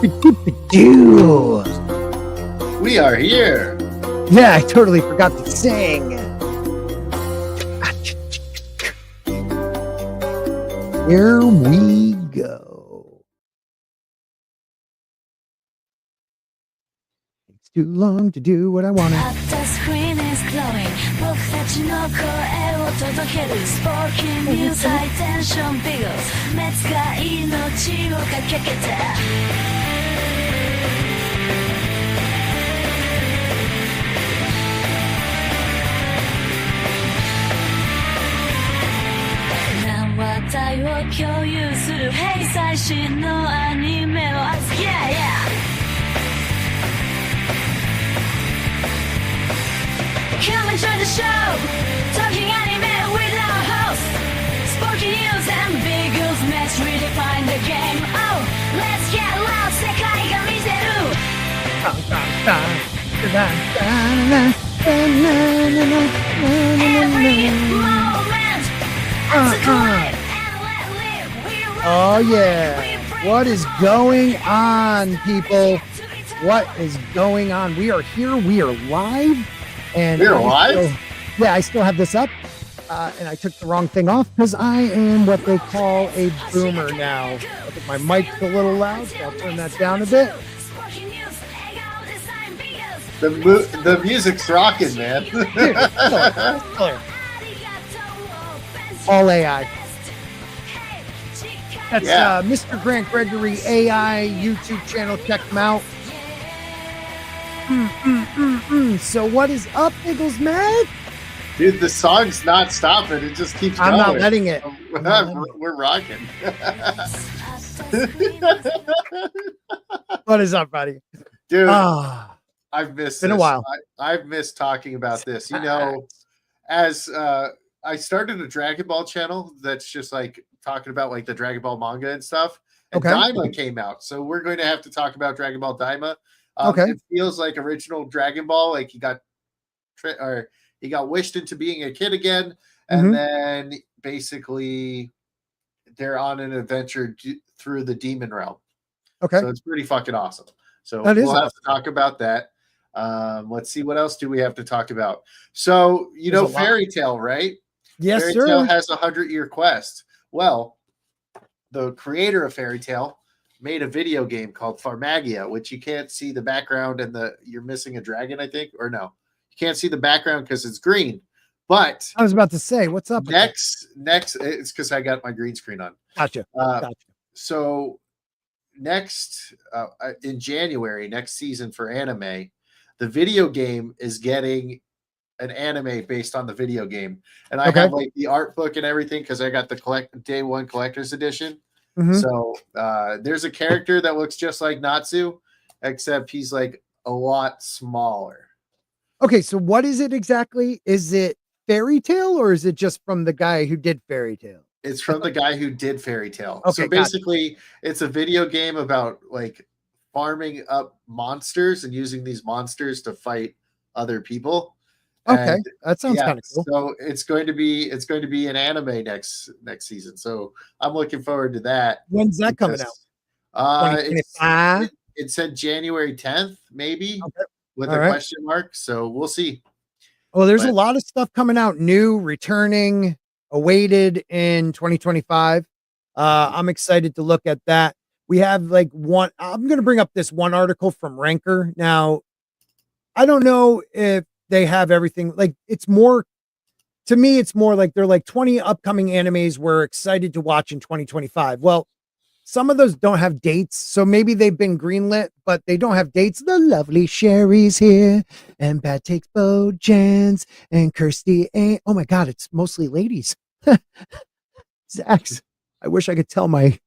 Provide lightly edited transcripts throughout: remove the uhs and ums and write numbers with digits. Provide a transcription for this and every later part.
We are here. Yeah, I totally forgot to sing. Here we go. It's too long to do what I want. The screen is glowing. 僕たちの声を届ける Sporking News High Tension Biggles 熱が命をかけて話題を共有する Hey 最新のアニメを熱く Yeah Come enjoy the show Talking anime with our host Sporking news and Biggles Let's redefine the game Oh, let's get loud 世界が見せるEvery moment Oh yeah. What is going on, people? What is going on? We are here. We are live. And we're live? I still have this up. And I took the wrong thing off because I am what they call a boomer now. I think my mic's a little loud, so I'll turn that down a bit. The music's rocking, man. All AI. That's Mr. Grant Gregory AI YouTube channel. Check them out. So what is up, Biggles Mag? Dude, the song's not stopping. It just keeps going. I'm not letting it. We're rocking. What is up, buddy? Dude, I've missed Been this. a while. I've missed talking about this. You know, as I started a Dragon Ball channel that's just like talking about like the Dragon Ball manga and stuff. And Daima came out. So we're going to have to talk about Dragon Ball Daima. It feels like original Dragon Ball, like he got wished into being a kid again. And then basically they're on an adventure through the demon realm. Okay. So it's pretty fucking awesome. So we'll have to talk about that. Let's see, what else do we have to talk about? So, you know, Fairy Tail, right? Yes, Fairy sir. Tail has a 100-year quest. Well, the creator of Fairy Tail made a video game called Farmagia, which you can't see the background and you're missing a dragon, I think, or no, you can't see the background because it's green. But I was about to say, what's up? Next, it's because I got my green screen on. Gotcha. So next, in January, next season for anime, the video game is getting an anime based on the video game. And I have like the art book and everything because I got the day one collector's edition. So there's a character that looks just like Natsu, except he's like a lot smaller. Okay, so what is it exactly? Is it Fairy Tail or is it just from the guy who did Fairy Tail? It's from the guy who did Fairy Tail. Okay, so basically, it's a video game about like farming up monsters and using these monsters to fight other people. Okay, that sounds kind of cool. So it's going to be an anime next season. So I'm looking forward to that. When's that coming out? It said January 10th, maybe with a question mark. So we'll see. Well, there's a lot of stuff coming out new, returning, awaited in 2025. I'm excited to look at that. We have like I'm going to bring up this one article from Ranker. Now, I don't know if they have everything. Like to me, it's more like they're like 20 upcoming animes we're excited to watch in 2025. Well, some of those don't have dates, so maybe they've been greenlit, but they don't have dates. The lovely Sherry's here, and Bad Takes Bojans, and Kirsty. Oh my God, it's mostly ladies. Zax, I wish I could tell my,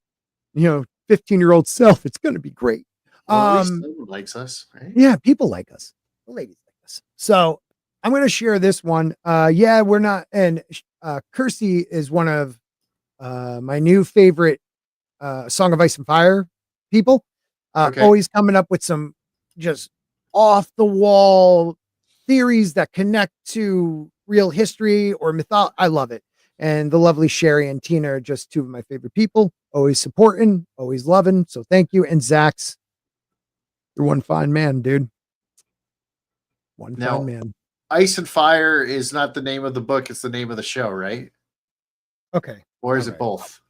15-year-old self it's going to be great. Well, at least someone likes us, right? Yeah, people like us. The ladies like us. So I'm going to share this one. We're not, and Kirsty is one of my new favorite Song of Ice and Fire people. Always coming up with some just off the wall theories that connect to real history or mythology. I love it. And the lovely Sherry and Tina are just two of my favorite people. Always supporting, always loving. So thank you. And Zach's You're one fine man, dude. One Now, fine man. Ice and Fire is not the name of the book; it's the name of the show, right? Okay. Or is All it right. both?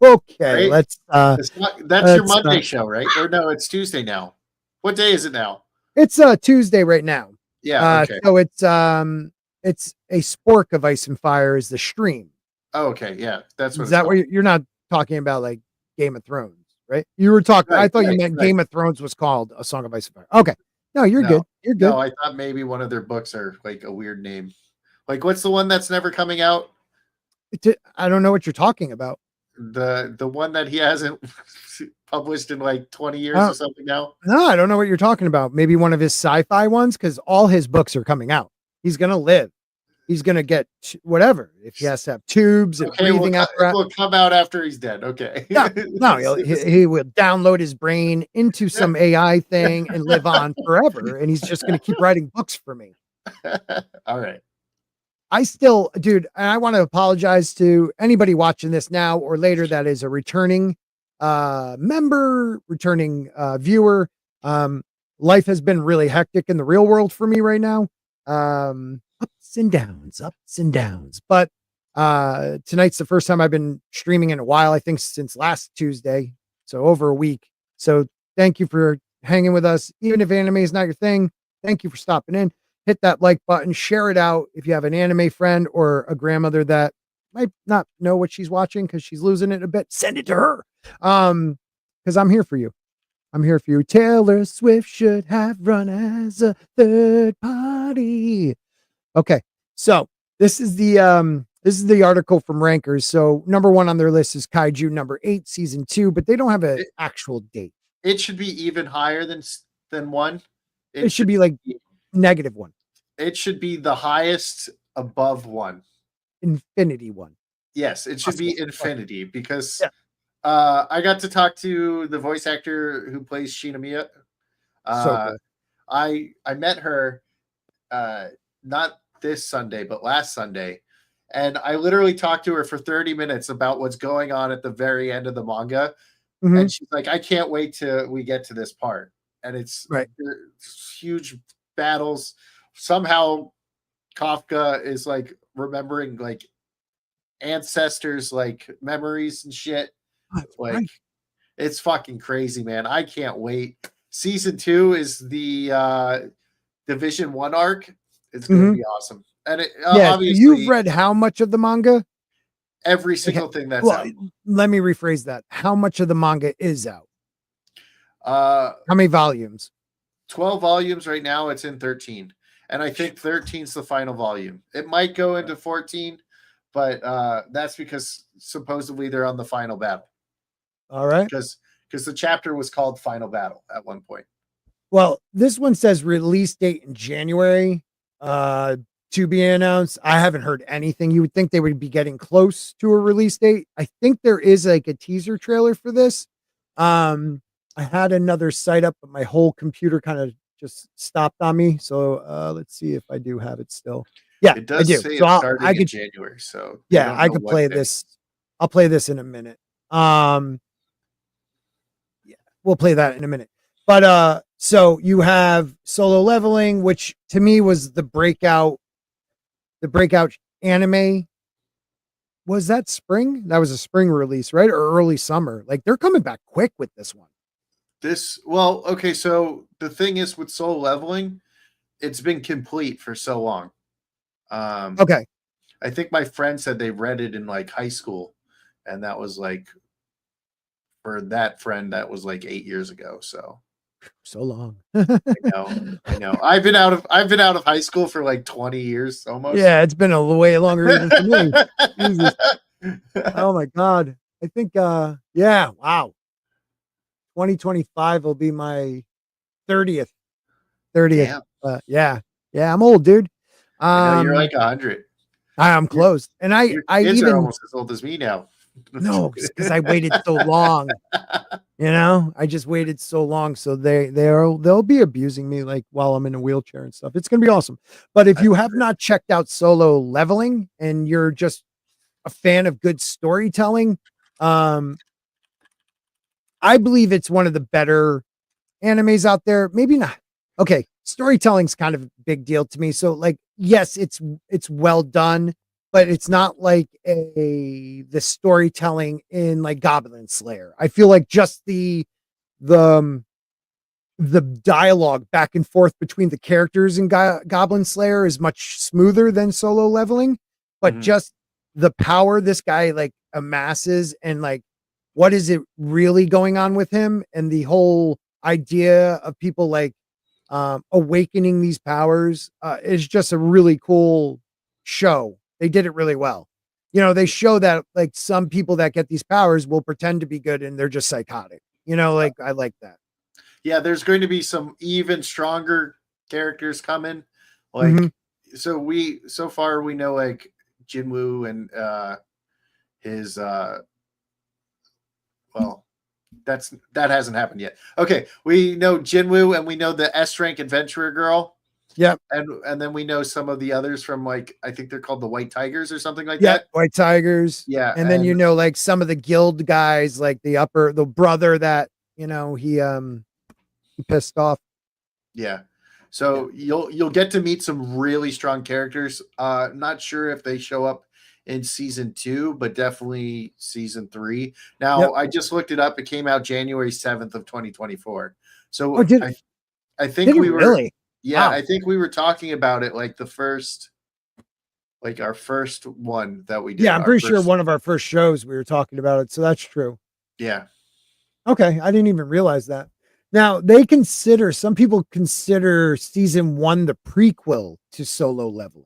Okay, Right? let's That's your let's Monday show, right? Or no, it's Tuesday now. What day is it now? it's Tuesday right now. Yeah. Okay. So it's a spork of Ice and Fire is the stream. Oh, okay. Yeah, that's what Is it's that what called. you're not talking about like Game of Thrones, right? You were talking I Right. thought you Right. meant Right. Game of Thrones was called A Song of Ice and Fire. Okay. No, you're No, good. You're no. good. I thought maybe one of their books are like a weird name. Like, what's the one that's never coming out? I don't know what you're talking about. The one that he hasn't published in like 20 years Uh, or something now. No, I don't know what you're talking about. Maybe one of his sci-fi ones because all his books are coming out. He's gonna live. He's gonna get whatever if he has to have tubes and Okay, breathing apparatus. will come out after he's dead. Okay. No, no, he will download his brain into some AI thing and live on forever. And he's just gonna keep writing books for me. All right. I still, dude, and I want to apologize to anybody watching this now or later that is a returning member, returning viewer. Life has been really hectic in the real world for me right now. Ups and downs. But tonight's the first time I've been streaming in a while, I think since last Tuesday. So over a week. So thank you for hanging with us. Even if anime is not your thing, thank you for stopping in. Hit that like button, share it out if you have an anime friend or a grandmother that might not know what she's watching because she's losing it a bit. Send it to her. Because I'm here for you. I'm here for you. Taylor Swift should have run as a third party. Okay. So this is the article from Rankers. So number 1 on their list is Kaiju number 8, season 2, but they don't have an actual date. It should be even higher than 1. It should be like -1. It should be the highest above 1. Infinity 1. Yes, it should be infinity because Yeah. I got to talk to the voice actor who plays Shinomiya. So good. I met her not this Sunday, but last Sunday. And I literally talked to her for 30 minutes about what's going on at the very end of the manga. Mhm. And she's like, I can't wait till we get to this part. And it's Right. huge battles. Somehow Kafka is like remembering like ancestors, like memories and shit. Like, Right. it's fucking crazy, man. I can't wait. Season 2 is the Division 1 arc. It's going to be awesome. And it, Yeah, obviously, you've read how much of the manga? every single thing that's Well, out. let me rephrase that. How much of the manga is out? How many volumes? 12 volumes right now. It's in 13. And I think 13 is the final volume. It might go into 14, but that's because supposedly they're on the final battle. All right. Because the chapter was called Final Battle at one point. Well, this one says release date in January to be announced. I haven't heard anything. You would think they would be getting close to a release date. I think there is like a teaser trailer for this. I had another site up, but my whole computer kind of just stopped on me. So let's see if I do have it still. Yeah, It does I do. say So it's starting I in could, January. So yeah, I could play this. I'll play this in a minute. Yeah, we'll play that in a minute. But so you have Solo Leveling, which to me was the breakout anime. Was that spring? That was a spring release, right? Or early summer. Like they're coming back quick with this one. Okay, so the thing is with Soul Leveling, it's been complete for so long. Okay. I think my friend said they read it in like high school, and that was like for that friend that was like 8 years ago. So long. I know. I've been out of high school for like 20 years almost. Yeah, it's been a way longer even for me. Jesus. Oh my God. I think yeah, wow. 2025 will be my 30th. Damn. Yeah. Yeah, I'm old, dude. I know you're like 100. I'm close. And Your I kids even are almost as old as me now. no, because I waited so long. I just waited so long. So they'll be abusing me like while I'm in a wheelchair and stuff. It's gonna be awesome. But if you have not checked out Solo Leveling and you're just a fan of good storytelling, I believe it's one of the better animes out there. Maybe not. Okay, storytelling's kind of a big deal to me. So like, yes, it's well done, but it's not like the storytelling in like Goblin Slayer. I feel like just the the dialogue back and forth between the characters in Goblin Slayer is much smoother than Solo Leveling, but Mhm. just the power this guy like amasses and like what is it really going on with him and the whole idea of people like awakening these powers is just a really cool show. They did it really well. You know, they show that like some people that get these powers will pretend to be good and they're just psychotic. You know, like I like that. Yeah, there's going to be some even stronger characters coming. Mhm. Like, so far we know like Jinwoo and his well, that hasn't happened yet. Okay, we know Jinwoo and we know the S rank adventurer girl. Yep. And then we know some of the others from like I think they're called the White Tigers or something like Yep, that. White Tigers. Yeah, And then and you know, like some of the guild guys, like the brother that you know he pissed off. yeah. Yeah. So you'll get to meet some really strong characters. Not sure if they show up in season 2, but definitely season 3. Yep. Now I just looked it up. It came out January 7th of 2024. Oh, So I think did it we were really? yeah, Wow. I think we were talking about it like the first like our first one that we Yeah, did. I'm Our pretty sure first one of our first shows we were talking about it, so that's true. yeah. Okay, I didn't even realize that. Now, some people consider season 1 the prequel to Solo Leveling.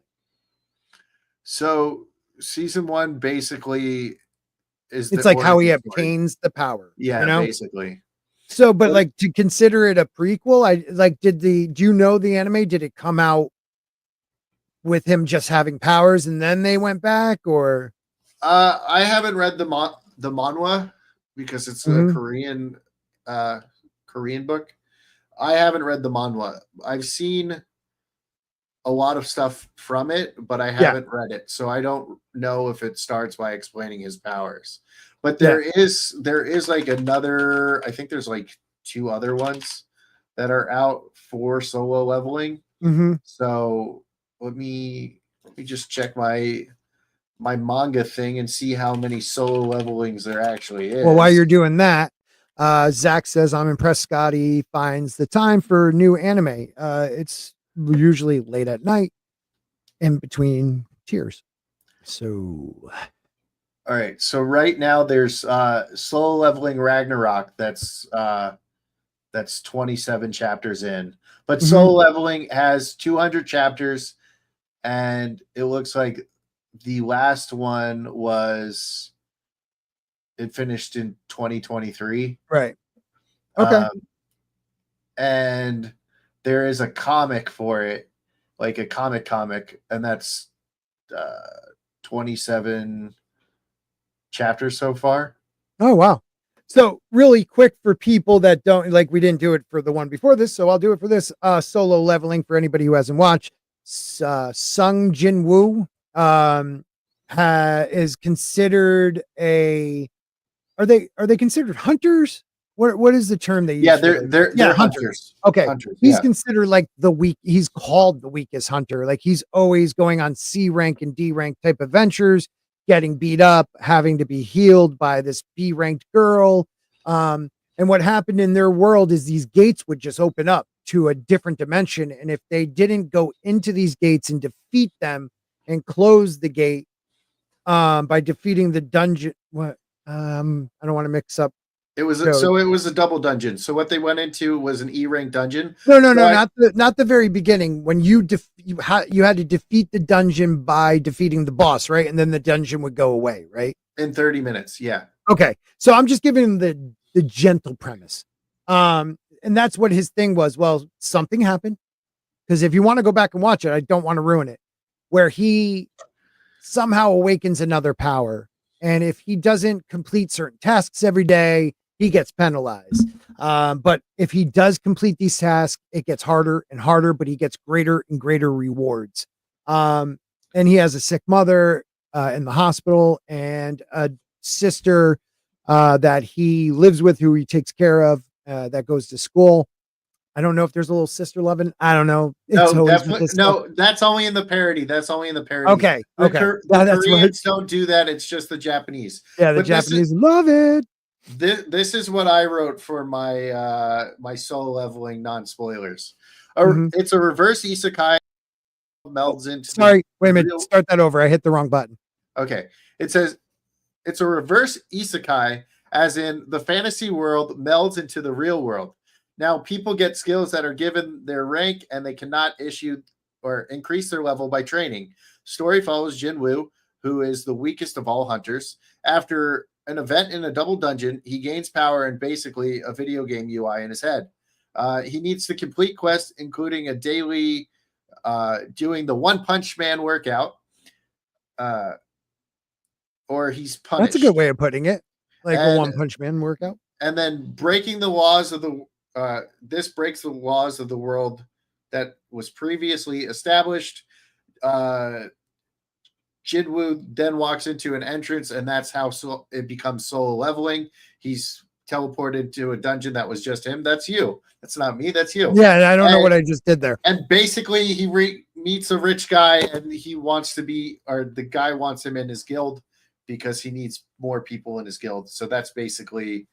So season 1 basically is the It's like how he origin story. obtains the power, you Yeah, know? basically. So, but But like to consider it a prequel, I like do you know the anime? Did it come out with him just having powers and then they went back or I haven't read the manhwa because it's a Mhm. uh Korean book. I haven't read the manhwa. I've seen a lot of stuff from it, but I Yeah, haven't read it. So I don't know if it starts by explaining his powers. But yeah. there is like another I think there's like two other ones that are out for solo leveling. Mhm. So let me just check my manga thing and see how many solo levelings there actually Well, while is. you're doing that, Zach says, I'm impressed Scotty finds the time for new anime. It's usually late at night in between tears. So, All right, so right now there's solo leveling Ragnarok that's 27 chapters in. But mhm. solo leveling has 200 chapters and it looks like the last one was it finished in 2023. Right. Okay. Um, and there is a comic for it, like a comic, and that's uh, 27 chapters so far. Oh, wow. So, really quick for people that don't like, we didn't do it for the one before this, so I'll do it for this. Solo leveling for anybody who hasn't watched. Sung Jin Woo is considered a are they considered hunters? What is the term they Yeah, use for they're the they're yeah, they're hunters. hunters. Okay. Hunters, He's yeah. considered like he's called the weakest hunter. Like he's always going on C rank and D rank type adventures, getting beat up, having to be healed by this B ranked girl. And what happened in their world is these gates would just open up to a different dimension. And if they didn't go into these gates and defeat them and close the gate, by defeating the dungeon, I don't want to mix up shows. It was a double dungeon. So what they went into was an E rank dungeon. No, no, So no, not the very beginning when you had to defeat the dungeon by defeating the boss, right? And then the dungeon would go away, right? in 30 minutes, yeah. Okay. So I'm just giving him the gentle premise. And that's what his thing was. Well, something happened because if you want to go back and watch it, I don't want to ruin it. Where he somehow awakens another power. And if he doesn't complete certain tasks every day, he gets penalized. But if he does complete these tasks, it gets harder and harder, but he gets greater and greater rewards. And he has a sick mother in the hospital and a sister that he lives with, who he takes care of, that goes to school. I don't know if there's a little sister loving. I don't know. It's No, always with definitely this stuff. no. That's only in the parody. That's only in the parody. Okay. The, Okay. Kor- Yeah, the that's right. Koreans don't do that. It's just the Japanese. Yeah, the But this is Japanese love it. this is what I wrote for my solo leveling non spoilers. Mhm. It's a reverse isekai melds into Sorry, wait a the minute. real. Start that over. I hit the wrong button. Okay, it says it's a reverse isekai, as in the fantasy world melds into the real world. Now, people get skills that are given their rank, and they cannot issue or increase their level by training. Story follows Jinwoo, who is the weakest of all hunters. After an event in a double dungeon, he gains power and basically a video game UI in his head. He needs to complete quests, including a daily doing the One Punch Man workout, or he's punished. That's a good way of putting it. Like a And- One Punch Man workout. And then breaking the laws of the this breaks the laws of the world that was previously established. Jinwoo then walks into an entrance, and that's how it becomes solo leveling. He's teleported to a dungeon that was just him. That's you. That's not me. That's you. Yeah, I don't know what I just did there. And basically, he meets a rich guy, and he wants to be, or the guy wants him in his guild because he needs more people in his guild. So that's basically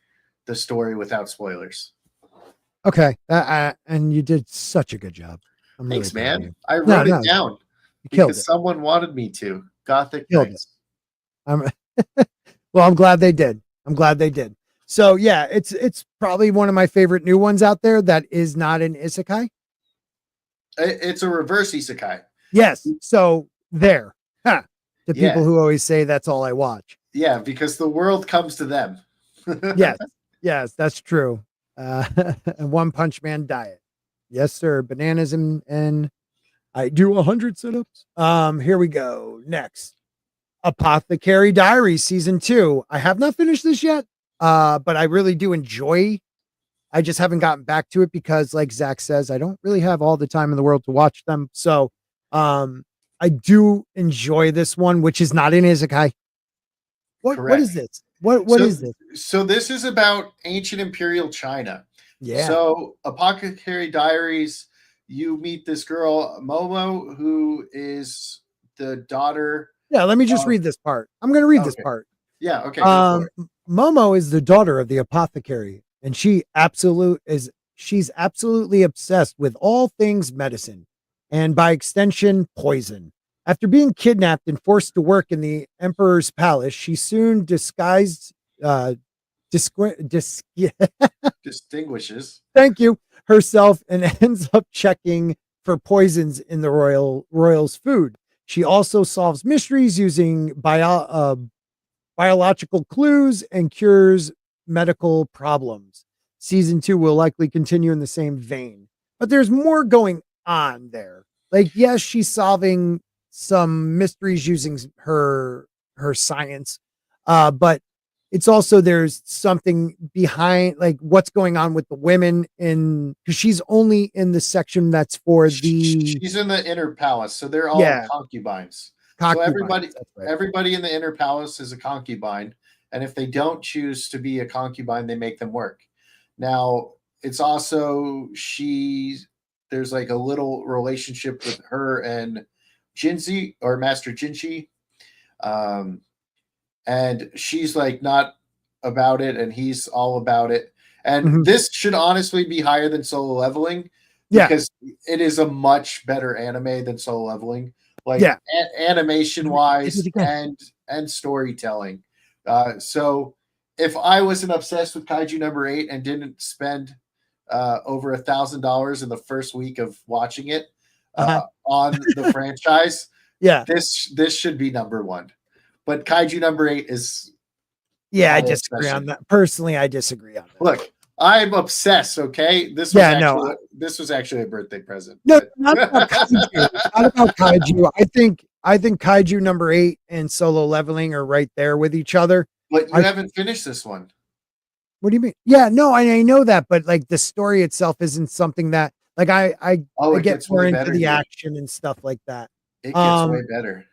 the story without spoilers. Okay, and you did such a good job. I'm Thanks, really proud of man. you. I wrote No, it down You killed because it. someone wanted me to. Gothic Killed Knights. I'm well, I'm glad they did. I'm glad they did. So yeah, it's probably one of my favorite new ones out there that is not an isekai. It's a reverse isekai. Yes. So there. Ha. To Yeah. people who always say that's all I watch. Yeah, because the world comes to them. Yes. Yes, that's true. And One Punch Man diet. Yes, sir. Bananas and I do 100 sit-ups. Here we go. Next. Apothecary Diaries season 2. I have not finished this yet. But I really do enjoy. I just haven't gotten back to it because, like Zach says, I don't really have all the time in the world to watch them. So I do enjoy this one, which is not an isekai. What is this? What is this? So this is about ancient imperial China. Yeah. So Apothecary Diaries, you meet this girl, Momo, who is the daughter. Yeah, let me just read this part. I'm going to read this part. Yeah, okay. Go for it. Momo is the daughter of the apothecary, and she's absolutely obsessed with all things medicine, and by extension, poison. After being kidnapped and forced to work in the emperor's palace, she soon disguised Distinguishes. Thank you, herself, and ends up checking for poisons in the royal's food. She also solves mysteries using biological clues and cures medical problems. Season 2 will likely continue in the same vein, but there's more going on there. Like, yes, she's solving some mysteries using her science, but it's also there's something behind, like what's going on with the women in, because she's only in the section that's for the. She's in the inner palace, so they're all concubines. So everybody in the inner palace is a concubine, and if they don't choose to be a concubine, they make them work. Now, it's also there's like a little relationship with her and Jinzi, or Master Jinchi. And she's like not about it, and he's all about it. And this should honestly be higher than Solo Leveling, because it is a much better anime than Solo Leveling. Like animation wise and storytelling. So if I wasn't obsessed with Kaiju number 8 and didn't spend over $1,000 in the first week of watching it on the franchise, this should be number 1. But Kaiju number 8 is. Yeah, I disagree on that. Personally, I disagree on that. Look, I'm obsessed. Okay, this was actually a birthday present. No, not about Kaiju. Not about Kaiju. I think Kaiju number 8 and Solo Leveling are right there with each other. But you haven't finished this one. What do you mean? Yeah, no, I know that, but like the story itself isn't something that like I get more into the action and stuff like that. It gets way better.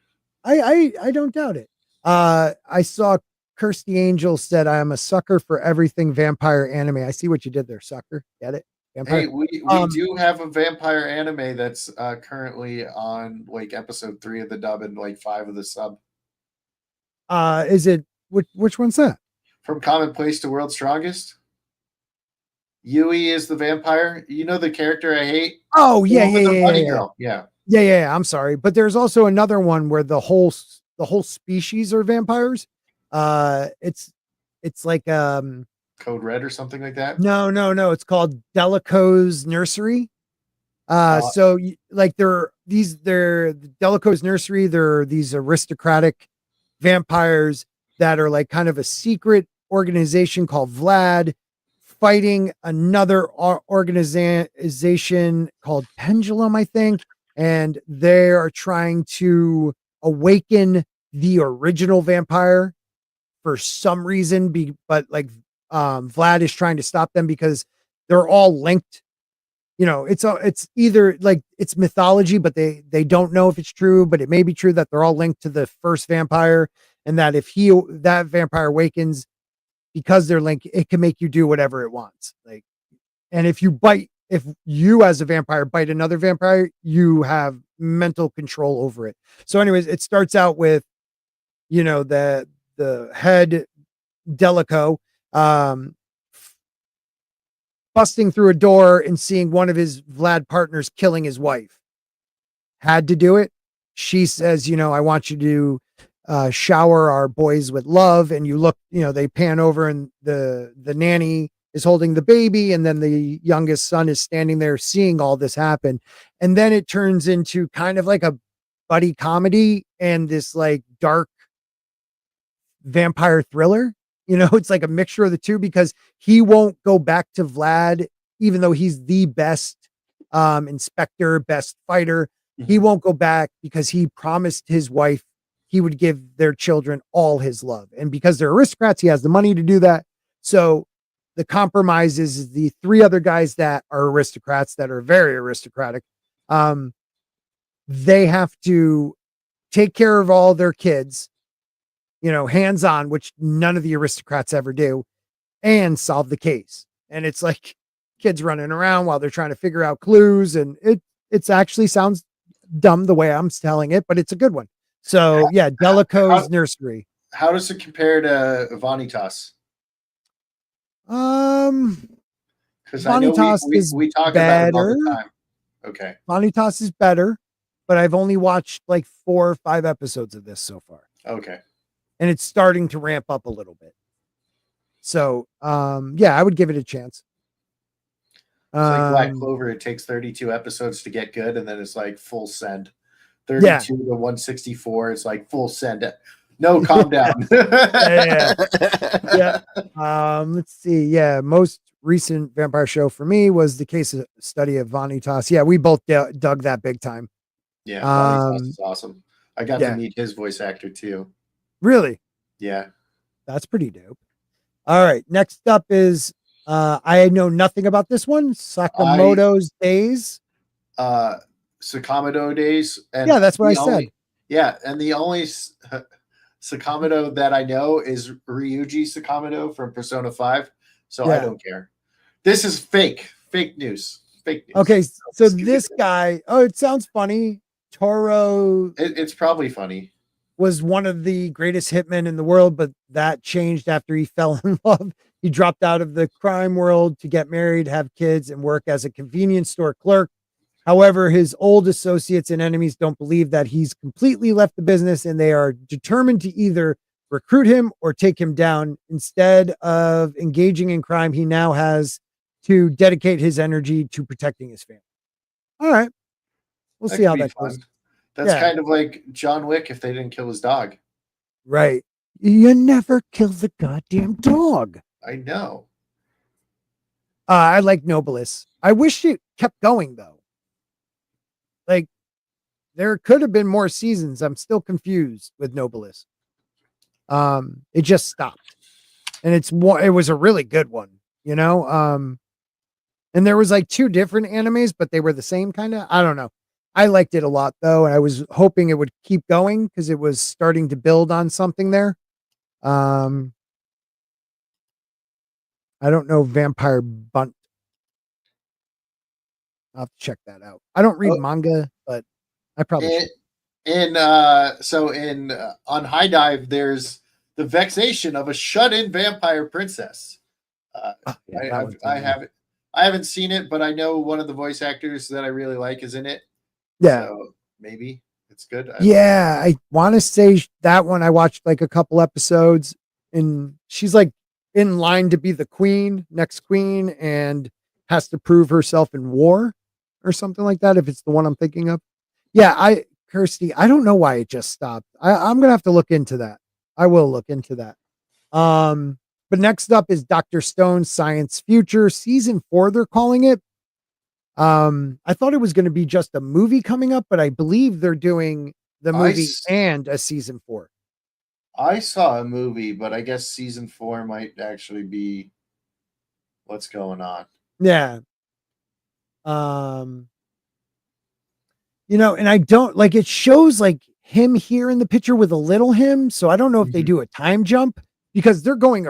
I don't doubt it. I saw Kirsty Angel said, I am a sucker for everything vampire anime. I see what you did there, sucker. Get it? Hey, vampire. we do have a vampire anime that's currently on like episode 3 of the dub and like 5 of the sub. Is it which one's that? From Commonplace to World's Strongest. Yui is the vampire. You know the character I hate? Oh The yeah, one yeah, with the yeah, bunny yeah, yeah. girl. Yeah. Yeah. I'm sorry, but there's also another one where the whole species are vampires. It's like Code Red or something like that. no. It's called Delico's Nursery. Uh, So like they're Delico's Nursery. They're these aristocratic vampires that are like kind of a secret organization called Vlad fighting another organization called Pendulum, I think, and they are trying to awaken the original vampire for some reason. But like Vlad is trying to stop them because they're all linked. It's either like it's mythology, but they don't know if it's true, but it may be true that they're all linked to the first vampire, and that if that vampire awakens because they're linked, it can make you do whatever it wants. Like, and if you as a vampire bite another vampire, you have mental control over it. So, anyways, it starts out with the head Delico um busting through a door and seeing one of his Vlad partners killing his wife. Had to do it. She says, I want you to shower our boys with love. And you look, they pan over and the nanny is holding the baby. And then the youngest son is standing there seeing all this happen. And then it turns into kind of like a buddy comedy and this like dark vampire thriller. It's like a mixture of the two because he won't go back to Vlad, even though he's the best inspector, best fighter. He won't go back because he promised his wife he would give their children all his love. And because they're aristocrats, he has the money to do that. So the compromise is the 3 other guys that are aristocrats that are very aristocratic. They have to take care of all their kids, hands on, which none of the aristocrats ever do, and solve the case. And it's like kids running around while they're trying to figure out clues. And it's actually sounds dumb the way I'm telling it, but it's a good one. So yeah, Delico's Nursery. How does it compare to Vanitas? Because I know we talk about it all the time. Okay. Vanitas is better, but I've only watched like 4 or 5 episodes of this so far. Okay. And it's starting to ramp up a little bit. So, yeah, I would give it a chance. It's like Black Clover. It takes 32 episodes to get good, and then it's like full send. 32 to 164. It's like full send. No, calm down. Yeah. Let's see. Yeah, most recent vampire show for me was the case study of Vanitas. Yeah, we both dug that big time. Yeah, Vanitas is awesome. I got to meet his voice actor too. Really? Yeah. That's pretty dope. All right. Next up is I know nothing about this one. Sakamoto's Days. Sakamoto Days. And yeah, that's what I said. Yeah, and the only Sakamoto that I know is Ryuji Sakamoto from Persona 5. So I don't care. This is fake. Fake news. Fake news. Okay, so this guy, it sounds funny. Toro. It's probably funny. Was one of the greatest hitmen in the world, but that changed after he fell in love. He dropped out of the crime world to get married, have kids, and work as a convenience store clerk. However, his old associates and enemies don't believe that he's completely left the business, and they are determined to either recruit him or take him down. Instead of engaging in crime, he now has to dedicate his energy to protecting his family. All right. We'll see how that goes. That's kind of like John Wick if they didn't kill his dog. Right. You never kill the goddamn dog. I know. I like Nobilis. I wish it kept going, though. Like, there could have been more seasons. I'm still confused with Nobilis. It just stopped. And it was a really good one, and there was like 2 different animes, but they were the same kind of. I don't know. I liked it a lot, though, and I was hoping it would keep going because it was starting to build on something there. I don't know Vampire Bunt. I'll have to check that out. I don't read Oh, manga, but I probably and, should. on High Dive, there's the vexation of a shut-in vampire princess. Yeah, I, that I've, one's on there. I haven't seen it, but I know one of the voice actors that I really like is in it. Yeah. So maybe it's good. Yeah, I want to say that one I watched like a couple episodes, and she's like in line to be the next queen, and has to prove herself in war or something like that. If it's the one I'm thinking of. Yeah, Kirsty, I don't know why it just stopped. I'm gonna have to look into that. I will look into that. But next up is Dr. Stone's Science Future season 4, they're calling it. I thought it was going to be just a movie coming up, but I believe they're doing the I, movie s- and a season 4. I saw a movie, but I guess season 4 might actually be what's going on. Yeah. Um, and I don't like it shows like him here in the picture with a little him. So I don't know if they Mhm. do a time jump because they're going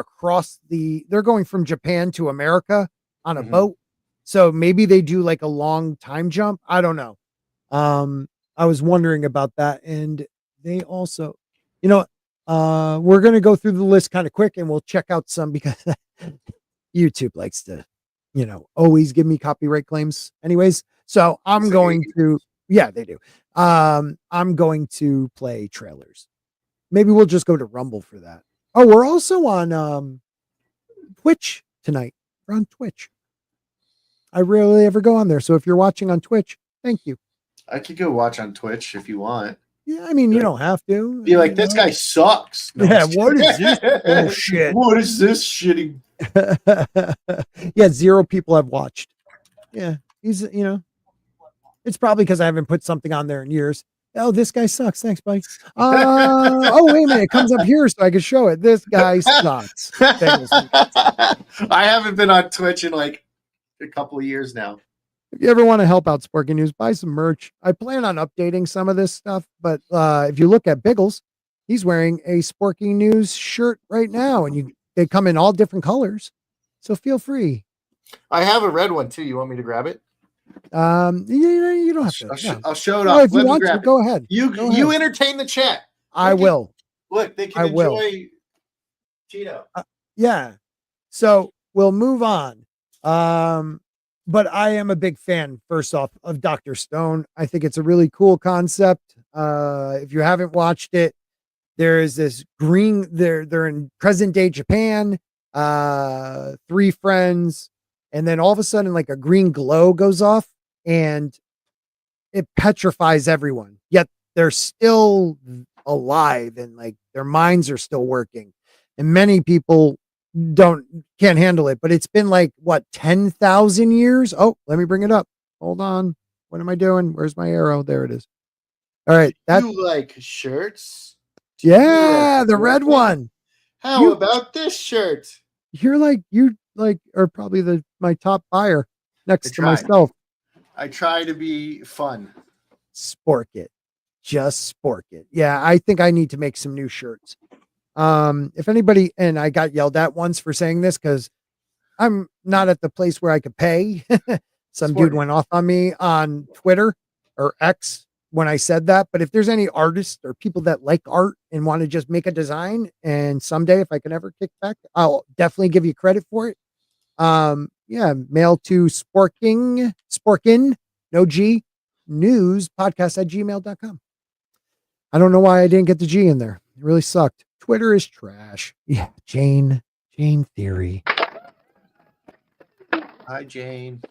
from Japan to America on a Mhm. boat. So maybe they do like a long time jump. I don't know. I was wondering about that. And they also, you know, we're going to go through the list kind of quick and we'll check out some because YouTube likes to, always give me copyright claims anyways. So I'm going to, yeah, they do. I'm going to play trailers. Maybe we'll just go to Rumble for that. Oh, we're also on Twitch tonight. We're on Twitch. I rarely ever go on there. So if you're watching on Twitch, thank you. I could go watch on Twitch if you want. Yeah, I mean, Be you like, don't have to. be like this guy sucks. No, I'm Yeah, just what is this kidding. bullshit? What is this shitty? Yeah, 0 people have watched. Yeah, it's probably because I haven't put something on there in years. Oh, this guy sucks. Thanks, buddy. Oh, wait a minute. It comes up here so I can show it. This guy sucks. I haven't been on Twitch in like a couple of years now. If you ever want to help out Sporking News, buy some merch. I plan on updating some of this stuff, but if you look at Biggles, he's wearing a Sporking News shirt right now, and they come in all different colors. So feel free. I have a red one too. You want me to grab it? You don't have to. No. I'll show it No, off. if you Let me want to, grab it. go ahead. You Go you ahead. entertain the chat. I will. Look, they can I will. enjoy Cheeto. Yeah. So we'll move on. But I am a big fan, first off, of Dr. Stone. I think it's a really cool concept. If you haven't watched it, there is this they're in present day Japan, 3 friends, and then all of a sudden, like a green glow goes off and it petrifies everyone. Yet they're still alive and like their minds are still working. And many people can't handle it, but it's been like what, 10,000 years. Oh, let me bring it up. Hold on. What am I doing? Where's my arrow? There it is. All right. You like shirts? Yeah, the red one. How about this shirt? You are probably my top buyer next to myself. I try to be fun. Spork it. Just spork it. Yeah, I think I need to make some new shirts. If anybody, and I got yelled at once for saying this because I'm not at the place where I could pay. Some dude went off on me on Twitter or X when I said that. But if there's any artists or people that like art and want to just make a design, and someday if I can ever kick back, I'll definitely give you credit for it. Yeah, mail to Sporkin, no G, news podcast at gmail.com. I don't know why I didn't get the G in there. It really sucked. Twitter is trash. Yeah, Jane Theory. Hi, Jane.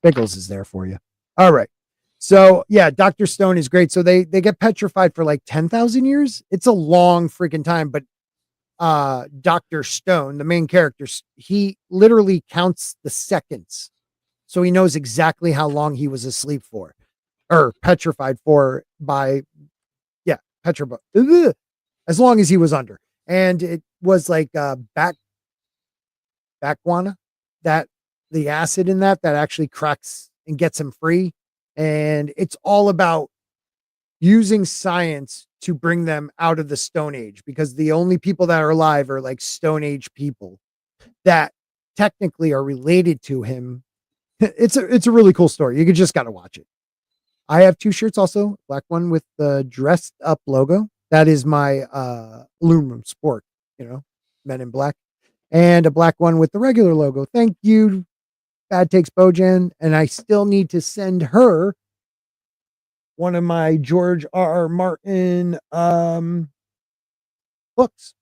Biggles is there for you. All right. So yeah, Dr. Stone is great. So they get petrified for like 10,000 years. It's a long freaking time, but Dr. Stone, the main character, he literally counts the seconds. So he knows exactly how long he was asleep for or petrified for petrified as long as he was under. And it was like backwana, that the acid in that actually cracks and gets him free. And it's all about using science to bring them out of the Stone Age, because the only people that are alive are like Stone Age people that technically are related to him It's a really cool story. You just got to watch it. I have 2 shirts also, black one with the dressed up logo. That is my aluminum sport, Men in Black, and a black one with the regular logo. Thank you, Bad Takes Bojan, and I still need to send her one of my George R. Martin books,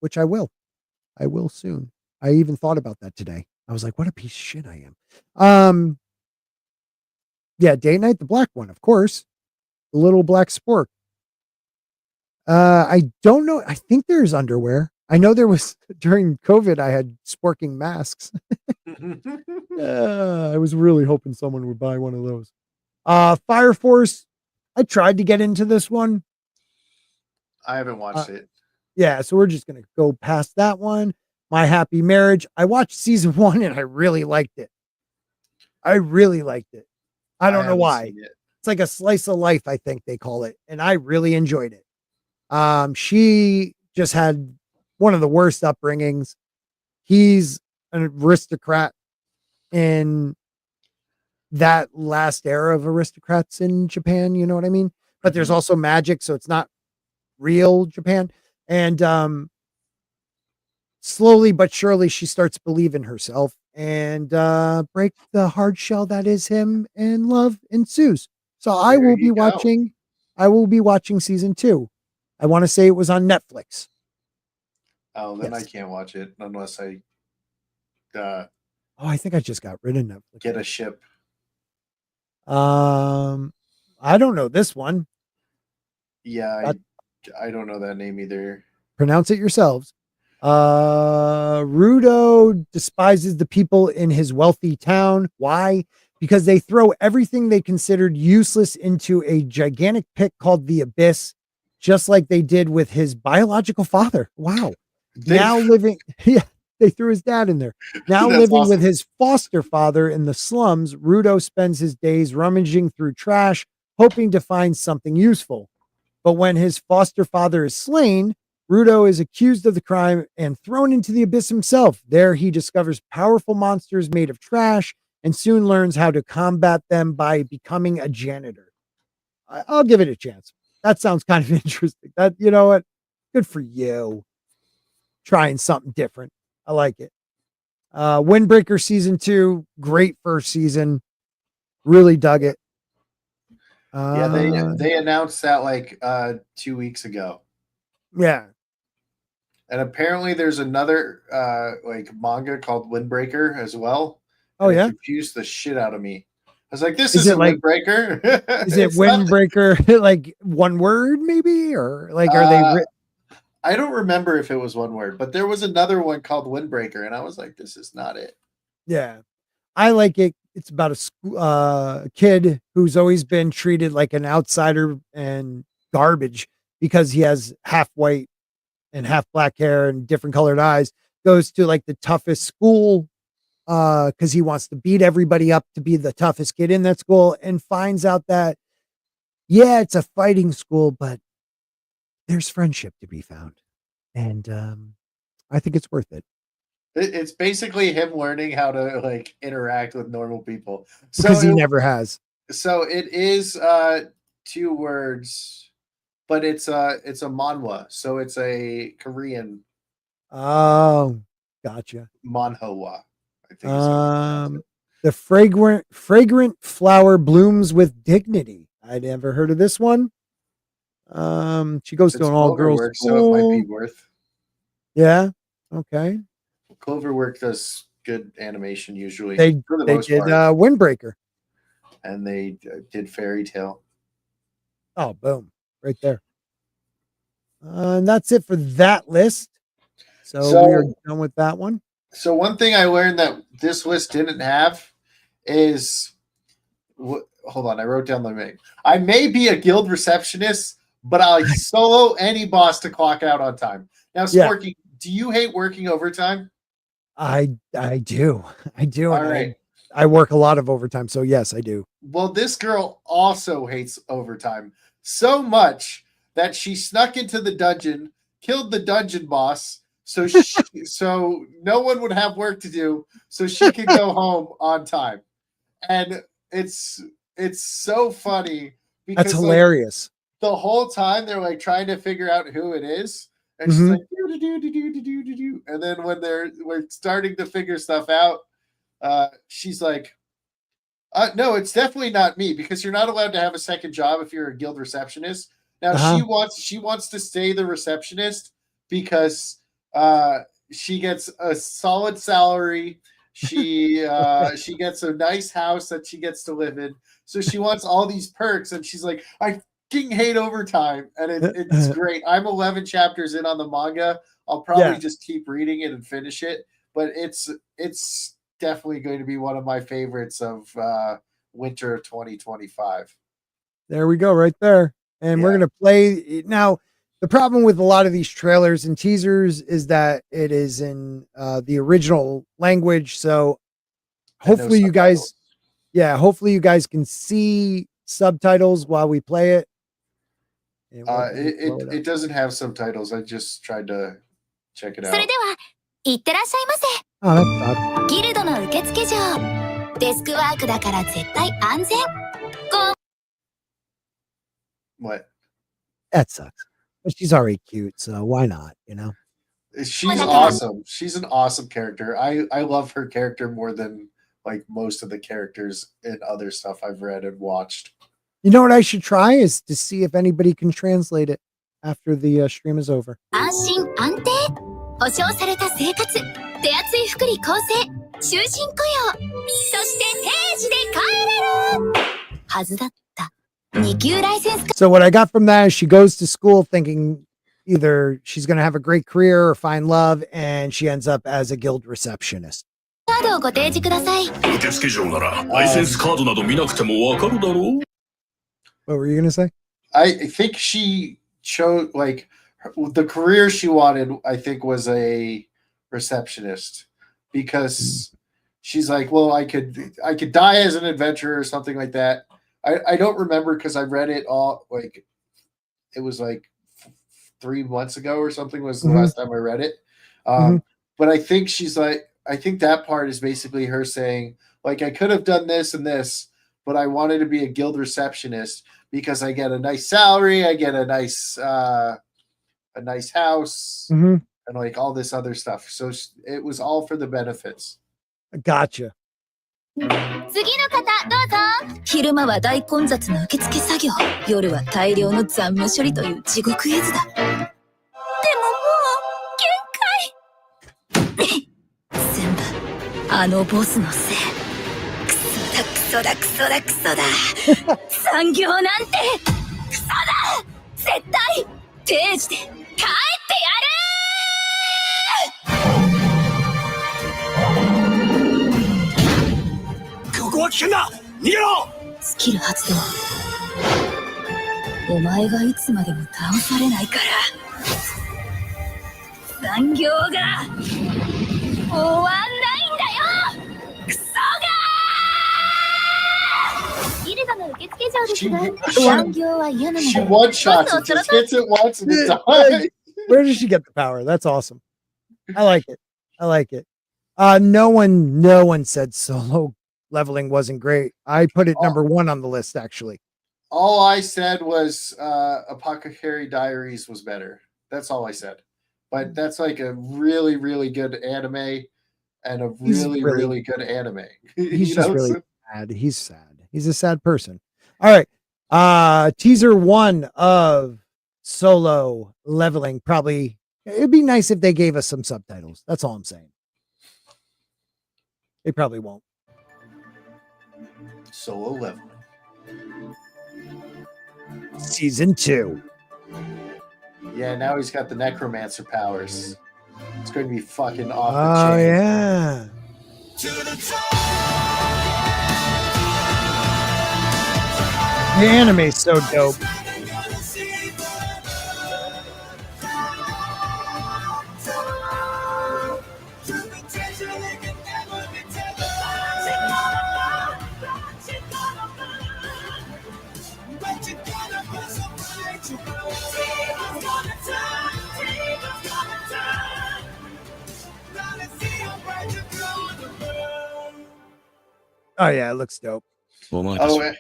which I will. I will soon. I even thought about that today. I was like, what a piece of shit I am. Yeah, Day Night, the black one, of course. The little black sport. I don't know. I think there's underwear. I know there was during COVID, I had Sporking masks. I was really hoping someone would buy one of those. Fire Force. I tried to get into this one. I haven't watched it. Yeah, so we're just gonna go past that one. My Happy Marriage. I watched season 1 and I really liked it. I don't know why. It's like a slice of life, I think they call it, and I really enjoyed it. She just had one of the worst upbringings. He's an aristocrat in that last era of aristocrats in Japan, you know what I mean? But there's also magic, so it's not real Japan. And slowly but surely she starts believing herself and break the hard shell that is him, and love ensues. So I will be watching season 2. I want to say it was on Netflix. Oh, then I can't watch it unless I I think I just got rid of Netflix. Get a ship. I don't know this one. Yeah, I don't know that name either. Pronounce it yourselves. Rudo despises the people in his wealthy town. Why? Because they throw everything they considered useless into a gigantic pit called the Abyss, just like they did with his biological father. Wow. They threw his dad in there. Now living awesome. With his foster father in the slums, Rudo spends his days rummaging through trash, hoping to find something useful. But when his foster father is slain, Rudo is accused of the crime and thrown into the abyss himself. There he discovers powerful monsters made of trash and soon learns how to combat them by becoming a janitor. I'll give it a chance. That sounds kind of interesting. That, you know what? Good for you. Trying something different. I like it. Windbreaker season 2, great first season. Really dug it. Yeah, they announced that like 2 weeks ago. Yeah. And apparently there's another like manga called Windbreaker as well. Oh, yeah. It confused the shit out of me. I was like, this isn't like, Windbreaker. Is it Windbreaker like one word maybe? Or like are they I don't remember if it was one word, but there was another one called Windbreaker, and I was like, this is not it. Yeah. I like it. It's about a kid who's always been treated like an outsider and garbage because he has half white and half black hair and different colored eyes, goes to like the toughest school because he wants to beat everybody up to be the toughest kid in that school, and finds out that, yeah, it's a fighting school, but there's friendship to be found. And I think it's worth it. It's basically him learning how to like interact with normal people. Because he never has. So it is 2 words, but it's a manhwa, so it's a Korean. Oh, gotcha. Manhwa, I think. The fragrant flower blooms with dignity. I'd never heard of this one. She goes to an all-girls school, so it might be worth. Yeah. Okay. Cloverwork does good animation usually. They did Windbreaker, and they did Fairy Tale. Oh, boom! Right there. And that's it for that list. So we're done with that one. So one thing I learned that this list didn't have is, hold on, I wrote down the name. I may be a guild receptionist, but I solo any boss to clock out on time. Now, Sporky, do you hate working overtime? I do. All right. I work a lot of overtime, so yes, I do. Well, this girl also hates overtime so much that she snuck into the dungeon, killed the dungeon boss, so so no one would have work to do, so she could go home on time. and it's so funny That's because like hilarious. the whole time they're like trying to figure out who it is, and she's Mhm. like do do do do do do do do, and then when we're starting to figure stuff out, she's like, no, it's definitely not me because you're not allowed to have a second job if you're a guild receptionist. Now Uh-huh. she wants to stay the receptionist because uh, she gets a solid salary. She gets a nice house that she gets to live in. So she wants all these perks, and she's like, I fucking hate overtime, and it's great. I'm 11 chapters in on the manga. I'll probably Yeah. just keep reading it and finish it, but it's definitely going to be one of my favorites of winter of 2025. There we go, right there. And we're Yeah. gonna play now. The problem with a lot of these trailers and teasers is that it is in the original language. So And no hopefully you guys, subtitles. hopefully you guys can see subtitles while we play it. And let me blow it up. It doesn't have subtitles. I just tried to check it それ out. では、いってらっしゃいませ。 Oh, that sucks. ギルドの受付嬢。デスクワークだから絶対安全。こ What? That sucks. But she's already cute, so why not? You know. She's awesome. She's an awesome character. I love her character more than like most of the characters in other stuff I've read and watched. You know what I should try is to see if anybody can translate it after the stream is over. 安心安定。保障された生活。手厚い福利厚生。終身雇用。そして定時で帰れる。はずだった。2級ライセンス So what I got from that is she goes to school thinking either she's going to have a great career or find love, and she ends up as a guild receptionist. カードをご提示ください。受付嬢ならライセンスカードなど見なくてもわかるだろう。 What were you going to say? I think she chose like the career she wanted. I think was a receptionist because she's like, well, I could die as an adventurer or something like that. I don't remember because I read it all like it was like 3 months ago or something was the last time I read it. But I think she's like, I think that part is basically her saying like I could have done this and this, but I wanted to be a guild receptionist because I get a nice salary, I get a nice house, and like all this other stuff. So it was all for the benefits. Gotcha. 次の方どうぞ。昼間は大混雑な受付作業。夜は大量の残務処理という地獄絵図だ。でももう限界。全部あのボスのせい。クソだクソだクソだクソだ。産業なんてクソだ。絶対定時で帰ってやる。ここは危険だ。逃げろ。スキル発動。お前がいつまでも倒されないから。残業が終わんないんだよ。クソが。ギルドの受付嬢ですが、残業は嫌なので。 She one shots it, just hits it once and it dies. Where does she get the power? That's awesome. I like it. I like it. No one said solo leveling wasn't great. I put it number 1 on the list, actually. All I said was Apothecary Diaries was better. That's all I said. But that's like a really, really good anime and a really good anime. He's just really sad. He's sad. He's a sad person. All right. Teaser 1 of solo leveling. Probably it'd be nice if they gave us some subtitles. That's all I'm saying. They probably won't. Solo leveling. Season 2. Yeah, now he's got the necromancer powers. It's going to be fucking off the Oh, chain. yeah. The anime's so dope. Oh yeah, it looks dope. お前たち Oh, は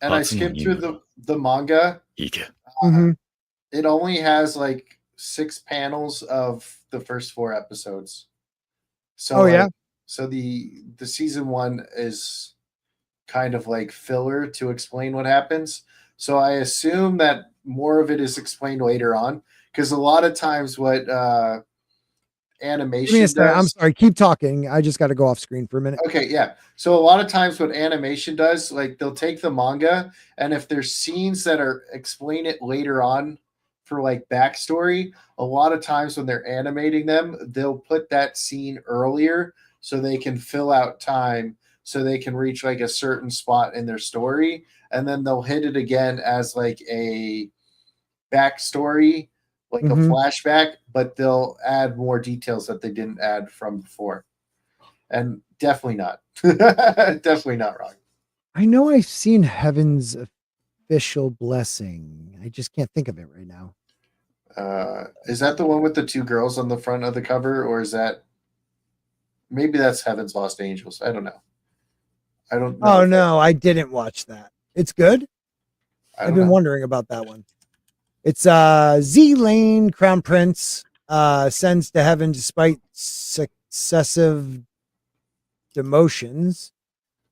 and I That's skimmed not through the manga. 行け。 Mhm. It only has like 6 panels of the first 4 episodes. So Oh, yeah? so the season 1 is kind of like filler to explain what happens. So I assume that more of it is explained later on, because a lot of times what Give me a animation second. I'm does. sorry. Keep talking. I just got to go off screen for a minute. Okay, yeah. So a lot of times what animation does, like they'll take the manga, and if there's scenes that are explain it later on for like backstory, a lot of times when they're animating them, they'll put that scene earlier so they can fill out time, so they can reach like a certain spot in their story, and then they'll hit it again as like a backstory, like a Mhm. flashback, but they'll add more details that they didn't add from before. And definitely not. Definitely not wrong. I know I've seen Heaven's Official Blessing. I just can't think of it right now. Is that the one with the 2 girls on the front of the cover, or is that maybe that's Heaven's Lost Angels? I don't know. I don't know. Oh no, I didn't watch that. It's good. I I've don't been know. wondering about that one. It's Z Lane, Crown Prince, sends to heaven despite successive demotions.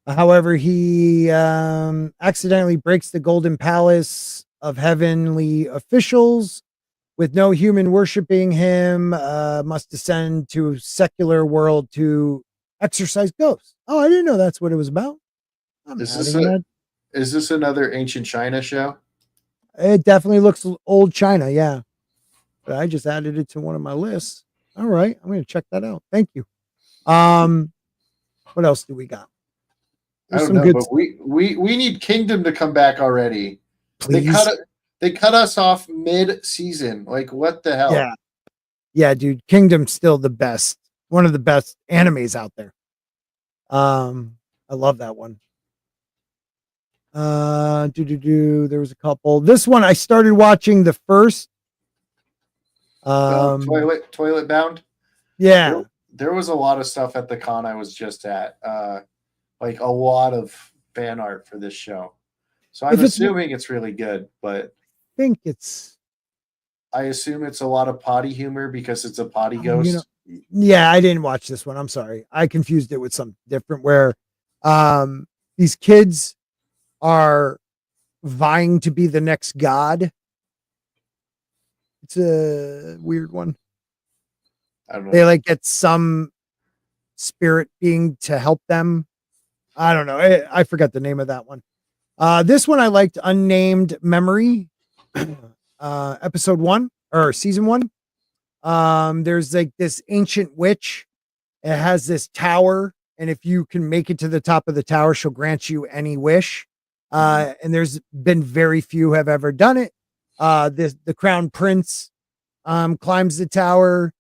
However, he accidentally breaks the golden palace of heavenly officials with no human worshiping him, must descend to a secular world to exorcise ghosts. Oh, I didn't know that's what it was about. I'm Is this adding that. is this another ancient China show? It definitely looks old China, yeah. But I just added it to one of my lists. All right, I'm going to check that out. Thank you. What else do we got? I There's don't some know, good but stuff. we need Kingdom to come back already. Please. They cut us off mid-season. Like, what the hell? Yeah. Yeah, dude. Kingdom's still the best. One of the best animes out there. I love that one. There was a couple. This one I started watching the first. Toilet Bound. Yeah. There was a lot of stuff at the con I was just at. Like a lot of fan art for this show. So I'm assuming it's really good, but I think it's I assume it's a lot of potty humor because it's a potty ghost. You know, yeah, I didn't watch this one. I'm sorry. I confused it with something different where these kids are vying to be the next god. It's a weird one. I don't know. They like get some spirit being to help them. I don't know. I forgot the name of that one. This one I liked, Unnamed Memory, episode 1 or season 1. There's like this ancient witch. It has this tower, and if you can make it to the top of the tower, she'll grant you any wish. And there's been very few have ever done it. The crown prince climbs the tower,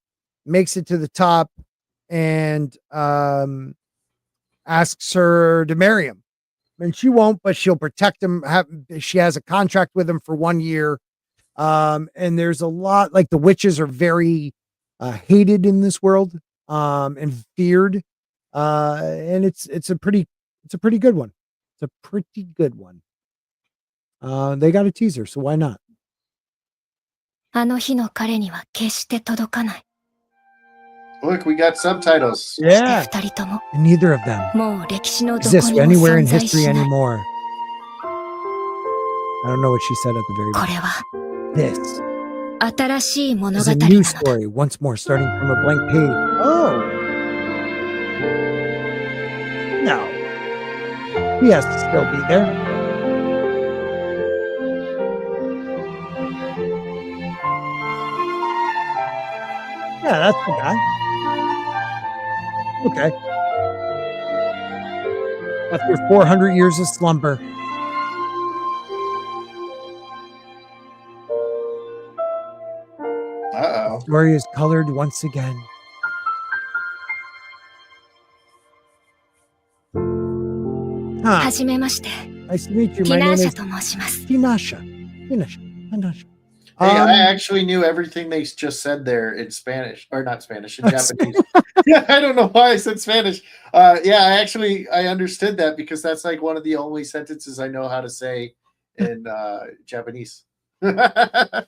makes it to the top, and asks her to marry him. And she won't, but she'll protect him. She has a contract with him for 1 year. And there's a lot, like the witches are very hated in this world and feared. And it's a pretty good one. It's a pretty good one. They got a teaser, so why not? あの日の彼には決して届かない。 Look, we got subtitles. そして Yeah. 二人とも And neither of them もう歴史のどこ exists にも anywhere in 存在 history しない。 anymore. I don't know what she said at the very こ beginning. れは This 新しい物 is 語 a な new のだ。 story, once more starting from a blank page. Oh. No. He has to still be there. Yeah, that's the guy. Okay. After 400 years of slumber. Uh-oh. Story is colored once again. Huh. はじめまして。 Nice to meet you. ティ My ナ name ーシャ is と申します。 Tinasha. Hey, I Um, actually knew everything they just said there in Spanish, or not Spanish, in Japanese. Yeah, I don't know why I said Spanish. Yeah, I understood that because that's like one of the only sentences I know how to say in Japanese. that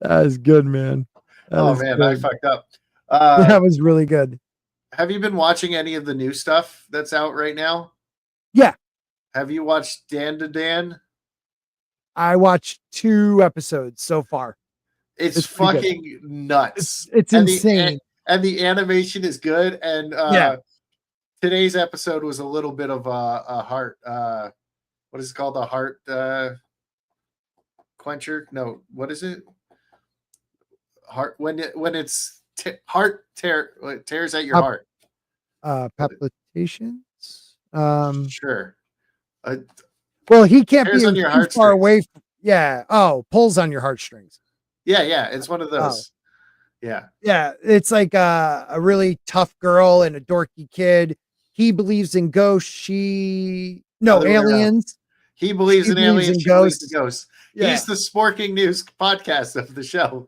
is good, man. That Oh is man, I good. fucked up. That was really good. Have you been watching any of the new stuff that's out right now? Yeah, Have you watched Dan to Dan? I watched 2 episodes so far. It's It's pretty good. fucking nuts. It's And insane. the animation is good. And Yeah. today's episode was a little bit of a heart what is it called? A heart quencher? No, what is it? Heart when it's heart tears at your Up, heart. palpitations. Sure. Uh, Well, he can't be tears on too your far heartstrings. away. Yeah. Oh, pulls on your heartstrings. Yeah, it's one of Oh, those. Yeah. yeah. It's like a really tough girl and a dorky kid. He believes in ghosts. Other way around. Aliens. He believes She in believes aliens. in She believes in ghosts. ghosts. Yeah. He's the Sporking News podcast of the show.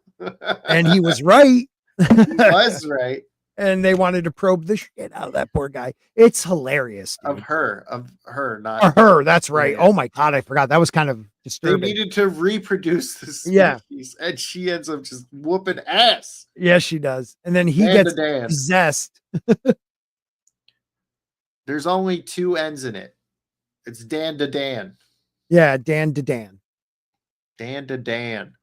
And he was right. He was right. And they wanted to probe the shit out of that poor guy. It's hilarious, dude. Of her, not Or her, that's right. yeah. Oh my god, I forgot. That was kind of They disturbing. needed to reproduce the Yeah. species, and she ends up just whooping ass. Yes, she does. And then he Dan gets to Dan. possessed. There's only 2 ends in it. It's Dan to Dan. Yeah, Dan to Dan. Dan to Dan.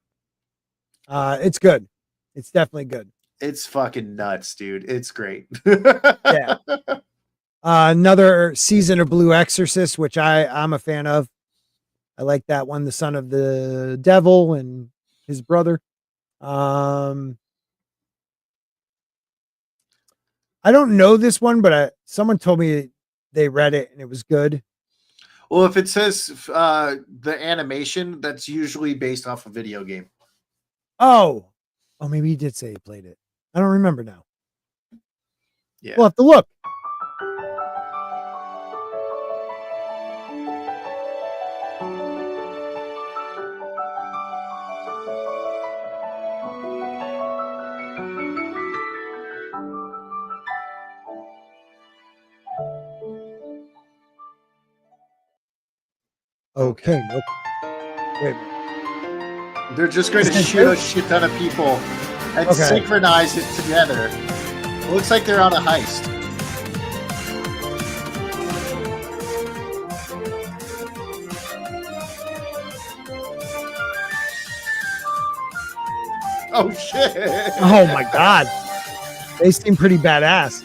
It's good. It's definitely good. It's fucking nuts, dude. It's great. Yeah. Another season of Blue Exorcist, which I'm a fan of. I like that one, the son of the devil and his brother. I don't know this one, but someone told me they read it and it was good. Well, if it says the animation, that's usually based off a video game. Oh, maybe he did say he played it. I don't remember now. Yeah. We'll have to look. Okay. Nope. Wait a minute. They're just going to shoot a shit ton of people and synchronize it together. It looks like they're on a heist. Oh shit! Oh my god. They seem pretty badass.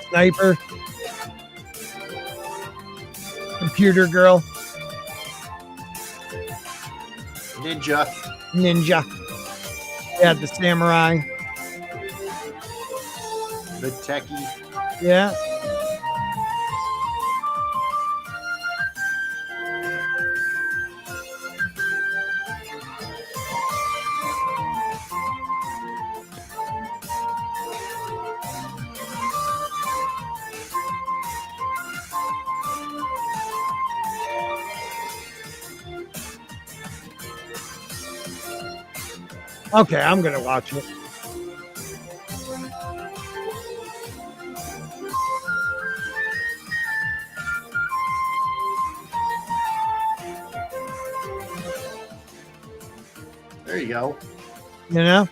Sniper. Computer girl. Ninja. Yeah, the samurai. The techie. Yeah. Okay, I'm gonna watch it. There you go. You know?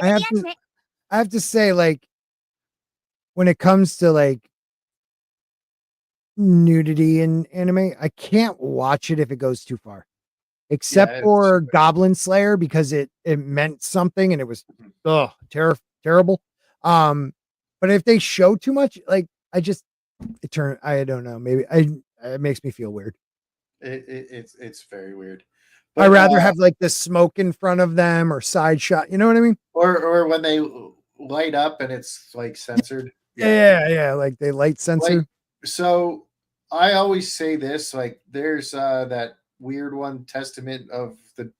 I have to say, like, when it comes to like nudity in anime, I can't watch it if it goes too far. Except Yeah, for Goblin Slayer because it meant something and it was terrible. But if they show too much, like I don't know, maybe it makes me feel weird. It's very weird. I'd rather have like the smoke in front of them or side shot, you know what I mean? Or when they light up and it's like censored. Yeah, like they light censor. Like, so I always say this, like there's that weird one, Testament of the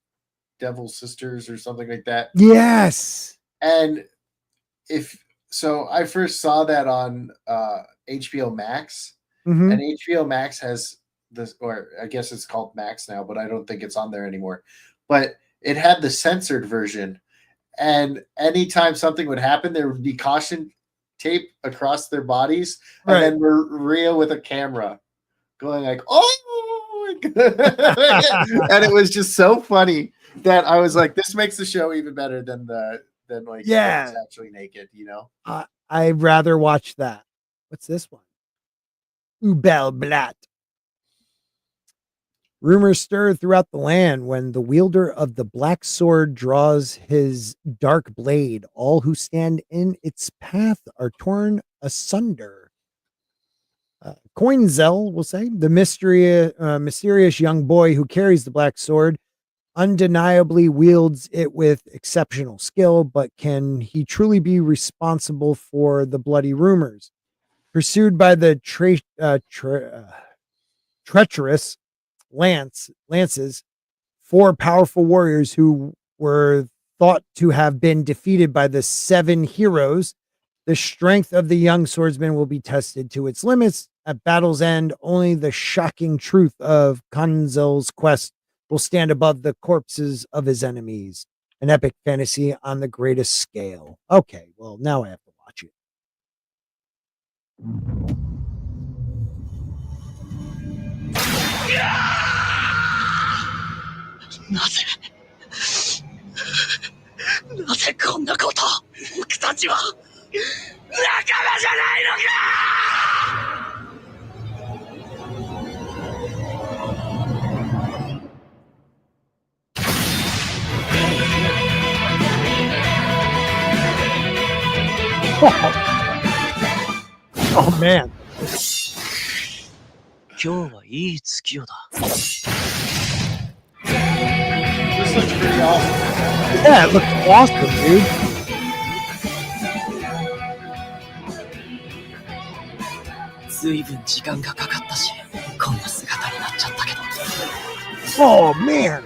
Devil Sisters or something like that. Yes. And I first saw that on HBO Max, Mhm. and HBO Max has this, or I guess it's called Max now, but I don't think it's on there anymore. But it had the censored version, and anytime something would happen, there would be caution tape across their bodies, and Right. then Maria with a camera going like, "Oh," and it was just so funny that I was like, "This makes the show even better than like Yeah. it's actually naked," you know? I'd rather watch that. What's this one? Ubelblatt. Rumors stir throughout the land when the wielder of the black sword draws his dark blade. All who stand in its path are torn asunder. Coinzel will say the mysterious young boy who carries the black sword undeniably wields it with exceptional skill, but can he truly be responsible for the bloody rumors? Pursued by the treacherous lances, four powerful warriors who were thought to have been defeated by the seven heroes. The strength of the young swordsman will be tested to its limits. At battle's end, only the shocking truth of Kanzel's quest will stand above the corpses of his enemies. An epic fantasy on the greatest scale. Okay, well, now I have to watch it. なぜこんなこと僕たちは仲間じゃないのか Oh man. 今日はいい月夜だ This looks pretty awesome. Yeah, it looks awesome, dude. Oh man.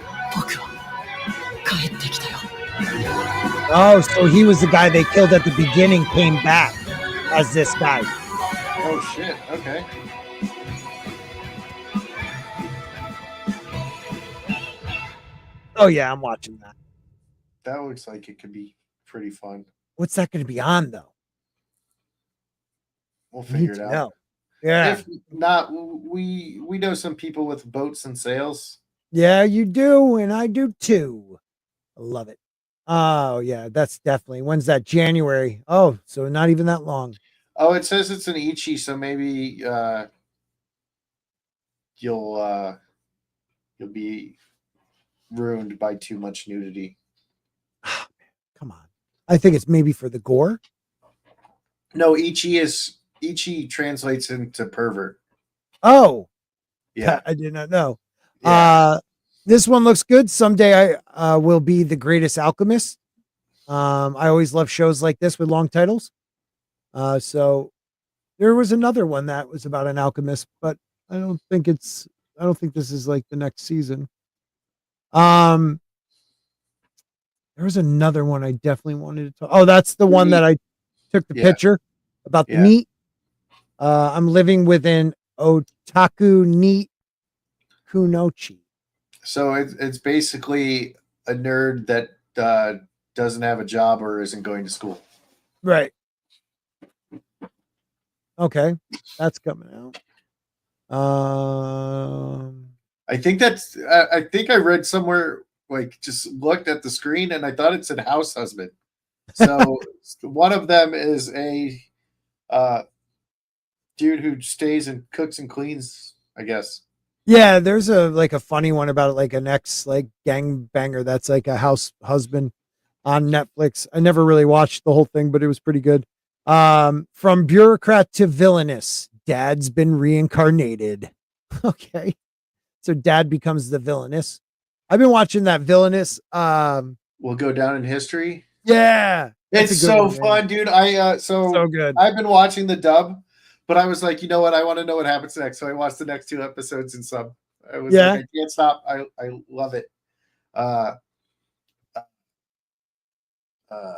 Oh, so he was the guy they killed at the beginning, came back as this guy. Oh shit. Okay. Oh yeah, I'm watching that. That looks like it could be pretty fun. What's that going to be on though? We'll I need figure it to out. know. Yeah. If not, we know some people with boats and sails. Yeah, you do, and I do too. I love it. Oh yeah, that's definitely. When's that? January. Oh, so not even that long. Oh, it says it's an Ichi, so maybe you'll be ruined by too much nudity. Come on. I think it's maybe for the gore. No, Ichi translates into pervert. Oh, Yeah. I did not know. Yeah. This one looks good. Someday I will be the greatest alchemist. I always love shows like this with long titles. So there was another one that was about an alchemist, but I don't think this is like the next season. There was another one I definitely wanted to talk. Oh, that's the one that I took the picture about the meat. I'm living with an otaku neat kunochi. So it's basically a nerd that doesn't have a job or isn't going to school. Right. Okay, that's coming out. I think I think I read somewhere, like, just looked at the screen and I thought it said house husband. So one of them is a dude who stays and cooks and cleans, I guess. Yeah, there's a funny one about like an ex like gangbanger that's like a house husband on Netflix. I never really watched the whole thing, but it was pretty good. From bureaucrat to villainous, dad's been reincarnated. Okay. So dad becomes the villainous. I've been watching that villainous. Will go down in history. Yeah. It's so fun, dude. So good. I've been watching the dub, but I was like, you know what? I want to know what happens next. So I watched the next 2 episodes in sub. I was like, I can't stop. I love it.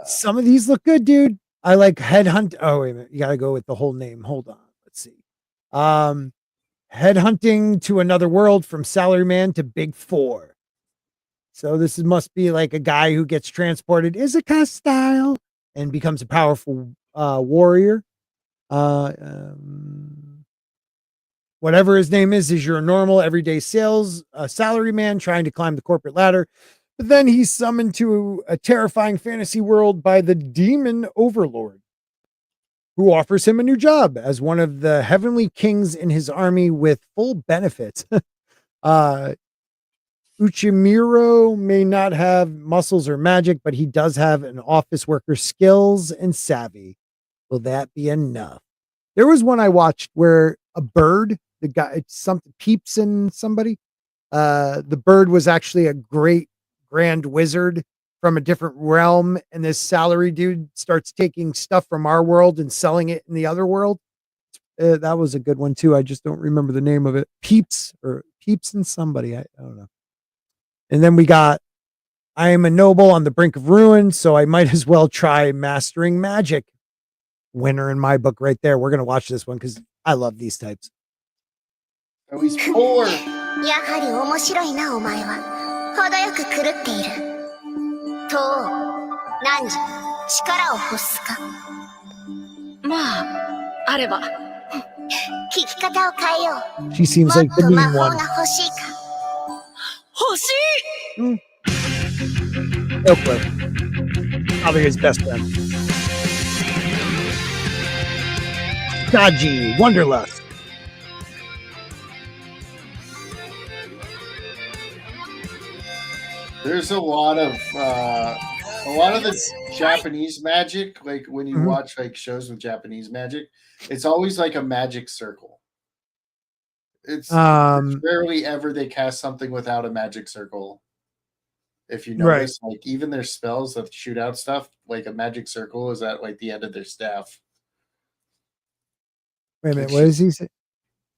Some of these look good, dude. I like Headhunt. Oh, wait a minute. You got to go with the whole name. Hold on. Let's see. Headhunting to Another World, from Salaryman to Big Four. So this must be like a guy who gets transported Izaka style and becomes a powerful warrior. Whatever his name is your normal everyday sales salaryman trying to climb the corporate ladder. But then he's summoned to a terrifying fantasy world by the demon overlord, who offers him a new job as one of the heavenly kings in his army with full benefits. Uchimiro may not have muscles or magic, but he does have an office worker skills and savvy. Will that be enough? There was one I watched where a bird, the guy, it's something peeps in somebody. The bird was actually a great grand wizard from a different realm, and this salary dude starts taking stuff from our world and selling it in the other world. That was a good one too. I just don't remember the name of it. Peeps and somebody. I don't know. And then we got, I am a noble on the brink of ruin, so I might as well try mastering magic. Winner in my book right there. We're going to watch this one because I love these types. Oh, he's poor. やはり面白いなお前は。程よく狂っている。と何時力を欲すか。まあ、あれば。聞き方を変えよう。 She seems もっ like the と魔 mean 法 one. が欲しいか。欲しい No clue. Probably his best friend. Dodgy, Wanderlust. There's a lot of the Japanese magic. Like when you watch like shows with Japanese magic, it's always like a magic circle. It's rarely ever they cast something without a magic circle. If you notice, like even their spells that shoot out stuff, like a magic circle is at like the end of their staff. Wait a minute, what does he say?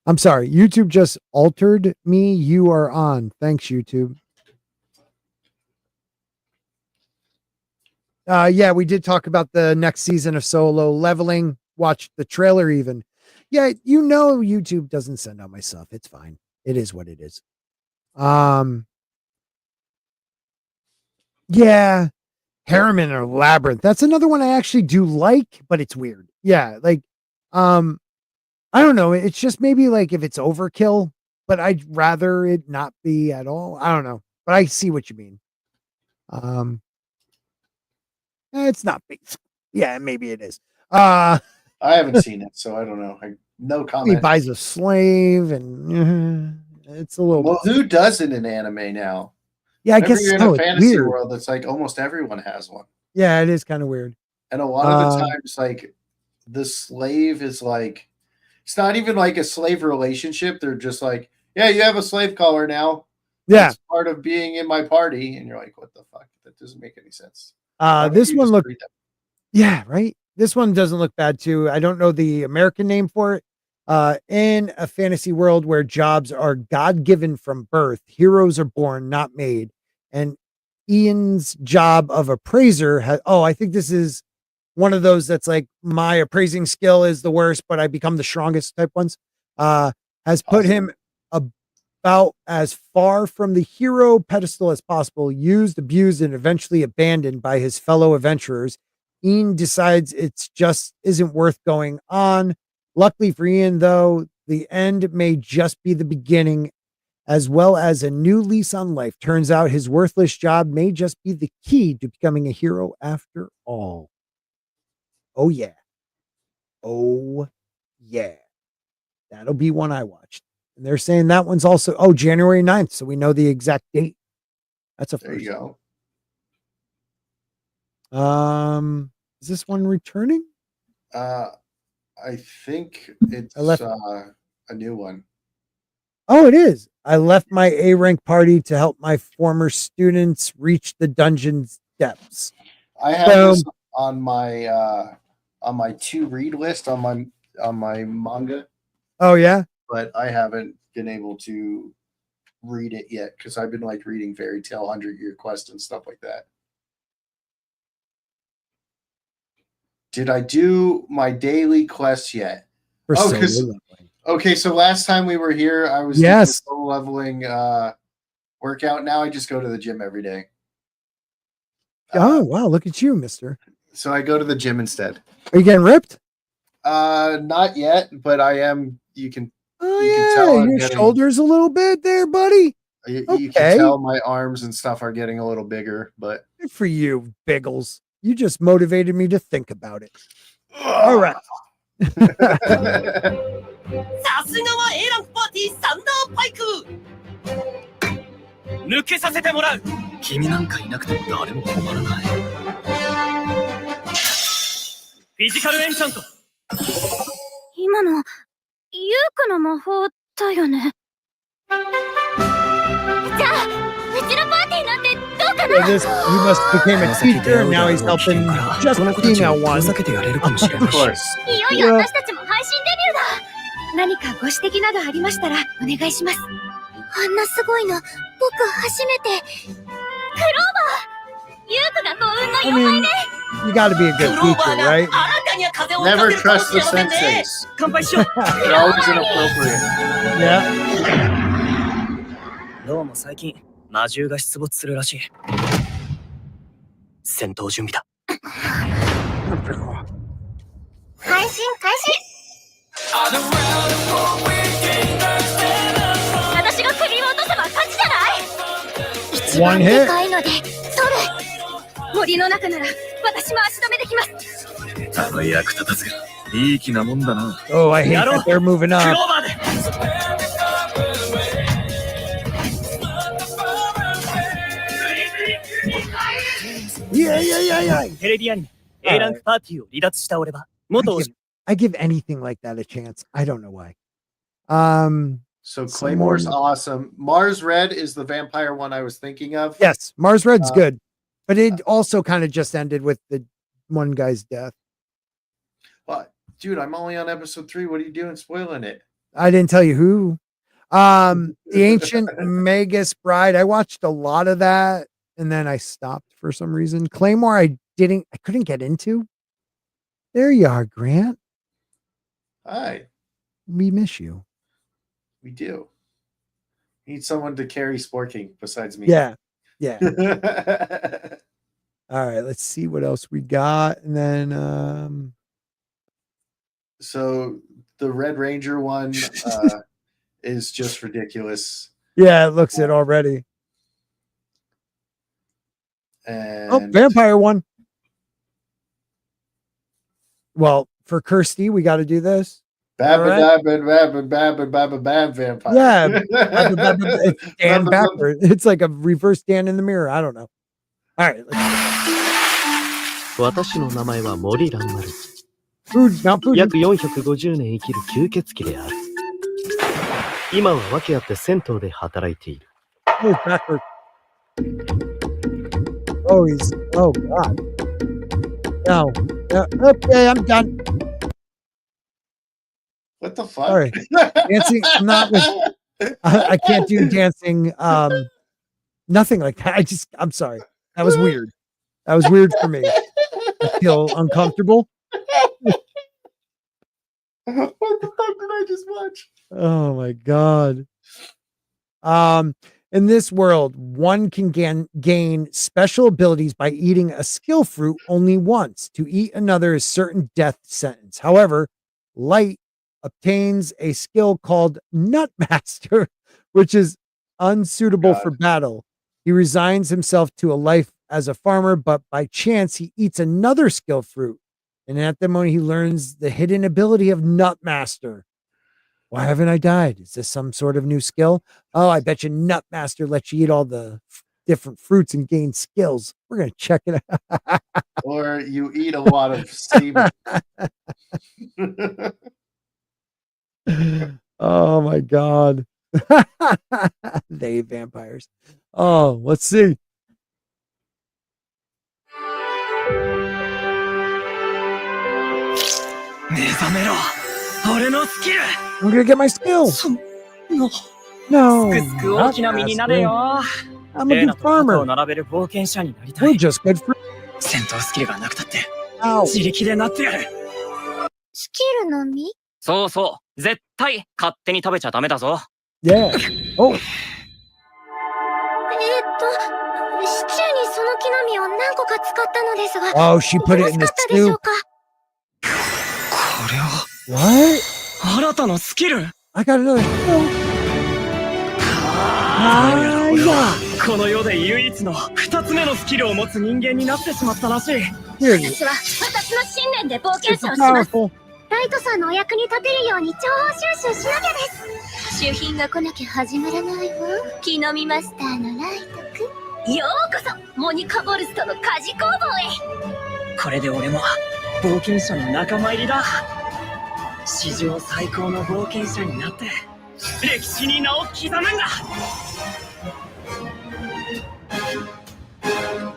I'm sorry, YouTube just altered me. You are on. Thanks, YouTube. Yeah, we did talk about the next season of Solo Leveling. Watched the trailer even. Yeah, you know YouTube doesn't send out my stuff. It's fine. It is what it is. Yeah. Harriman or Labyrinth. That's another one I actually do like, but it's weird. Yeah, like I don't know. It's just maybe like if it's overkill, but I'd rather it not be at all. I don't know, but I see what you mean. It's not big. Yeah, maybe it is. I haven't seen it, so I don't know. No comment. He buys a slave, and it's a little. Well, who doesn't in anime now? Yeah, I Whenever guess you're so. in a fantasy world, it's like almost everyone has one. Yeah, it is kind of weird. And a lot of the times, like the slave is like, it's not even like a slave relationship. They're just like, yeah, you have a slave collar now. Yeah, it's part of being in my party, and you're like, what the fuck? That doesn't make any sense. This one looked. Yeah, right. This one doesn't look bad too. I don't know the American name for it. In a fantasy world where jobs are God-given from birth, heroes are born, not made. And Ian's job of appraiser has, I think this is one of those that's like my appraising skill is the worst, but I become the strongest type ones. Has put him about as far from the hero pedestal as possible, used, abused, and eventually abandoned by his fellow adventurers. Ian decides it's just isn't worth going on. Luckily for Ian, though, the end may just be the beginning, as well as a new lease on life. Turns out his worthless job may just be the key to becoming a hero after all. Oh, yeah. Oh, yeah. That'll be one I watched. And they're saying that one's also, January 9th. So we know the exact date. That's a first. There you go. Is this one returning? I think it's a new one. Oh, it is. I left my A rank party to help my former students reach the dungeon's depths. I have this on my to read list on my manga. Oh yeah, but I haven't been able to read it yet because I've been like reading Fairy Tail 100 Year Quest and stuff like that. Did I do my daily quest yet? For Oh, solo 'cause- leveling. Okay, so last time we were here, I was doing Yes. the solo leveling workout. Now I just go to the gym every day. Oh, wow. Look at you, mister. So I go to the gym instead. Are you getting ripped? Not yet, but I am. You can Oh, You can yeah. tell I'm Your getting- shoulders a little bit there, buddy. you Okay. can tell my arms and stuff are getting a little bigger, but Good for you, Biggles. You just motivated me to think about it. All right. さすがは A ランクパーティーサンダーパイク抜けさせてもらう君なんかいなくても誰も困らないフィジカルエンチャント今の、ユークの魔法だよね。じゃあ、うちのパーティーなんてどうか So な this, he must became a teacher, and now he's helping just この子たち female を one. ふざけてやれるかもしれな of いし course. いよいよ私たちも配信デビューだ。何かご指摘などありましたらお願いします。あんなすごいの、僕初めて。クローバー、ユークが幸運の I 4倍 mean, ね。 you got to be a ク good ローバ teacher, ーが right? あなたには風を Never 吹かせるかも trust し the れませんね senseis. 乾杯しよう They're always inappropriate. Yeah. どうも最近魔獣が出没するらしい戦闘準備だ配信開始。私が首を落とせば勝ちじゃない。一 One 番 hit. でかいので取る。森の中なら私も足止めできます。あの役立たずがいい気なもんだな Oh, I hate that they're moving クロ up. ーバーで Yeah, yeah, yeah, yeah. テレビアニメ A ランクパーティーを離脱した俺は I 元 give, I give anything like that a chance. I don't know why. So Some Claymore's more- awesome. Mars Red is the vampire one I was thinking of. Yes, Mars Red's Uh, good, but it also kind of just ended with the one guy's death. But dude, I'm only on episode 3. What are you doing spoiling it? I didn't tell you who. The Ancient Magus Bride. I watched a lot of that, and then I stopped for some reason. Claymore, I couldn't get into. There you are, Grant. Hi, We miss you. we do. Need someone to carry Sporking besides me. Yeah, yeah. All right, let's see what else we got, and then So the Red Ranger one is just ridiculous. yeah, it looks it already. And Oh, vampire one. Well, for Kirsty, we got to do this. Bab All right. bab vampire. Yeah, it's Dan backward. It's like a reverse Dan in the mirror. I don't know. All right, let's 私の名前は森蘭丸。 food, not food. 約450年生きる吸血鬼である。今は訳あって銭湯で働いている。 Oh, backward. Oh, he's. Oh God. No. Okay, I'm done. What the fuck? Sorry. Dancing. I'm not with. I can't do dancing. Nothing like that. I'm sorry. That was weird. That was weird for me. I feel uncomfortable. What the fuck did I just watch? Oh my God. In this world, one can gain special abilities by eating a skill fruit only once. To eat another is certain death sentence. However, Light obtains a skill called Nutmaster, which is unsuitable for battle. He resigns himself to a life as a farmer, but by chance he eats another skill fruit. And at the moment he learns the hidden ability of Nutmaster. Why haven't I died? Is this some sort of new skill? Oh, I bet you Nutmaster lets you eat all the different fruits and gain skills. We're going to check it out. Or you eat a lot of semen. Oh my God. They vampires. Oh, let's see. I'm going to get my skill. No. すくすく大きな身になれ Nutmaster. よ I'm a レーナ good と肩を farmer. 並べる冒険者になりた We're い just good for 戦闘スキルがなくたって Ow. 自力でなってやる。スキルの実そうそう。絶対勝手に食べちゃダメだぞ。 Yeah. Oh, シチューにその木の実を何個か使ったのですが、 oh, she よ put ろ it し in か the ったでしょ stew. うか。これは What? 新たなスキル。 I got another. 俺はこの世で唯一の2つ目のスキルを持つ人間になってしまったらしい。 Here it is. 私は私の信念で冒険者 Super をします。 powerful. ライトさんのお役に立てるように情報収集しなきゃです。主品が来なきゃ始まらないわ。木の実マスターのライトくん、ようこそモニカボルストの家事工房へ。これで俺も冒険者の仲間入りだ。史上最高の冒険者になって歴史に名を刻むんだ。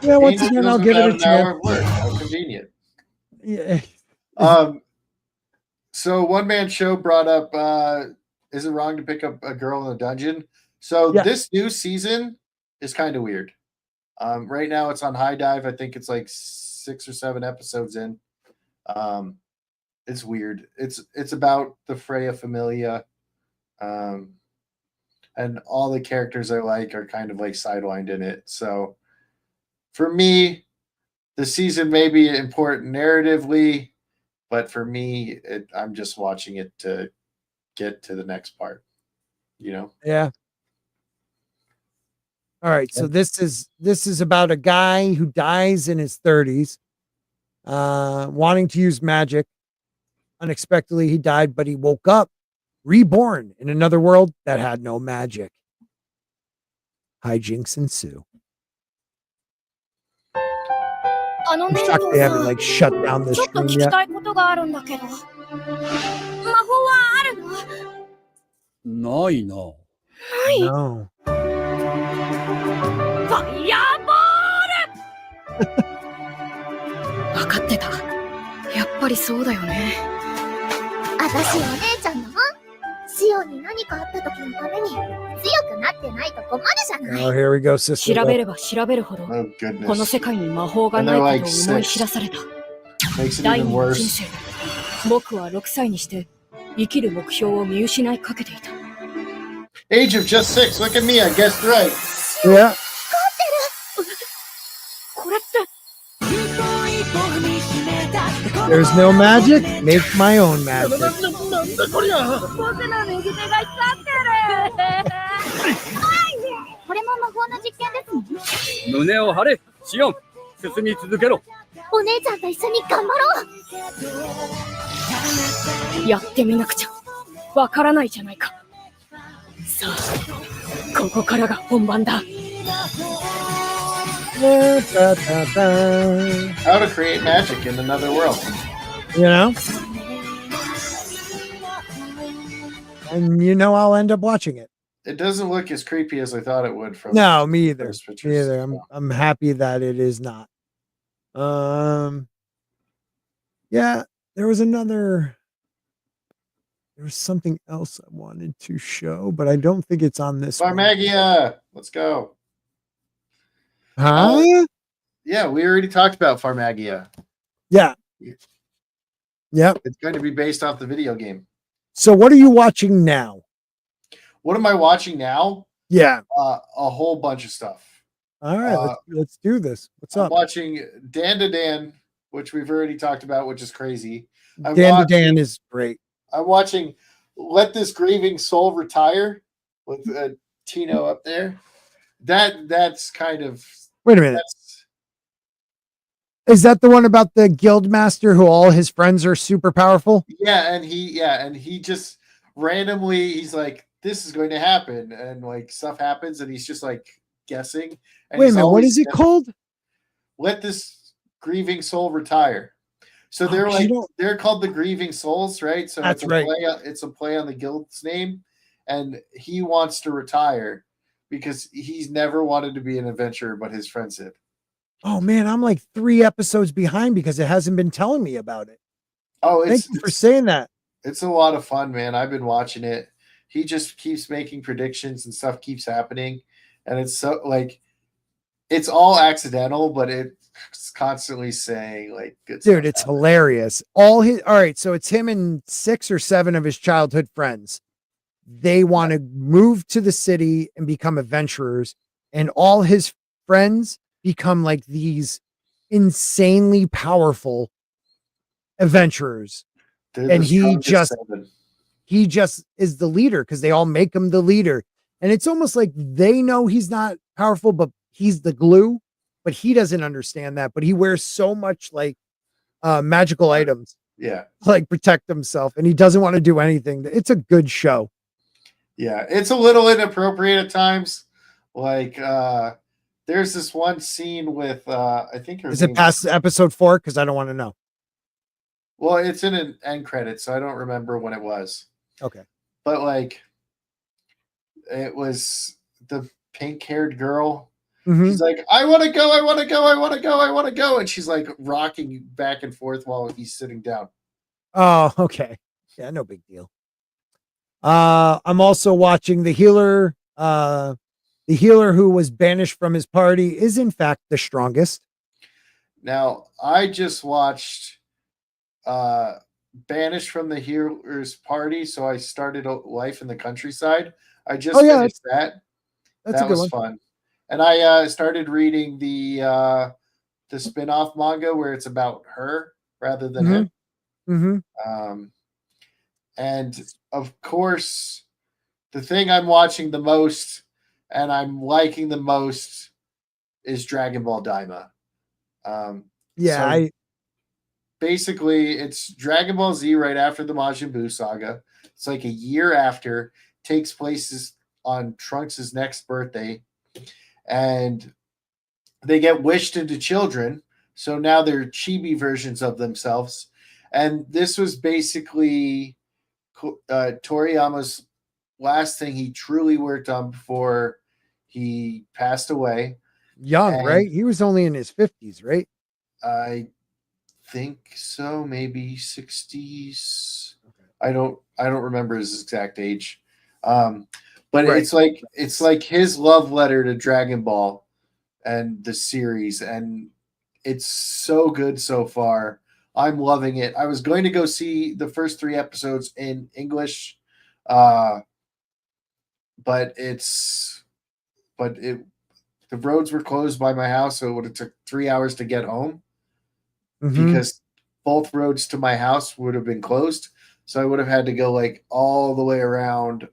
Yeah, once Means again, I'll goes give without it a an hour chance. of work. How convenient. Yeah. So one man show brought up is it wrong to pick up a girl in a dungeon? So Yeah. this new season is kind of weird. Right now it's on High Dive. I think it's like 6 or 7 episodes in. It's weird. It's about the Freya Familia. And all the characters I like are kind of like sidelined in it. So for me, the season may be important narratively, but for me, I'm just watching it to get to the next part. You know? Yeah. All right. So this is about a guy who dies in his 30s, wanting to use magic. Unexpectedly, he died, but he woke up reborn in another world that had no magic. Hijinks ensue. あの I'm ね、 shocked they haven't like shut down this ちょっと stream 聞き yet. たいことがあるんだけど。魔法はあるの？ないな。ない。 No. ファイヤーボール。分かってた。やっぱりそうだよね。私お姉ちゃんのシオンに何かあった時のために強くなってないと困るじゃない。 Oh, here we go, sister. 調べれば調べるほど、 Oh この goodness. 世界に魔法がないことを思い知らされた。 Makes it 第 even 二の人 worse. 生で、僕は6歳にして生きる目標を見失いかけていた。 Age of just 6. Look at me. I guessed right. Yeah. これって There's no magic. Make my own magic. なんだこりゃ。僕の右手が光ってる。これも魔法の実験ですね。胸を張れ、シオン。進み続けろ。お姉ちゃんと一緒に頑張ろう。やってみなくちゃわからないじゃないか。さあ、ここからが本番だ。 Da, da, da, da. How to create magic in another world. You know? And you know I'll end up watching it. It doesn't look as creepy as I thought it would from No, me either. first Me pictures. either. I'm happy that it is not. Yeah, there was something else I wanted to show, but I don't think it's on this one. Farmagia. Let's go. Huh? Yeah, we already talked about Farmagia. Yeah. Yep. It's going to be based off the video game. So what are you watching now? What am I watching now? Yeah. A whole bunch of stuff. All right, let's do this. What's I'm up? watching Dan to Dan, which we've already talked about, which is crazy. Dan to Dan is great. I'm watching Let This Grieving Soul Retire with Tino up there. That's kind of Wait a minute. Is that the one about the guild master who all his friends are super powerful? and he just randomly he's like, this is going to happen, and like stuff happens, and he's just like guessing. And Wait a he's minute, what always is it guessing. called? Let This Grieving Soul Retire. So they're they're called the Grieving Souls, right? So That's it's right. It's a play on the guild's name, and he wants to retire because he's never wanted to be an adventurer, but his friends did. Oh man, I'm like 3 episodes behind because it hasn't been telling me about it. Oh, Thank you for saying that. It's a lot of fun, man. I've been watching it. He just keeps making predictions and stuff keeps happening, and it's so like it's all accidental, but it constantly saying like good Dude, stuff it's happened. hilarious. All right, so it's him and 6 or 7 of his childhood friends. They want to move to the city and become adventurers, and all his friends become like these insanely powerful adventurers. They're And the strongest 7. he just is the leader because they all make him the leader. And it's almost like they know he's not powerful, but he's the glue, but he doesn't understand that. But he wears so much like magical items Yeah. to like protect himself, and he doesn't want to do anything. It's a good show. Yeah, it's a little inappropriate at times. Like there's this one scene with I think her Is it name, past episode 4? Because I don't want to know. well, it's in an end credit, so I don't remember when it was. Okay. But like it was the pink-haired girl. Mhm. She's like, I want to go, I want to go, I want to go, I want to go. And she's like rocking back and forth while he's sitting down. Oh, okay. Yeah, no big deal. I'm also watching The Healer. The healer who was banished from his party is in fact the strongest. Now, I just watched Banished from the Healer's Party, so I started a Life in the Countryside. I just finished that. That's a That good was one. fun. And I started reading the spin-off manga where it's about her rather than him. Mm-hmm. And of course, the thing I'm watching the most and I'm liking the most is Dragon Ball Daima. Yeah, So basically, it's Dragon Ball Z right after the Majin Buu saga. It's like a year after, takes place on Trunks' next birthday, and they get wished into children. So now they're chibi versions of themselves. And this was basically Toriyama's last thing he truly worked on before he passed away. young, And right? He was only in his 50s, right? I think so, maybe 60s. I don't remember his exact age. But Right. it's like his love letter to Dragon Ball and the series, and it's so good so far. I'm loving it. I was going to go see the first 3 episodes in English, but the roads were closed by my house, so it would have took 3 hours to get home because both roads to my house would have been closed. So I would have had to go like all the way around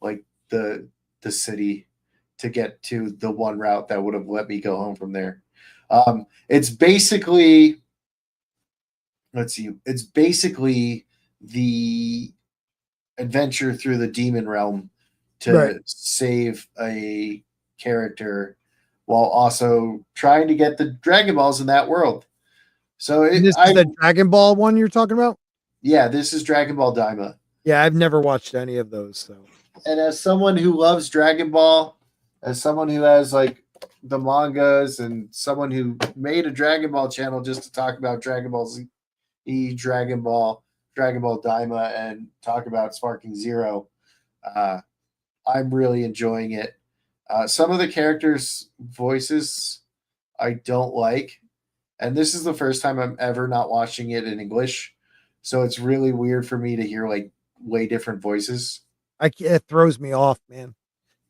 like the city to get to the one route that would have let me go home from there. It's basically it's basically the adventure through the demon realm to save a character while also trying to get the Dragon Balls in that world. So This is the Dragon Ball one you're talking about? Yeah, this is Dragon Ball Daima. Yeah, I've never watched any of those. So, and as someone who loves Dragon Ball, as someone who has like the mangas, and someone who made a Dragon Ball channel just to talk about Dragon Ball Z, Dragon Ball Daima, and talk about Sparking Zero, I'm really enjoying it. Some of the characters' voices I don't like, and this is the first time I'm ever not watching it in English, so it's really weird for me to hear like way different voices. it throws me off, man.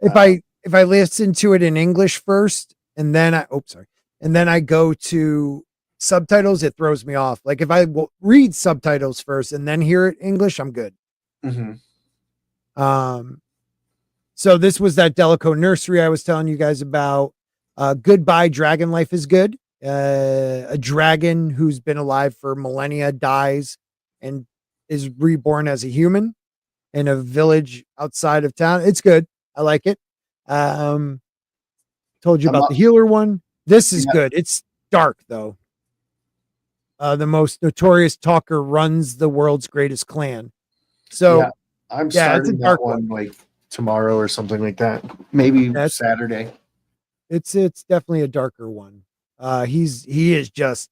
If I listen to it in English first and then I go to subtitles, it throws me off. Like if I read subtitles first and then hear it English, I'm good. So this was that Delico nursery I was telling you guys about. Goodbye Dragon Life is good. A dragon who's been alive for millennia dies and is reborn as a human in a village outside of town. It's good. I like it. Told you about the healer one. This is good. It's dark though. The most notorious talker runs the world's greatest clan. So I'm starting that one like tomorrow or something like that. Maybe Saturday. It's definitely a darker one. He is just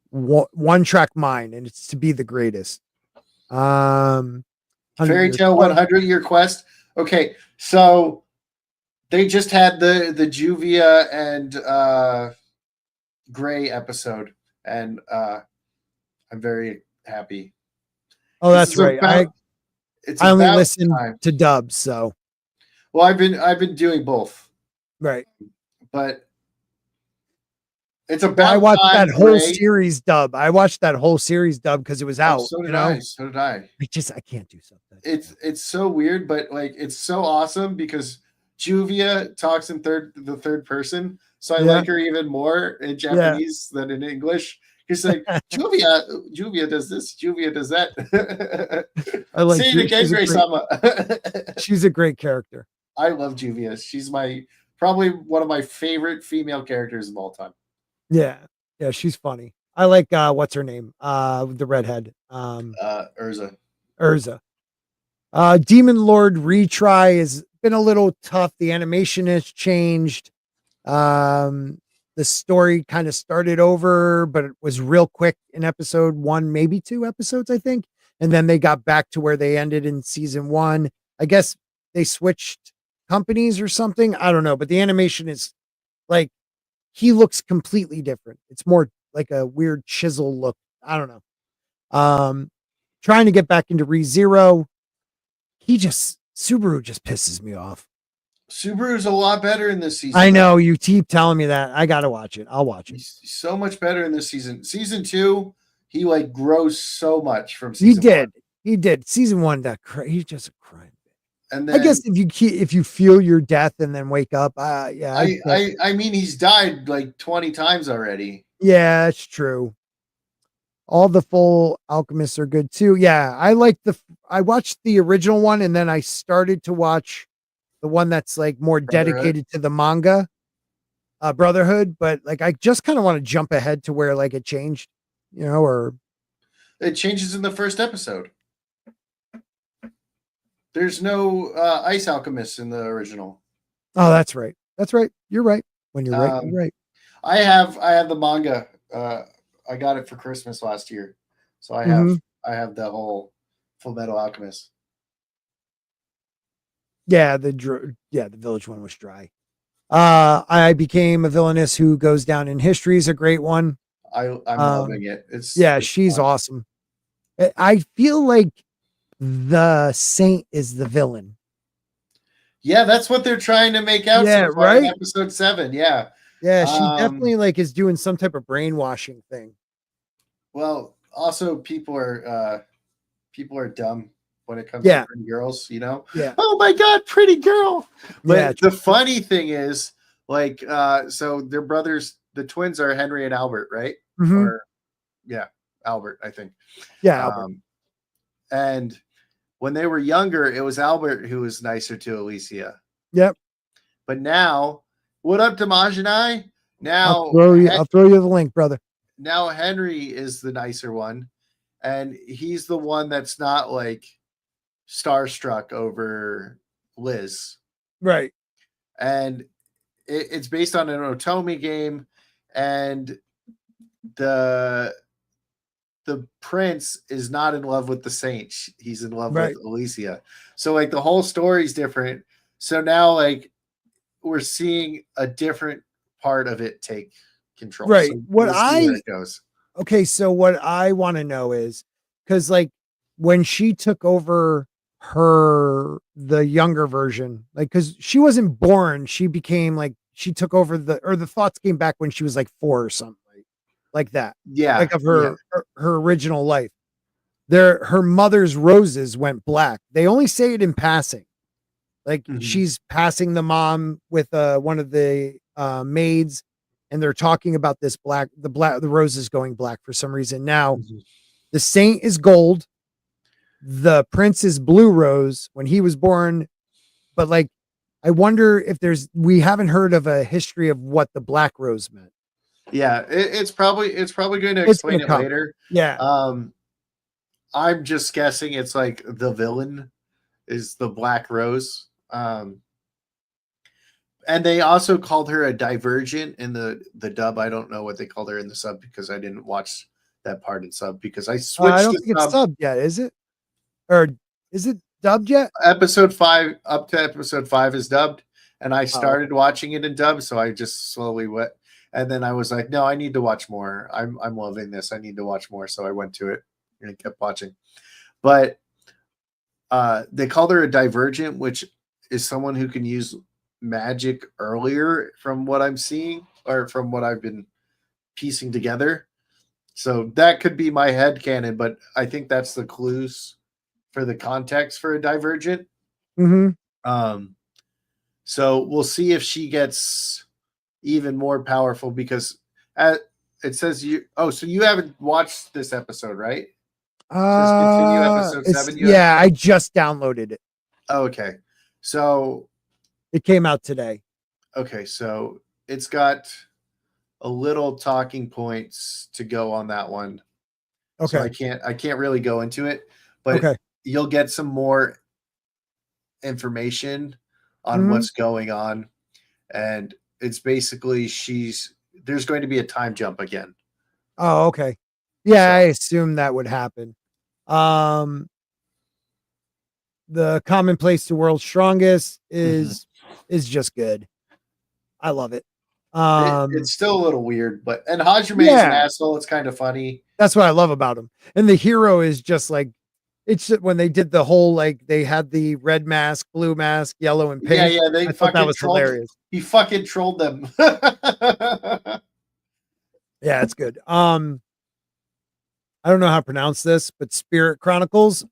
one track mind, and it's to be the greatest. Fairy Tale 100-Year Quest. Okay, so they just had the Juvia and Gray episode, and I'm very happy. Oh, This that's is right. it's I only about listen time. to dubs, so Well, I've been doing both, right. but it's Well, I about watched time, that whole Gray. series dub. I watched that whole series dub because it was Oh, out. so You did know, I. So did I. I can't do something. It's so weird, but like it's so awesome because Juvia talks in the third person, so I Yeah. like her even more in Japanese than in English. He's like Juvia does this, Juvia does that. I like Say it Ju- again, she's a great- Grace-sama. She's a great character. I love Juvia. She's probably one of my favorite female characters of all time. Yeah, yeah, she's funny. I like what's her name? The redhead. Urza. Urza. Demon Lord retry has been a little tough. The animation has changed. The story kind of started over, but it was real quick in episode 1, maybe 2 episodes, I think. And then they got back to where they ended in season 1. I guess they switched companies or something. I don't know, but the animation is like he looks completely different. It's more like a weird chisel look. I don't know. Trying to get back into ReZero. Subaru just pisses me off. Subaru's a lot better in this season. I know you keep telling me that. I gotta watch it. I'll watch it. He's so much better in this season. Season 2, he like grows so much from season 1. He did. Season 1, he's just a crime. And I then guess if you feel your death and then wake up, yeah. I mean he's died like 20 times already. Yeah, it's true. All the full alchemists are good too. Yeah, I watched the original one and then I started to watch the one that's like more dedicated to the manga, Brotherhood. But like I just kind of want to jump ahead to where like it changed, or it changes in the first episode. There's no ice alchemists in the original. Oh, that's right. That's right. You're right. When you're right, you're right. I have the manga. I got it for Christmas last year, so I have the whole Full Metal Alchemist. Yeah, the village one was dry. I became a villainess who goes down in history is a great one. I'm loving it. It's she's awesome. I feel like the Saint is the villain. Yeah, that's what they're trying to make out so far in episode 7. Yeah. Yeah, she definitely like is doing some type of brainwashing thing. Well, also people are dumb when it comes to pretty girls, Yeah. Oh my god, pretty girl. But Yeah, the funny thing is, like, so their brothers, the twins are Henry and Albert, right? Mhm. Or Albert, I think. Yeah, Albert. And when they were younger, it was Albert who was nicer to Alicia. Yep. But now, what up, Damajani? Now I'll throw you the link, brother. Now Henry is the nicer one, and he's the one that's not like starstruck over Liz. Right. And it's based on an Otomi game, and the prince is not in love with the saint. He's in love with Alicia. So like the whole story's different. So now like we're seeing a different part of it take control. Right. So we'll see where it goes. Okay, so what I want to know is because like when she took over the younger version, like because she wasn't born, she became like she took over the thoughts came back when she was like 4 or something like that. Yeah. Like of her original life. Her mother's roses went black. They only say it in passing. Like she's passing the mom with one of the maids, and they're talking about this the roses going black for some reason. Now the saint is gold, the prince is blue rose when he was born, but like I wonder if we haven't heard of a history of what the black rose meant. Yeah, it's probably going to explain it later. Yeah. I'm just guessing it's like the villain is the Black Rose. And they also called her a divergent in the dub. I don't know what they called her in the sub because I didn't watch that part in sub because I switched. I don't think it's subbed yet, is it? Or is it dubbed yet? Episode 5 up to episode 5 is dubbed, and I started watching it in dub, so I just slowly went. And then I was like, no, I need to watch more. I'm loving this. I need to watch more. So I went to it and kept watching. But they called her a divergent, which is someone who can use magic earlier from what I'm seeing or from what I've been piecing together. So that could be my head canon, but I think that's the clues for the context for a divergent. Mm-hmm. So we'll see if she gets even more powerful because it says you. Oh, so you haven't watched this episode, right? Says continue episode 7. Yeah, I just downloaded it. Oh, okay. So it came out today. Okay, so it's got a little talking points to go on that one. Okay. So I can't really go into it, but okay. You'll get some more information on what's going on. And it's basically there's going to be a time jump again. Oh, okay. Yeah, I assume that would happen. The commonplace to world's strongest is just good. I love it. It's still a little weird, but Hajime is an asshole. It's kind of funny. That's what I love about him. And the hero is just like, it's when they did the whole, like they had the red mask, blue mask, yellow and pink. Yeah, they I thought that was hilarious. He fucking trolled them. Yeah, it's good. I don't know how to pronounce this, but Spirit Chronicles,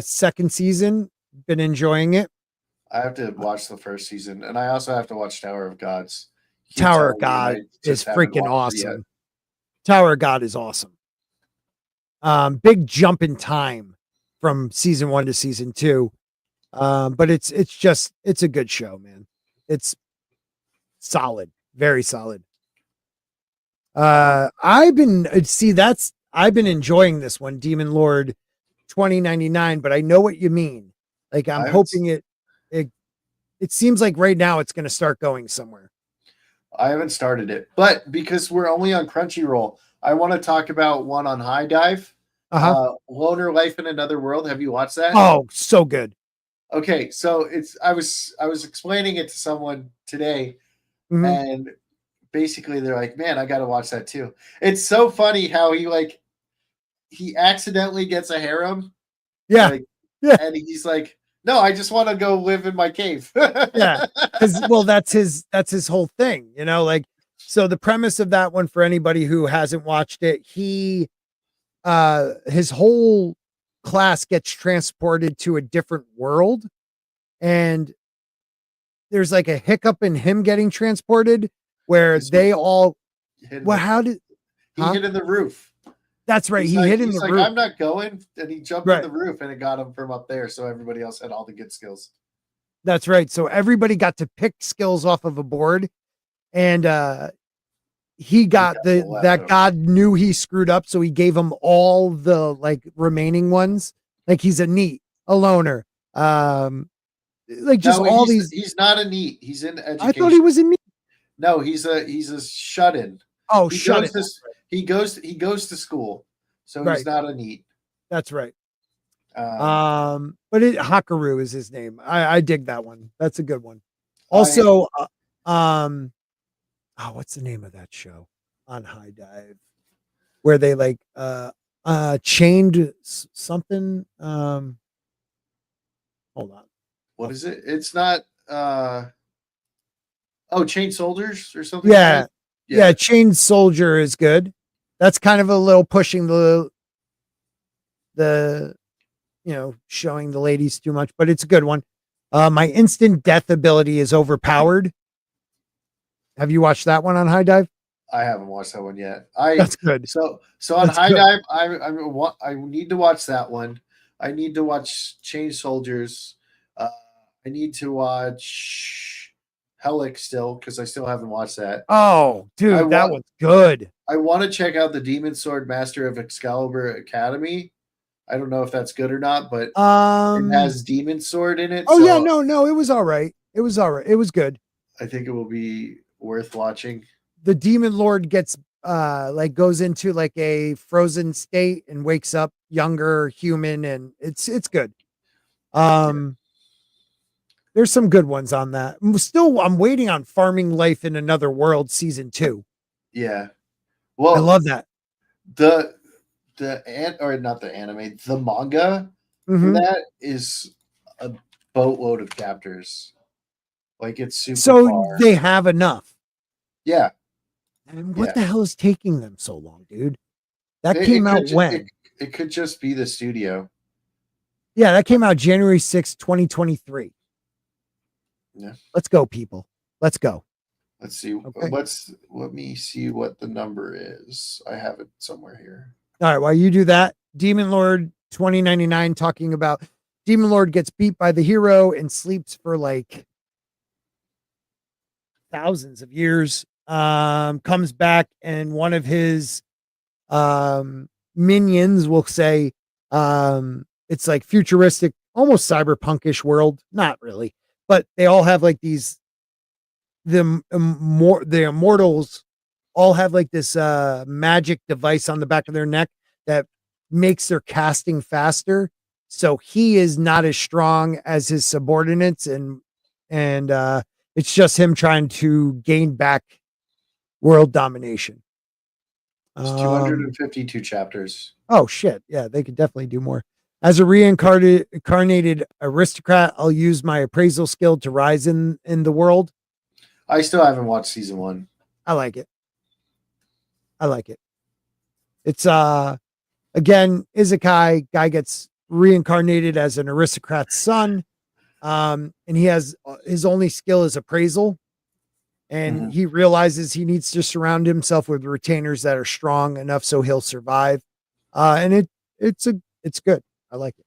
second season, been enjoying it. I have to watch the first season, and I also have to watch Tower of Gods. Tower of God is freaking awesome. Tower of God is awesome. Big jump in time from season 1 to season 2. But it's a good show, man. It's solid, very solid. I've been enjoying this one, Demon Lord 2099, but I know what you mean. Like I'm hoping it seems like right now it's going to start going somewhere. I haven't started it, but because we're only on Crunchyroll, I want to talk about one on High Dive. Loner Life in Another World. Have you watched that? Oh, so good. Okay, so I was explaining it to someone today, and basically they're like, "Man, I got to watch that too." It's so funny how he accidentally gets a harem. Yeah. And he's like, "No, I just want to go live in my cave." Yeah. Well, that's his whole thing, like, so the premise of that one for anybody who hasn't watched it, his whole class gets transported to a different world, and there's like a hiccup in him getting transported where they all how did he hit in the roof? That's right. He hit in the roof. I'm not going, and he jumped in the roof, and it got him from up there. So everybody else had all the good skills. That's right. So everybody got to pick skills off of a board, and he got that God knew he screwed up, so he gave him all the like remaining ones. Like he's a neat, a loner, like just all these. He's not a neat. He's in education. I thought he was a neat. No, he's a shut-in. Oh, shut-in. He goes to school, so he's not a neat. That's right. But Hakaru is his name. I dig that one. That's a good one. Also, what's the name of that show on High Dive where they like chained something? Hold on. What is it? It's not Chained Soldiers or something. Yeah. Yeah, Chained Soldier is good. That's kind of a little pushing the showing the ladies too much, but it's a good one. My instant death ability is overpowered. Have you watched that one on High Dive? I haven't watched that one yet. That's good. So on High Dive, I need to watch that one. I need to watch Chained Soldiers. I need to watch Helix still because I still haven't watched that. Oh, dude, that one's good. I want to check out the Demon Sword Master of Excalibur Academy. I don't know if that's good or not, but it has Demon Sword in it. Oh, yeah, no, it was all right. It was all right. It was good. I think it will be worth watching. The Demon Lord gets goes into like a frozen state and wakes up younger human, and it's good. There's some good ones on that. I'm waiting on Farming Life in Another World season 2. Yeah. I Well, love that. or not the anime, the manga for Mhm. that is a boatload of chapters. Like it's super So far. they have enough. Yeah. And what Yeah. the hell is taking them so long, dude? That It came out could when? it could just be the studio. Yeah, that came out January 6th, 2023. Yeah. Let's go, people. Let's go. Let's see. Okay. Let me see what the number is. I have it somewhere here. All right, while you do that, Demon Lord 2099 talking about Demon Lord gets beat by the hero and sleeps for like thousands of years. Comes back and one of his minions will say it's like futuristic, almost cyberpunkish world. Not really, but they all have like these the immortals all have like this magic device on the back of their neck that makes their casting faster. So he is not as strong as his subordinates, and it's just him trying to gain back world domination. It's 252 chapters. Oh shit. Yeah, they could definitely do more. As a reincarnated aristocrat, I'll use my appraisal skill to rise in the world. I still haven't watched season 1. I like it. It's again, Isekai guy gets reincarnated as an aristocrat's son. And he has his only skill is appraisal. And he realizes he needs to surround himself with retainers that are strong enough so he'll survive. And it's good. I like it.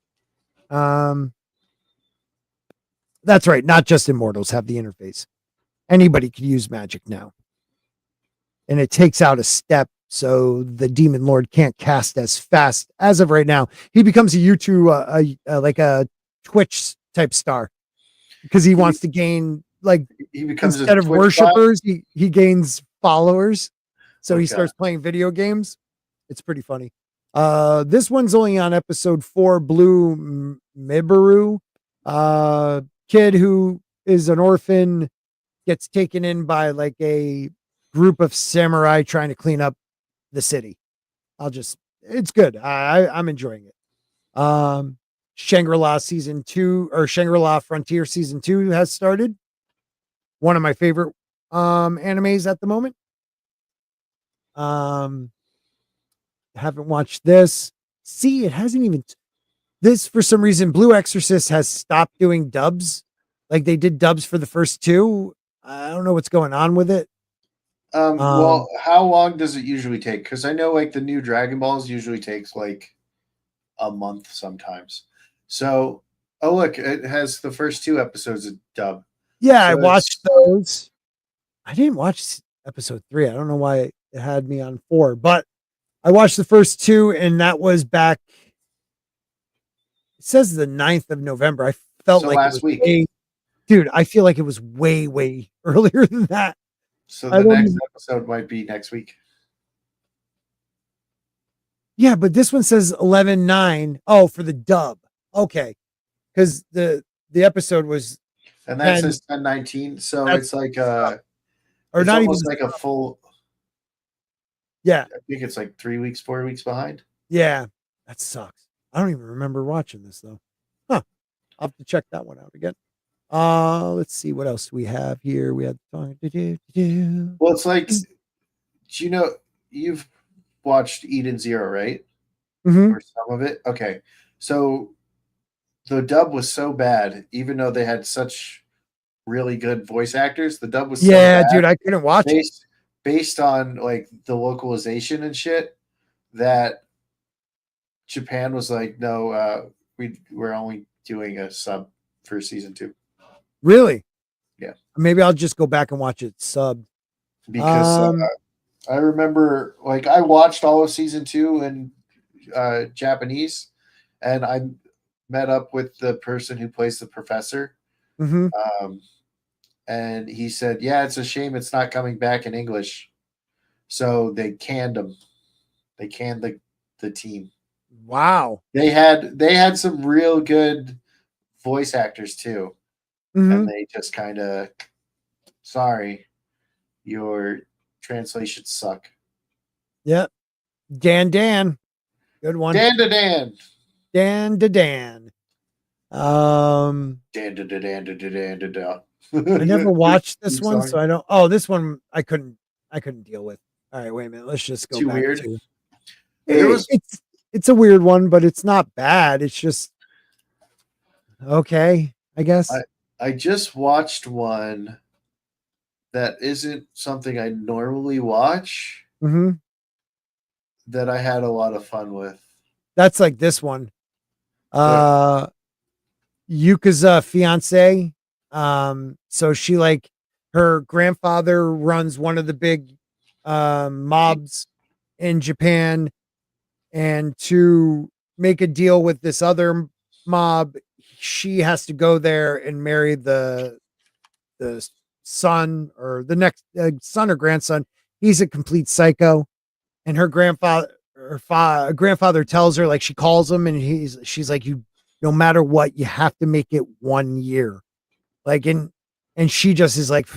That's right. Not just immortals have the interface. Anybody could use magic now. And it takes out a step so the demon lord can't cast as fast as of right now. He becomes a YouTube, like a Twitch type star because he wants to gain, like, he becomes instead a of Twitch worshipers, he gains followers. So he Okay. starts playing video games. It's pretty funny. This one's only on episode 4, Blue Mibaru. Kid who is an orphan gets taken in by like a group of samurai trying to clean up the city. It's good. I'm enjoying it. Shangri-La season 2 or Shangri-La Frontier season 2 has started. One of my favorite animes at the moment. Haven't watched this. See, it hasn't even this for some reason. Blue Exorcist has stopped doing dubs. Like they did dubs for the first 2. I don't know what's going on with it. Well, how long does it usually take? Because I know like the new Dragon Balls usually takes like a month sometimes. So, oh look, it has the first 2 episodes of dub. Yeah, So I watched those. I didn't watch episode 3. I don't know why it had me on 4, but I watched the first 2, and that was back. It says the 9th of November. I felt So like last week. Dude, I feel like it was way earlier than that. So the next episode might be next week. Yeah, but this one says 11/9. Oh, for the dub. Okay. Because the episode was And that says 10/19. So it's like or it's not almost even like a full. Yeah. I think it's like 3 weeks, 4 weeks behind. Yeah. That sucks. I don't even remember watching this though. Huh. I'll have to check that one out again. Let's see what else we have here. We have Well, it's like, you know, you've watched Eden Zero, right? Mhm. Or some of it. Okay, so the dub was so bad, even though they had such really good voice actors. The dub was so bad, dude, I couldn't watch it based on like the localization and shit. That Japan was like, no, we're only doing a sub for season 2. Really? Yeah. Maybe I'll just go back and watch it subbed. Because I remember, like, I watched all of season 2 in Japanese, and I met up with the person who plays the professor. And he said, yeah, it's a shame it's not coming back in English. So they canned him. They canned the team. Wow. They had some real good voice actors too. Mhm. and they just kind of, sorry, your translations suck. Yep. Dan. Good one. Dan to Dan. Dan to Dan. Dan to Dan to Dan to Dan. I never watched this Theme one, song. so I don't. Oh, this one I couldn't deal with. All right, wait a minute. Let's just go Too back weird. to There was it's a weird one, but it's not bad. It's just okay, I guess. I just watched one that isn't something I normally watch hmm that I had a lot of fun with. That's like this one. Yuka's fiance. So she like her grandfather runs one of the big mobs in Japan, and to make a deal with this other mob, she has to go there and marry the son or the next son or grandson. He's a complete psycho, and her grandfather tells her, like, she calls him and she's like, you, no matter what, you have to make it 1 year. Like, and she just is like,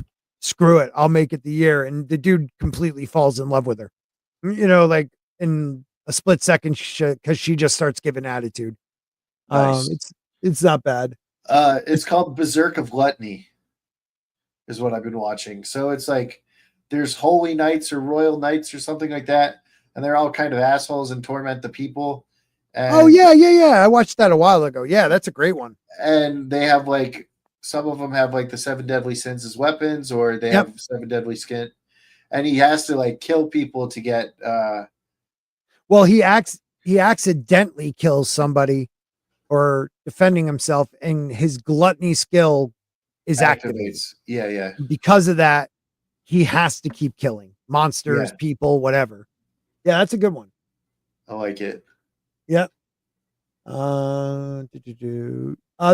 screw it, I'll make it the year. And the dude completely falls in love with her, like in a split second, because she just starts giving attitude. Nice. It's not bad. It's called Berserk of Gluttony, is what I've been watching. So it's like there's holy knights or royal knights or something like that, and they're all kind of assholes and torment the people. And, Oh yeah. I watched that a while ago. Yeah, that's a great one. And they have like, some of them have like the 7 deadly sins as weapons, or they have 7 deadly skin, and he has to like kill people to get. Well, he accidentally kills somebody or defending himself, and his gluttony skill is activated. Yeah. Because of that, he has to keep killing monsters, people, whatever. Yeah, that's a good one. I like it. Yep.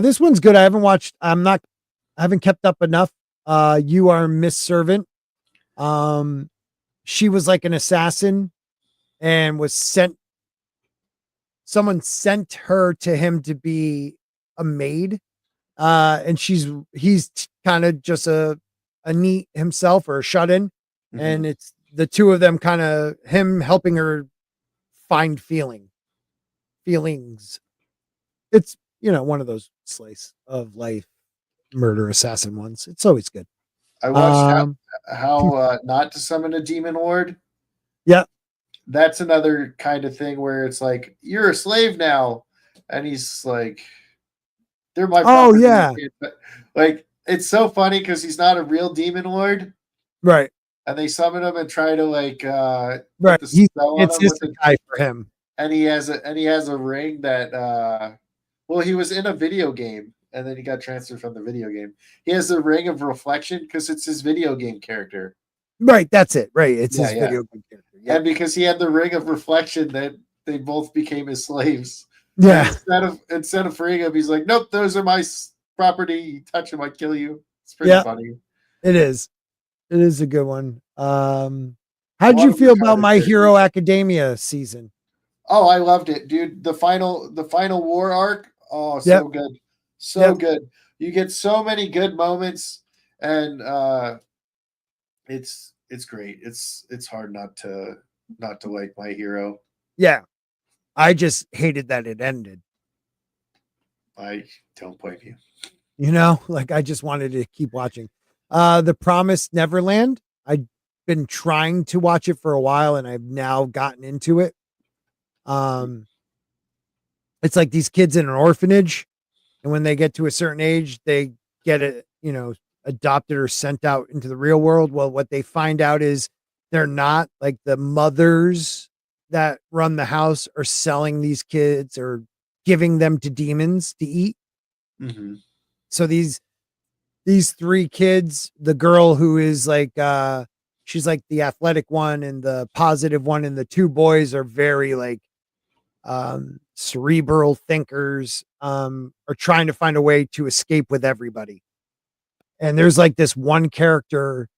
This one's good. I haven't kept up enough. You Are Miss Servant. She was like an assassin and someone sent her to him to be a maid. And he's kind of just a neat himself, or a shut-in. Mm-hmm. And it's the two of them, kind of him helping her find feelings. It's, one of those slice of life murder assassin ones. It's always good. I watched how not to summon a demon lord. Yeah. That's another kind of thing where it's like, you're a slave now. And he's like, they're my property. Yeah. Like, it's so funny because he's not a real demon lord. Right. And they summon him and try to like right. It's just a guy for him. And he has a ring that he was in a video game and then he got transferred from the video game. He has the ring of reflection because it's his video game character. Right, that's it. Right. It's his video game character. Yeah. And because he had the ring of reflection, that they both became his slaves. Yeah. Instead of freeing him, he's like, nope, those are my property. You touch them, I kill you. It's pretty funny. It is. It is a good one. How'd you feel about My Hero Academia season? Oh, I loved it, dude. The final war arc. Oh, so good. So good. You get so many good moments, and it's great. It's hard not to like My Hero. Yeah. I just hated that it ended. I don't blame you. Like, I just wanted to keep watching. The Promised Neverland. I've been trying to watch it for a while, and I've now gotten into it. It's like these kids in an orphanage, and when they get to a certain age, they get adopted or sent out into the real world. Well, what they find out is they're not, like, the mothers that run the house are selling these kids or giving them to demons to eat. Mm-hmm. So these 3 kids, the girl who is like, she's like the athletic one and the positive one, and the 2 boys are very like cerebral thinkers, are trying to find a way to escape with everybody. And there's like this one character,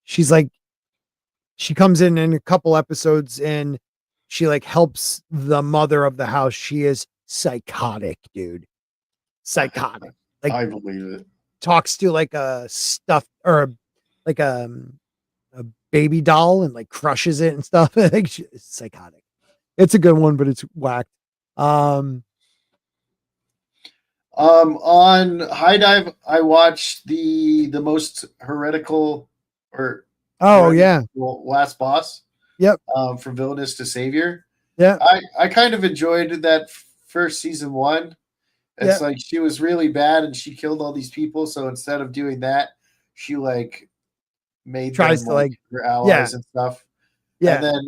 she comes in a couple episodes, and she like helps the mother of the house. She is psychotic, dude. Psychotic. Like, I believe it. talks to like a stuffed or like a baby doll and like crushes it and stuff. Like, it's psychotic. It's a good one, but it's whacked. On High Dive, I watched the most heretical or Oh yeah. last boss. Yep. From villainous to savior. Yeah. I kind of enjoyed that first season 1. It's like she was really bad and she killed all these people. So instead of doing that, she like made Tries them to like her allies and stuff. Yeah. And then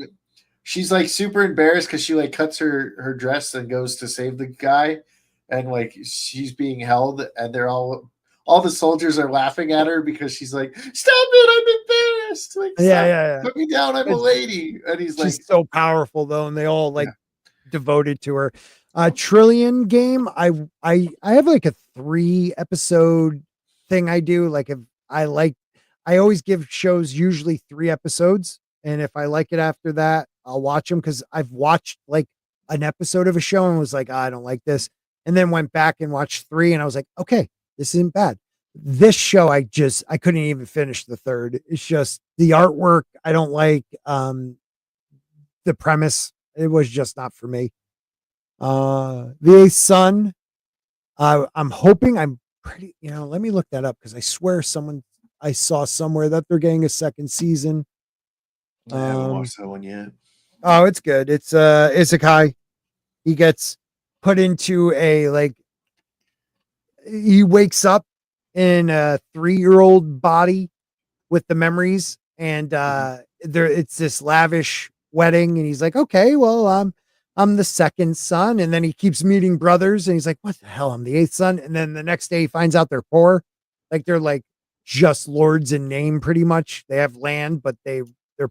she's like super embarrassed because she like cuts her dress and goes to save the guy, and like she's being held, and they're all the soldiers are laughing at her because she's like, "Stop it! I'm embarrassed! Like, yeah. put me down! I'm a lady!" And he's like, "She's so powerful, though," and they all like devoted to her. Trillion game. I have like a 3-episode thing I do. Like if I always give shows usually 3 episodes, and if I like it after that, I'll watch them because I've watched like an episode of a show and was like, I don't like this, and then went back and watched 3, and I was like, okay, this isn't bad. This show, I couldn't even finish the 3rd. It's just the artwork. I don't like the premise. It was just not for me. The Eighth Son. I'm hoping I'm pretty, let me look that up because I swear I saw somewhere that they're getting a 2nd season. I haven't watched that one yet. Oh, it's good. It's Isekai. He gets put into he wakes up in a 3-year-old body with the memories, and it's this lavish wedding, and he's like, okay, well, I'm the 2nd son, and then he keeps meeting brothers, and he's like, what the hell, I'm the 8th son, and then the next day he finds out they're poor, like they're like just lords in name, pretty much. They have land, but they're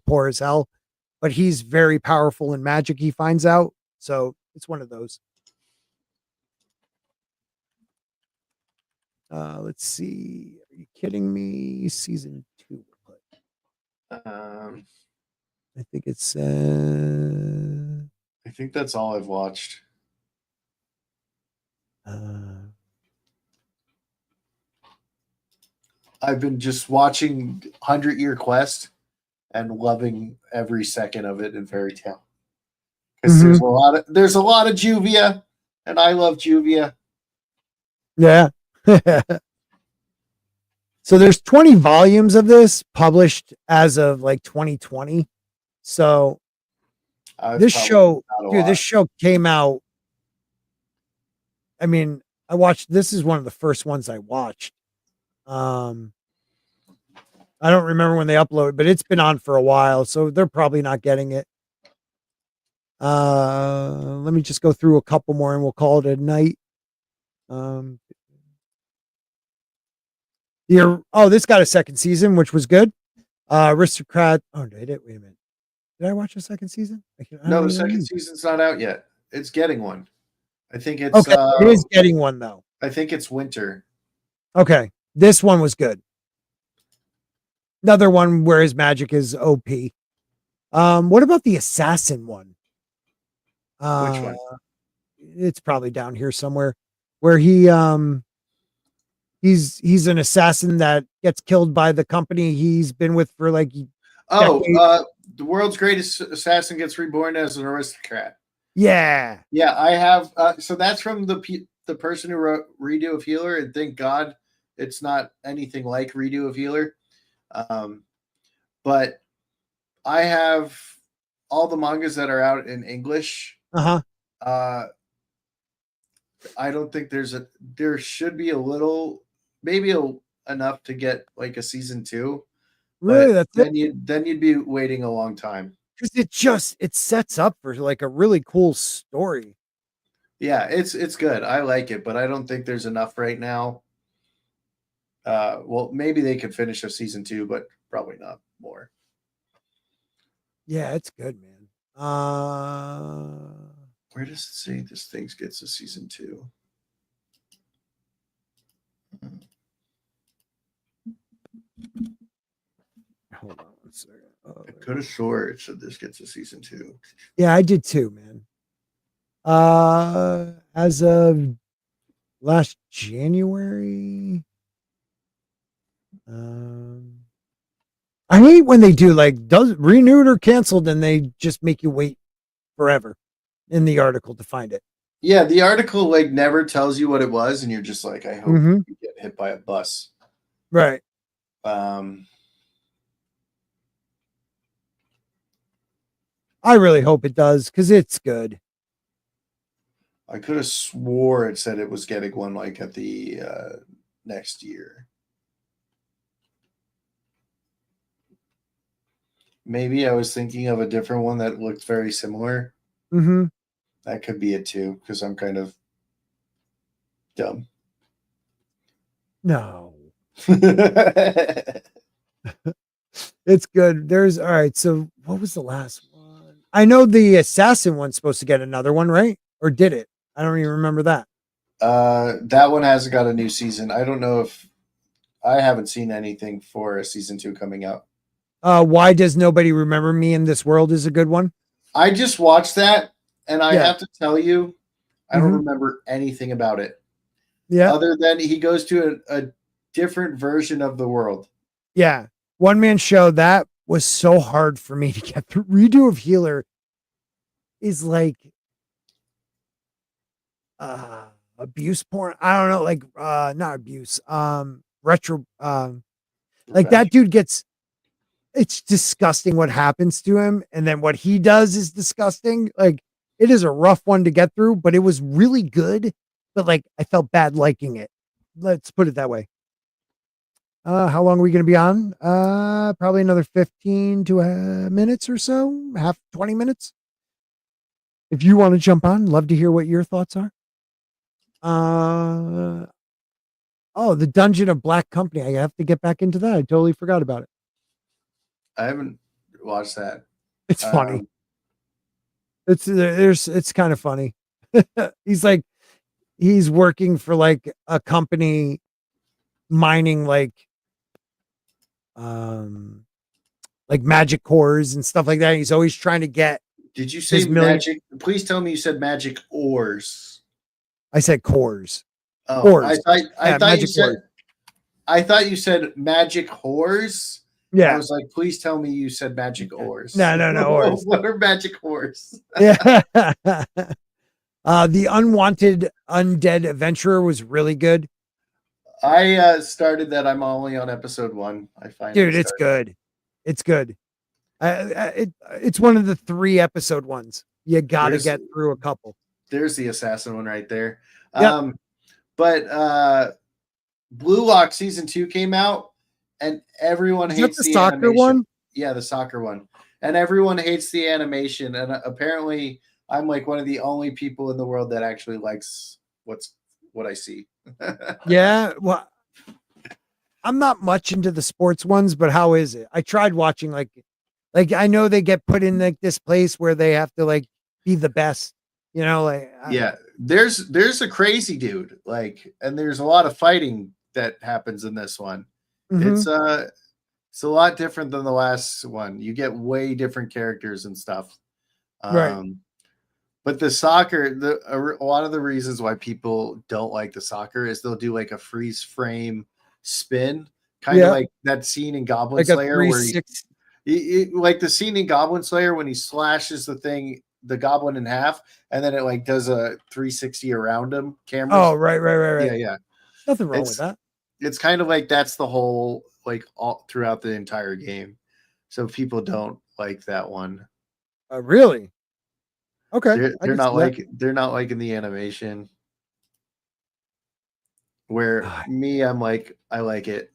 poor as hell. But he's very powerful in magic, he finds out, so it's one of those. Let's see. Are you kidding me? Season 2. I think it's I think that's all I've watched. I've been just watching 100-Year Quest and loving every second of it in Fairy Tale. Because there's a lot of Juvia, and I love Juvia. Yeah. So there's 20 volumes of this published as of like 2020. So this show came out. I mean, this is one of the first ones I watched. I don't remember when they uploaded, but it's been on for a while, so they're probably not getting it. Let me just go through a couple more and we'll call it a night. This got a 2nd season, which was good. Aristocrat. Oh, did it? Wait a minute. Did I watch the 2nd season? No, the 2nd season's not out yet. It's getting one. I think it's okay. It is getting one though. I think it's winter. Okay, this one was good. Another one where his magic is OP. What about the assassin one? Which one? It's probably down here somewhere. Where he's an assassin that gets killed by the company he's been with for like the world's greatest assassin gets reborn as an aristocrat. Yeah, I have. So that's from the person who wrote Redo of Healer, and thank God it's not anything like Redo of Healer. But I have all the mangas that are out in English. I don't think there should be a little, maybe enough to get like a season 2. Really? Then you'd be waiting a long time. Because it sets up for like a really cool story. Yeah, it's good. I like it, but I don't think there's enough right now. Well, maybe they could finish a season 2, but probably not more. Yeah, it's good, man. Where does it say this thing gets a season 2? Hold on one second. I could have swore it said this gets a season 2. Yeah, I did too, man. As of last January, I hate when they do like does renewed or canceled and they just make you wait forever in the article to find it. Yeah, the article like never tells you what it was, and you're just like, I hope Mhm. you get hit by a bus. Right. Um, I really hope it does because it's good. I could have swore it said it was getting one like at the next year. Maybe I was thinking of a different one that looked very similar. Mm-hmm. That could be it too, because I'm kind of dumb. No, it's good. There's all right. So what was the last one? I know the assassin one's supposed to get another one, right? Or did it? I don't even remember that. That one hasn't got a new season. I don't know if I haven't seen anything for a season 2 coming out. Why does nobody remember me in this world is a good one. I just watched that, and I Yeah. have to tell you, I don't Mhm. remember anything about it Yeah. other than he goes to a different version of the world. Yeah. One man show that was so hard for me to get through. Redo of Healer is like abuse porn. I don't know, like not abuse. Retro like that dude gets it's disgusting what happens to him, and then what he does is disgusting. Like it is a rough one to get through, but it was really good. But like I felt bad liking it. Let's put it that way. How long are we going to be on? Probably another 15 to minutes or so, half 20 minutes. If you want to jump on, love to hear what your thoughts are. Oh, the Dungeon of Black Company. I have to get back into that. I totally forgot about it. I haven't watched that. It's funny. It's kind of funny. He's working for like a company mining like magic cores and stuff like that. He's always trying to get Did you say his million. magic? Please tell me you said magic ores. I said cores. Oh, Cores. I Yeah, thought you magic said cores. I thought you said magic whores. I Yeah. was like, please tell me you said magic ores. No, ores. What are magic whores? Yeah. The Unwanted Undead Adventurer was really good. I started that. I'm only on episode 1. I find Dude, it's good. It's good. It's one of the 3 episode ones. You got to get through a couple. There's the assassin one right there. Yep. But Blue Lock season 2 came out, and everyone hates the soccer animation. one. Yeah, the soccer one, and everyone hates the animation. And apparently, I'm like one of the only people in the world that actually likes what I see. Yeah, well, I'm not much into the sports ones, but how is it? I tried watching like I know they get put in like this place where they have to like be the best, you know, like Yeah, there's a crazy dude, like, and there's a lot of fighting that happens in this one. Mhm. It's a lot different than the last one. You get way different characters and stuff. Right. But the soccer, a lot of the reasons why people don't like the soccer is they'll do like a freeze frame spin, kind of like that scene in Goblin like a Slayer where 360. like the scene in Goblin Slayer when he slashes the goblin in half, and then it like does a 360 around him. Cameras. Oh, right. Yeah. Nothing wrong with that. It's kind of like that's the whole like all throughout the entire game. So people don't like that one. Really? Okay. They're not liking the animation. Where I'm like, I like it.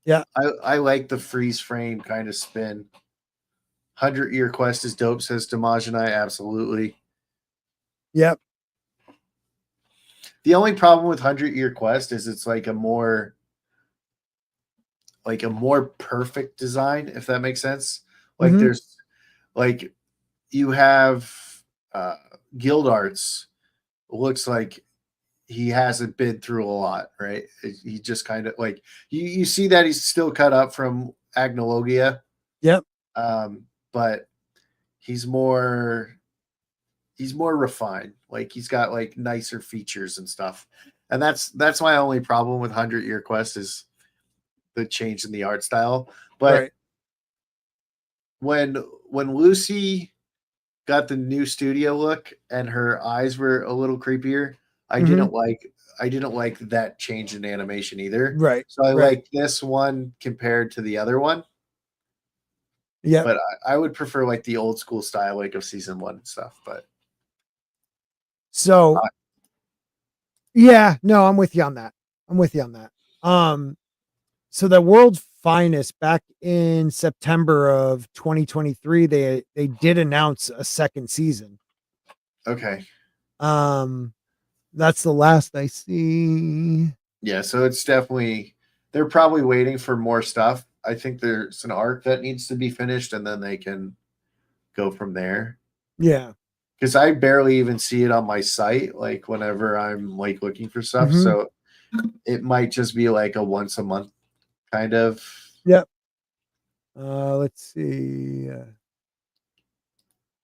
Yeah. I like the freeze frame kind of spin. 100-Year Quest is dope, says Damaj and I. Absolutely. Yep. The only problem with 100-Year Quest is it's like a more perfect design, if that makes sense. Like there's like you have Guild Arts looks like he hasn't been through a lot, right? He just kind of like you see that he's still cut up from Agnologia. Yep. But he's more refined. Like he's got like nicer features and stuff. And that's my only problem with 100-Year Quest is the change in the art style. But Right. when Lucy got the new studio look and her eyes were a little creepier, I Mhm. didn't like that change in animation either. Right. So I Right. like this one compared to the other one. Yep. But I would prefer like the old school style like of season 1 and stuff. But So yeah, no, I'm with you on that. I'm with you on that. So the world's finest back in September of 2023, they did announce a second season. okay. That's the last I see. Yeah, so it's definitely they're probably waiting for more stuff. I think there's an arc that needs to be finished and then they can go from there. Yeah. Because I barely even see it on my site, like whenever I'm like looking for stuff. Mhm. So it might just be like a once a month kind of. Yep. Let's see.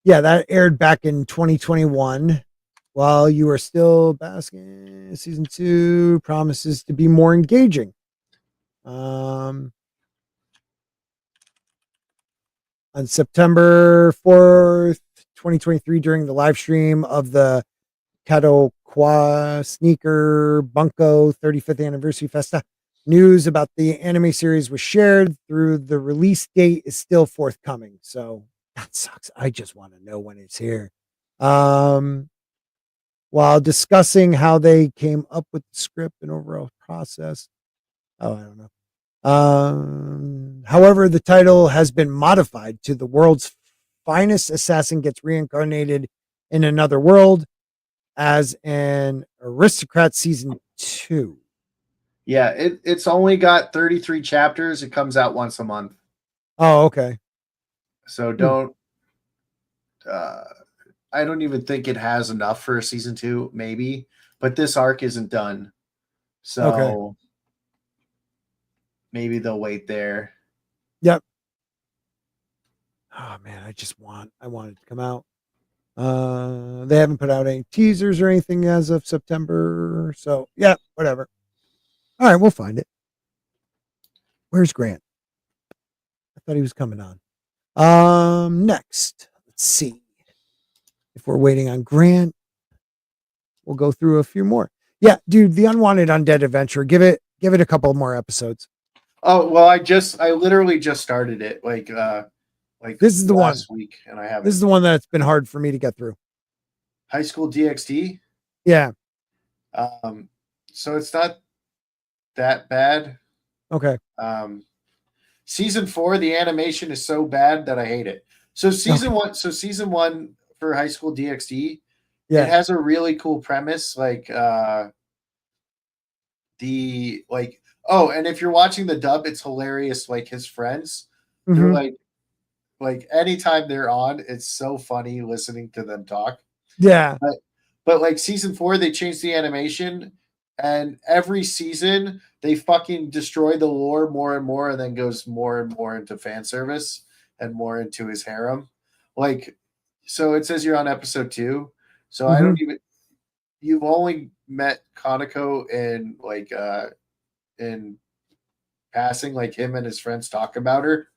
Yeah, that aired back in 2021. While you are still basking, season 2 promises to be more engaging. On September 4th, 2023, during the live stream of the Kadokawa Sneaker Bunko 35th Anniversary Festa, news about the anime series was shared. Through the release date is still forthcoming. So that sucks. I just want to know when it's here. While discussing how they came up with the script and overall process. Oh, I don't know. However, the title has been modified to "The World's Finest Assassin Gets Reincarnated in Another World" as an aristocrat season 2. Yeah, it's only got 33 chapters. It comes out once a month. Oh, okay. So don't I don't even think it has enough for a season 2, maybe, but this arc isn't done. So Okay. maybe they'll wait there. Yep. Oh man, I want it to come out. They haven't put out any teasers or anything as of September. So yeah, whatever. All right, we'll find it. Where's Grant? I thought he was coming on. Next, let's see. If we're waiting on Grant, we'll go through a few more. Yeah, dude, the Unwanted Undead Adventure. Give it a couple more episodes. Oh well, I literally just started it like This is the last one. week, and I haven't. This is the one that's been hard for me to get through. High School DxD. Yeah. So it's not that bad. Okay. Season 4, the animation is so bad that I hate it. So season one for High School DxD, Yeah. it has a really cool premise, like the like oh, and if you're watching the dub, it's hilarious. Like his friends, they're like anytime they're on, it's so funny listening to them talk. Yeah. But like season 4, they changed the animation, and every season they fucking destroy the lore more and more, and then goes more and more into fan service and more into his harem. Like, so it says you're on episode 2. So I don't even. You've only met Kaneko in passing, like him and his friends talk about her,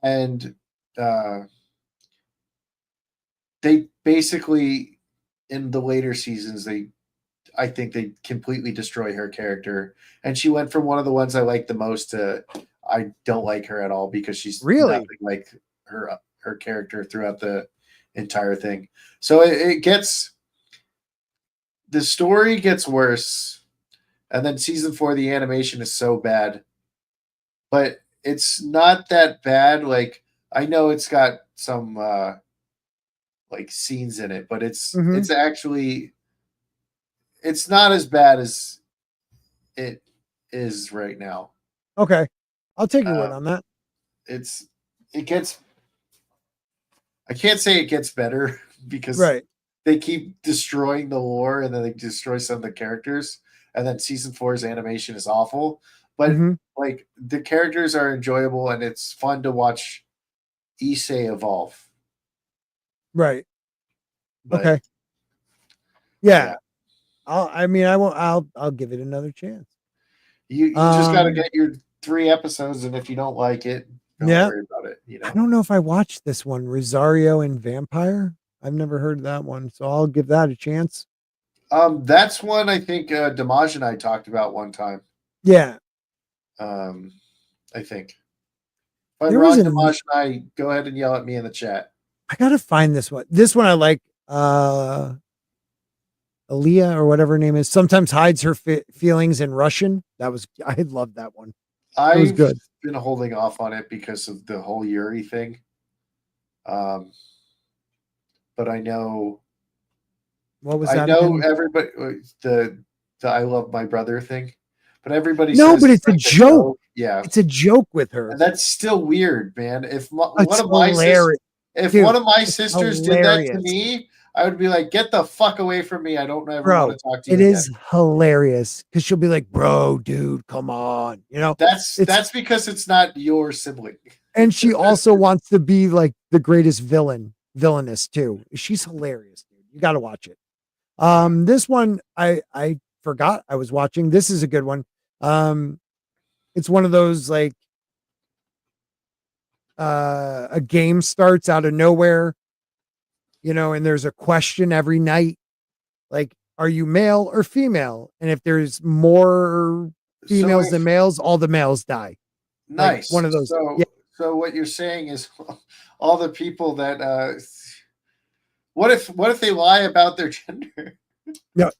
and they basically in the later seasons I think they completely destroy her character, and she went from one of the ones I like the most to I don't like her at all because she's really nothing like her character throughout the entire thing. So it gets the story gets worse, and then season 4 the animation is so bad, but it's not that bad. Like I know it's got some like scenes in it, but it's actually it's not as bad as it is right now. Okay. I'll take your word on that. It gets I can't say it gets better because they keep destroying the lore and then they destroy some of the characters, and then season 4's animation is awful. But like the characters are enjoyable and it's fun to watch Issei evolve. Right. But, okay. Yeah. I won't. I'll give it another chance. You just got to get your 3 episodes, and if you don't like it, don't Yeah. worry about it. You I know. don't know if I watched this one, Rosario and Vampire. I've never heard that one, so I'll give that a chance. That's one I think Damaj and I talked about one time. Yeah. I think. If I'm There was wrong, a Damaj and I, go ahead and yell at me in the chat. I gotta find this one. This one I like. Aaliyah or whatever her name is sometimes hides her feelings in Russian. I love that one. It was I've good. been holding off on it because of the whole Yuri thing. But I know. What was I that? know Again? everybody the I love my brother thing, but everybody No, says but it's a like joke. Yeah, It's a joke with her. and that's still weird, man. If It's hilarious. Dude, one of my it's sisters did that to hilarious. me, I would be like, "Get the fuck away from me! I don't ever want Bro, to talk to you it again." is hilarious because she'll be like, "Bro, dude, come on," you know. That's because it's not your sibling. And she also wants to be like the greatest villainess too. She's hilarious, dude. You got to watch it. This one I forgot I was watching. This is a good one. It's one of those like a game starts out of nowhere, and there's a question every night, like, are you male or female? And if there's more females than males, all the males die. Nice. Like one of those. So what you're saying is all the people that what if they lie about their gender? Yeah.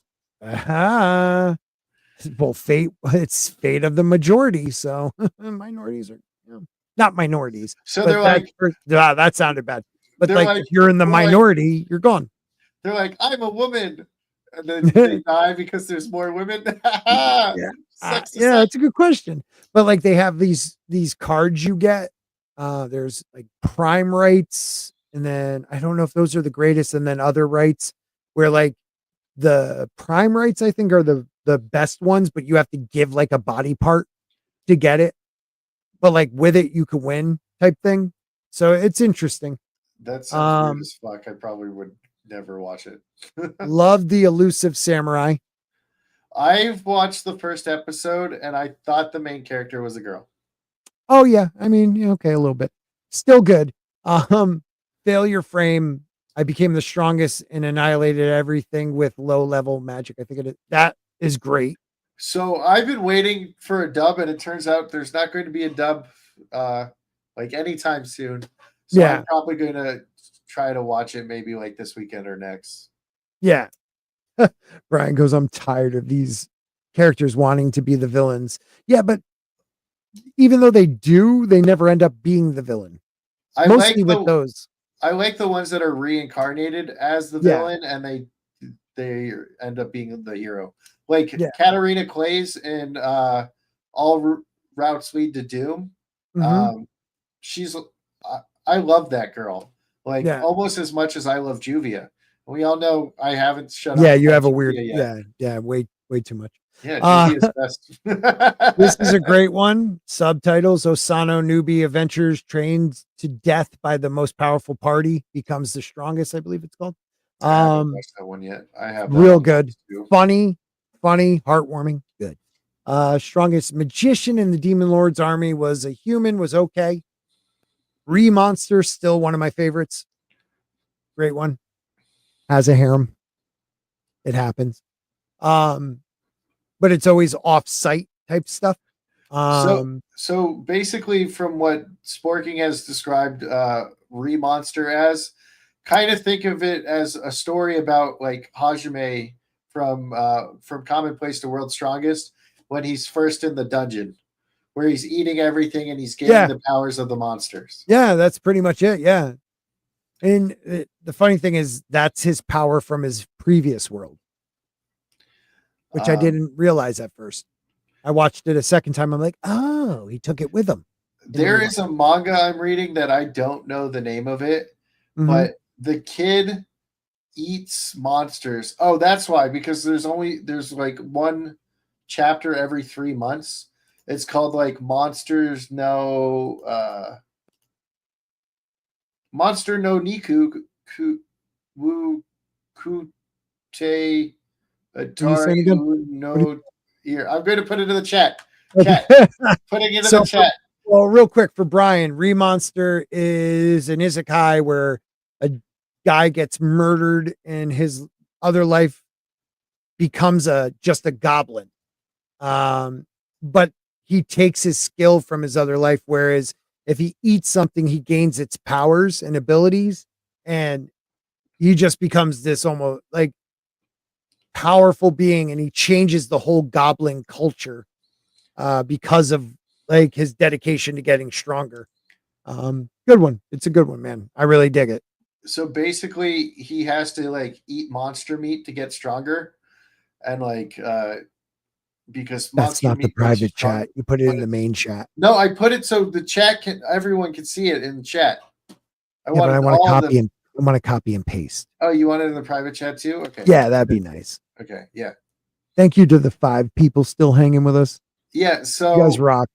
Well, it's fate of the majority. So minorities are not minorities. So they're like, that sounded bad. But like if you're in the they're minority, you're gone. They're like, I'm a woman. And then they die because there's more women. Yeah, it's a good question. But like they have these cards you get. There's like prime rights, and then I don't know if those are the greatest, and then other rights where like the prime rights I think are the best ones, but you have to give like a body part to get it. But like with it, you can win type thing. So it's interesting. That sounds weird as fuck. I probably would never watch it. Love the Elusive Samurai. I've watched the first episode and I thought the main character was a girl. Oh yeah, I mean, okay, a little bit. Still good. Failure Frame. I became the strongest and annihilated everything with low level magic. I think that is great. So I've been waiting for a dub, and it turns out there's not going to be a dub like anytime soon. So yeah, I'm probably going to try to watch it maybe like this weekend or next. Yeah. Brian goes, I'm tired of these characters wanting to be the villains. Yeah, but even though they do, they never end up being the villain. Mostly with those. I like the ones that are reincarnated as the villain, and they end up being the hero. Like Katarina Clays in All Routes Lead to Doom. Mm-hmm. I love that girl. Like almost as much as I love Juvia. We all know I haven't shut up. Yeah, you have a weird way too much. Yeah, Juvia's best. This is a great one. Subtitles: Osano newbie adventures trained to death by the most powerful party becomes the strongest, I believe it's called. I haven't watched that one yet. I have real good. Funny, heartwarming, good. Strongest magician in the Demon Lord's army was a human, was okay. Monster, still one of my favorites. Great one. Has a harem. It happens. But it's always off-site type stuff. So basically, from what Sporking has described Monster as, kind of think of it as a story about like Hajime from Commonplace to World's Strongest when he's first in the dungeon, where he's eating everything and he's gaining the powers of the monsters. Yeah, that's pretty much it. Yeah. And the funny thing is that's his power from his previous world, which I didn't realize at first. I watched it a second time. I'm like, oh, he took it with him. There is a manga I'm reading that I don't know the name of it, but the kid eats monsters. Oh, that's why, because there's like one chapter every 3 months. It's called like Monster no Niku Wu Kute Atari no here. I'm going to put it in the chat. Chat. Putting it in the chat. Well, real quick for Brian, Remonster is an isekai where a guy gets murdered and his other life becomes just a goblin. But he takes his skill from his other life, whereas if he eats something, he gains its powers and abilities, and he just becomes this almost like powerful being, and he changes the whole goblin culture because of like his dedication to getting stronger. Good one. It's a good one, man. I really dig it. So basically, he has to like eat monster meat to get stronger, and like because That's monster not the meat makes you private strong. chat. You put it But in the main chat. No, I put it so the chat everyone can see it in the chat. I want to copy and paste. Oh, you want it in the private chat too? Okay. Yeah, that'd be nice. Okay. Yeah. Thank you to the 5 people still hanging with us. Yeah. So You guys rock.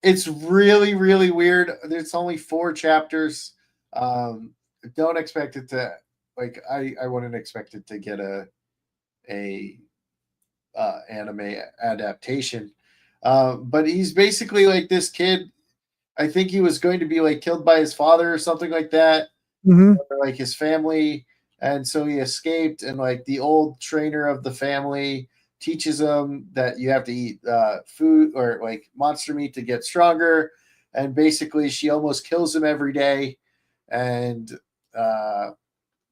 it's really, really weird. There's only 4 chapters. Don't expect it to like I wouldn't expect it to get a anime adaptation. But he's basically like this kid. I think he was going to be like killed by his father or something like that, Mhm. or like his family, and so he escaped. And like the old trainer of the family teaches him that you have to eat food or like monster meat to get stronger. And basically, she almost kills him every day. And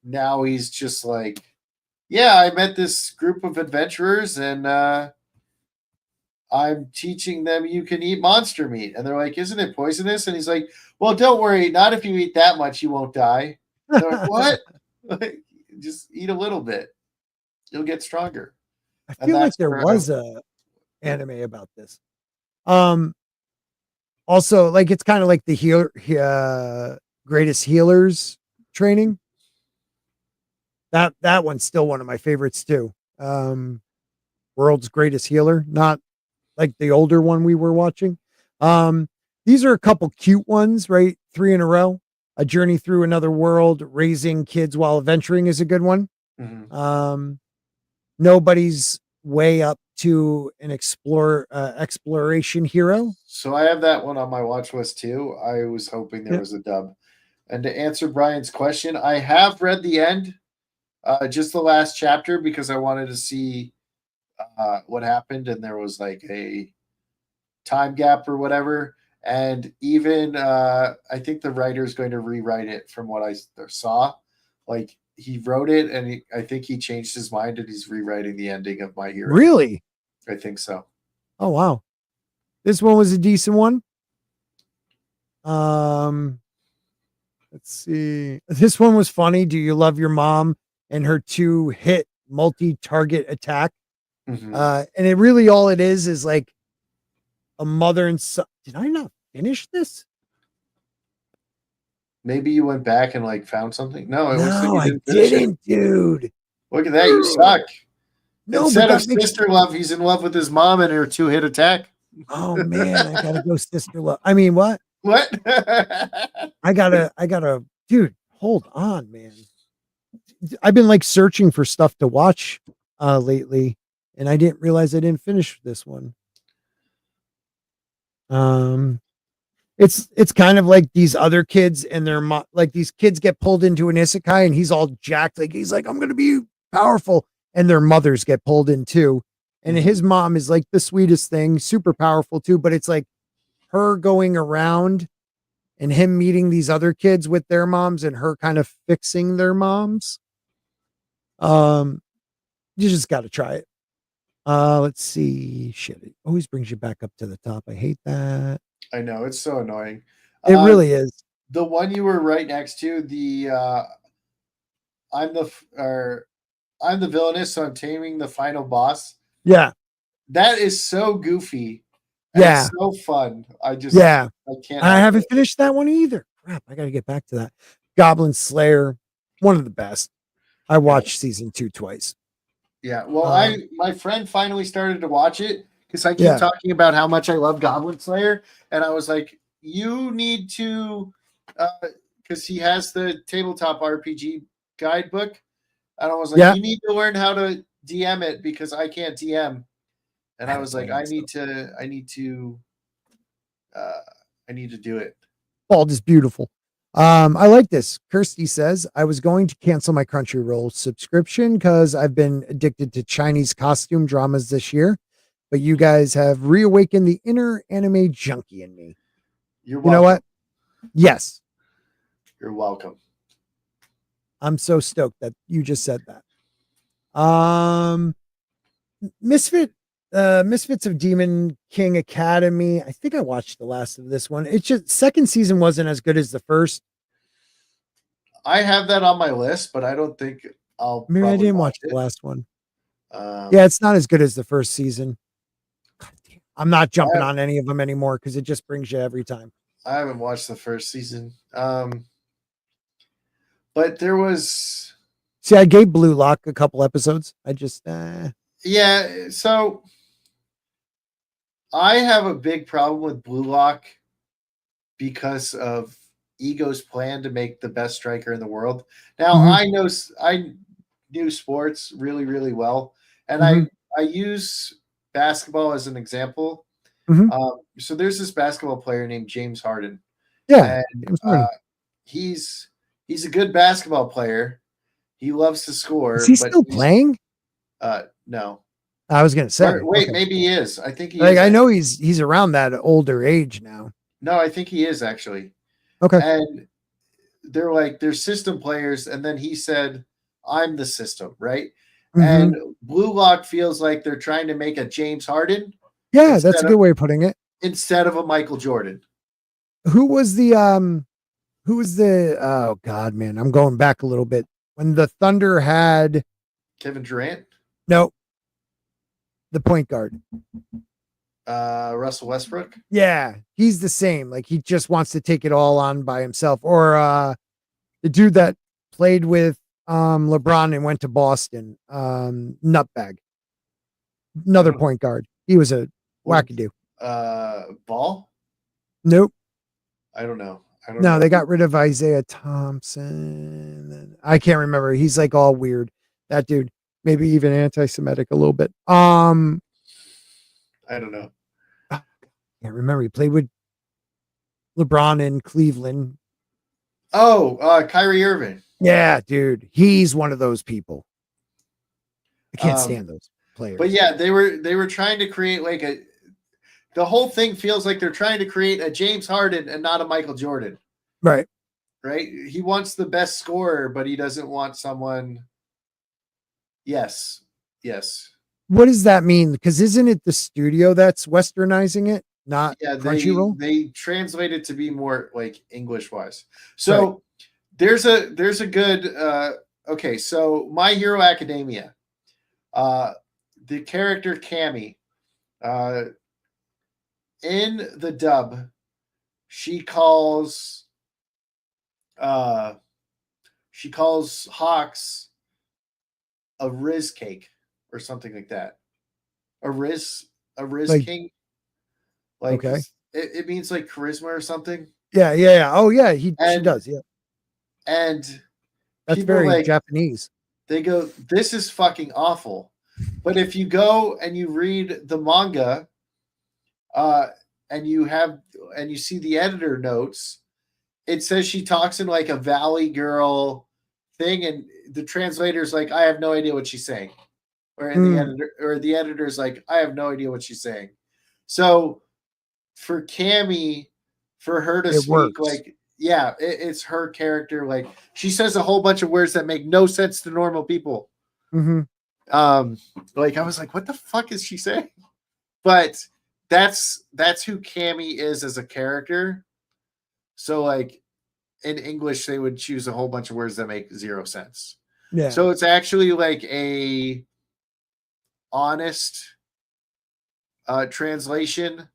now he's just like, yeah, I met this group of adventurers, and I'm teaching them you can eat monster meat. And they're like, isn't it poisonous? And he's like, well, don't worry. Not if you eat that much, you won't die. And they're like, what? Like, just eat a little bit. You'll get stronger. I feel like there was a anime about this. Also, like it's kind of like the greatest healers training. That one's still one of my favorites too. World's Greatest Healer, not like the older one we were watching. These are a couple cute ones, right? 3 in a row. A Journey Through Another World, Raising Kids While Adventuring is a good one. Mhm. Nobody's Way Up to an Exploration Hero. So I have that one on my watch list too. I was hoping there was a dub. And to answer Brian's question, I have read the end, just the last chapter, because I wanted to see what happened, and there was like a time gap or whatever. And even I think the writer is going to rewrite it from what I saw. Like he wrote it, and I think he changed his mind, and he's rewriting the ending of My Hero. Really? I think so. Oh wow, this one was a decent one. Let's see. This one was funny. Do you love your mom and her 2-hit multi-target attack? Mhm. And it really all it is like a mother and son. Did I not finish this? Maybe you went back and like found something. No, it looks like No, you I didn't finish it. didn't, dude. Look at that, you suck. No, Instead but of that makes. sister love, he's in love with his mom and her 2-hit attack. Oh man, I gotta go sister love. I mean, what? What? I gotta, dude. Hold on, man. I've been like searching for stuff to watch lately, and I didn't realize I didn't finish this one. It's kind of like these other kids and their like these kids get pulled into an isekai, and he's all jacked, like he's like, I'm gonna be powerful, and their mothers get pulled in too. And his mom is like the sweetest thing, super powerful too, but it's like her going around and him meeting these other kids with their moms and her kind of fixing their moms. You just got to try it. Let's see. Shit, it always brings you back up to the top. I hate that. I know, it's so annoying. It really is. The one you were right next to, the I'm the villainess, so I'm taming the final boss. Yeah. That is so goofy. Yeah. It's so fun. I can't. I haven't finished that one either. Crap, I got to get back to that. Goblin Slayer, one of the best. I watched season 2 twice. Yeah, well, my friend finally started to watch it because I keep Yeah. talking about how much I love Goblin Slayer, and I was like, you need to, because he has the tabletop RPG guidebook, and I was like, Yeah. you need to learn how to DM it because I can't DM. and I was like, I Bald need to do it. is beautiful. I like this. Kirsty says, I was going to cancel my Crunchyroll subscription because I've been addicted to Chinese costume dramas this year, but you guys have reawakened the inner anime junkie in me. You're You know welcome. what? Yes. You're welcome. I'm so stoked that you just said that. Misfits of Demon King Academy. I think I watched the last of this one. It's just second season wasn't as good as the first. I have that on my list, but I don't think I'll. Maybe I probably didn't watch it. the last one. Yeah, It's not as good as the first season. I'm not jumping on any of them anymore because it just brings you every time. I haven't watched the first season. But there was. See, I gave Blue Lock a couple episodes. I just Yeah, so I have a big problem with Blue Lock because of Ego's plan to make the best striker in the world. Now I knew sports really, really well, and I use basketball as an example. So there's this basketball player named James Harden. Yeah, and he's a good basketball player. He loves to score. Is he still playing? No. I was gonna say. Wait, maybe he is. I think he is. I know he's around that older age now. No, I think he is actually. Okay. And they're system players, and then he said, I'm the system, right? And Blue Lock feels like they're trying to make a James Harden. Yeah, that's a good way of putting it. Instead of a Michael Jordan. Who was the oh God, man, I'm going back a little bit. When the Thunder had Kevin Durant? No. The point guard. Russell Westbrook? Yeah, he's the same. Like he just wants to take it all on by himself. Or the dude that played with LeBron and went to Boston, Nutbag. Another point guard. He was a wackadoo. Ball? Nope. I don't know. No, they got rid of Isaiah Thompson. I can't remember. He's like all weird. That dude, maybe even anti-Semitic a little bit. I don't know. I can't remember. He played with LeBron in Cleveland. Oh, Kyrie Irving. Yeah, dude. He's one of those people. I can't stand those players. But yeah, they were trying to create like the whole thing feels like they're trying to create a James Harden and not a Michael Jordan. Right. Right? He wants the best scorer, but he doesn't want someone. Yes. What does that mean? Because isn't it the studio that's westernizing it, not Crunchyroll? They translate it to be more like English wise. So there's a good okay, so My Hero Academia. The character Cammy, in the dub, she calls Hawks a Riz cake or something like that. A Riz Like, king. Like okay. It means like charisma or something. Yeah. Oh yeah, she does, yeah. And that's very Japanese. They go, this is fucking awful. But if you go and you read the manga, and you see the editor notes, it says she talks in like a Valley Girl thing, and the translator's like, I have no idea what she's saying. The editor's like, I have no idea what she's saying. So for Cammy, for her to speak like, yeah, it's her character. Like she says a whole bunch of words that make no sense to normal people. Like I was like, what the fuck is she saying? But that's who Cammy is as a character. So like in English, they would choose a whole bunch of words that make zero sense. Yeah. So it's actually like a honest translation,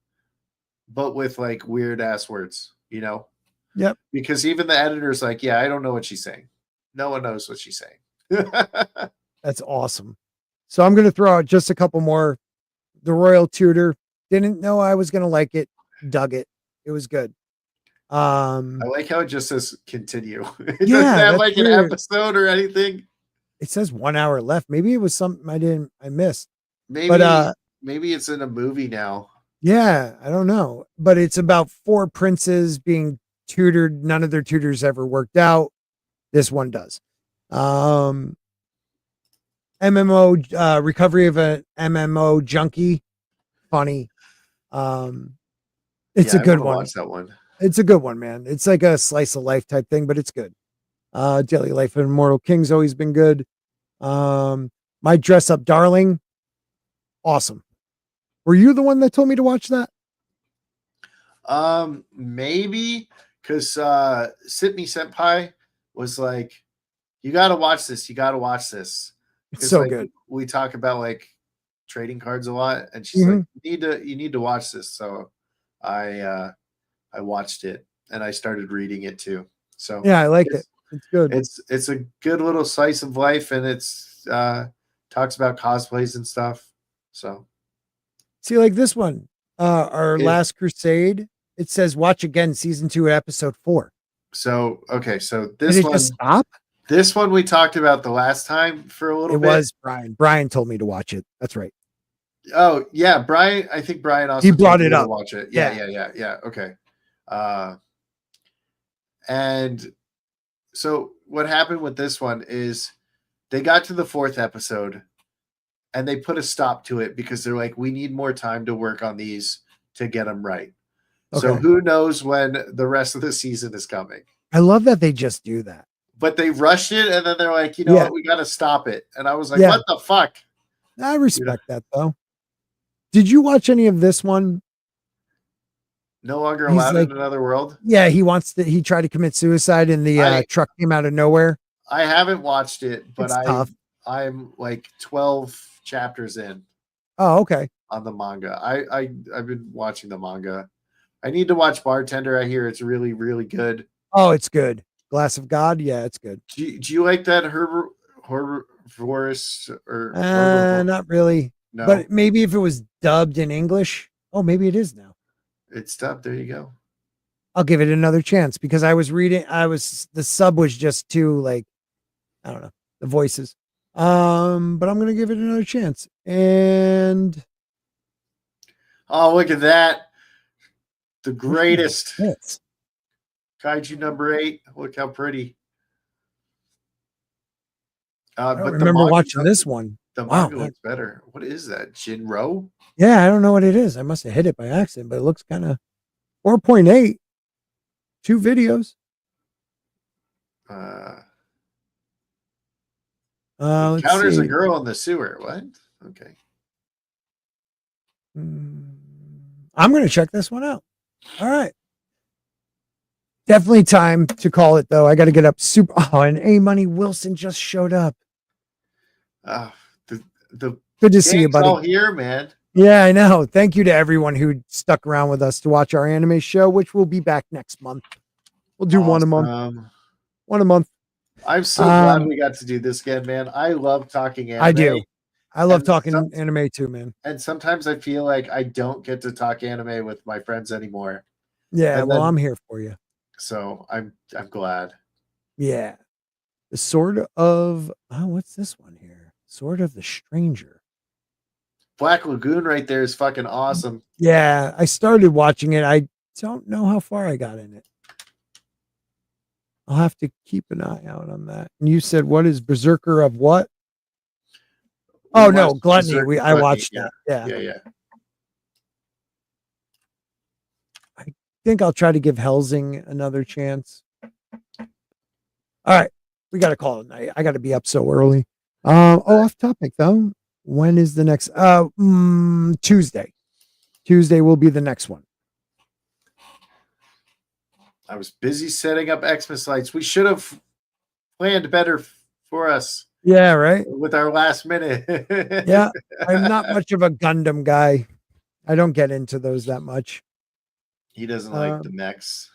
but with like weird ass words, you know? Yep. Because even the editor's like, yeah, I don't know what she's saying. No one knows what she's saying. That's awesome. So I'm going to throw out just a couple more. The Royal Tutor. Didn't know I was going to like it. Dug it. It was good. I like how it just says continue. It Yeah, doesn't have that's like weird. an episode or anything. It says 1 hour left. Maybe it was something I missed. Maybe But maybe it's in a movie now. Yeah, I don't know, but it's about 4 princes being tutored. None of their tutors ever worked out. This one does. MMO recovery of an MMO junkie. Funny. It's Yeah, a I good want to one. watch that one. It's a good one, man. It's like a slice of life type thing, but it's good. Daily Life of Immortal King's always been good. My Dress Up Darling. Awesome. Were you the one that told me to watch that? Maybe because Sipmi Senpai was like, you got to watch this. You got to watch this. It's so like, good. We talk about like trading cards a lot, and she's like, you need to watch this. So I watched it and I started reading it too. So yeah, I like it. It's good. It's a good little slice of life, and it's talks about cosplays and stuff. So see, like this one, our Last Crusade. It says watch again, season 2, episode 4. So okay, so Did this it one just stop? This one we talked about the last time for a little It bit. was Brian. Brian told me to watch it. That's right. Oh yeah, Brian. I think Brian also He brought told me it to up. watch it. Yeah. Yeah. Okay. And so what happened with this one is they got to the 4th episode and they put a stop to it because they're like, we need more time to work on these to get them right. So Okay. who knows when the rest of the season is coming? I love that they just do that. But they rushed it and then they're like, you know what, we got to stop it. And I was like, what the fuck? I respect that though. Did you watch any of this one? No longer allowed in another world? Yeah, he tried to commit suicide and the truck came out of nowhere. I haven't watched it, but tough. I'm like 12 chapters in. Oh, okay. On the manga. I've been watching the manga. I need to watch Bartender. I hear it's really, really good. Oh, it's good. Glass of God. Yeah, it's good. Do you like that herbivorous or not really. No. But maybe if it was dubbed in English. Oh, maybe it is now. It's dubbed. There you go. I'll give it another chance because the sub was just too like, I don't know, the voices. But I'm gonna give it another chance. And oh, look at that. The greatest. Yes. Kaiju number 8. Look how pretty. I don't remember watching this one. The manga looks better. What is that? Jinro? Yeah, I don't know what it is. I must have hit it by accident, but it looks kind of 4.8. 2 videos. Encounters a girl in the sewer. What? Okay. I'm going to check this one out. All right. Definitely time to call it, though. I got to get up super. Oh, and A Money Wilson just showed up. The good to see you, buddy. All here, man. Yeah, I know. Thank you to everyone who stuck around with us to watch our anime show, which will be back next month. We'll do one a month. One a month. I'm so glad we got to do this again, man. I love talking anime. I do. I love talking anime too, man. And sometimes I feel like I don't get to talk anime with my friends anymore. Yeah, well, I'm here for you. So I'm glad. Yeah. The Sword of what's this one here? Sword of the Stranger. Black Lagoon right there is fucking awesome. Yeah, I started watching it. I don't know how far I got in it. I'll have to keep an eye out on that. And you said, what is Berserker of what? Oh, no, Gluttony. I watched that. Yeah. I think I'll try to give Helsing another chance. All right. We got to call it night. I got to be up so early. Off topic, though. When is the next? Tuesday. Tuesday will be the next one. I was busy setting up Xmas lights. We should have planned better for us. Yeah, right. With our last minute. Yeah, I'm not much of a Gundam guy. I don't get into those that much. He doesn't like the mechs.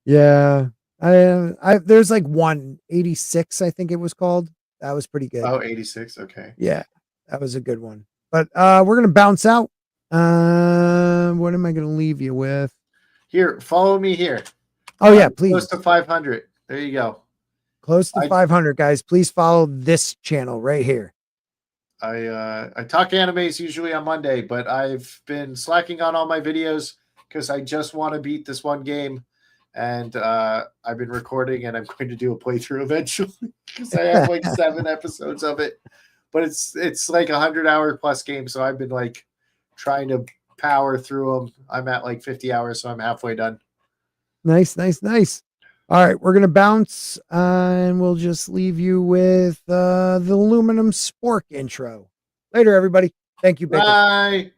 Yeah, I there's like 186, I think it was called. That was pretty good. Oh, 86. Okay. Yeah, that was a good one. But we're gonna bounce out. What am I gonna leave you with? Here, follow me here. Oh yeah, please. Close to 500. There you go. Close to 500, guys. Please follow this channel right here. I talk animes usually on Monday, but I've been slacking on all my videos because I just want to beat this one game, and I've been recording, and I'm going to do a playthrough eventually because I have like 7 episodes of it. But it's like 100-hour plus game, so I've been like trying to power through them. I'm at like 50 hours, so I'm halfway done. Nice. All right, we're gonna bounce, and we'll just leave you with the aluminum spork intro. Later, everybody. Thank you, Baker. Bye.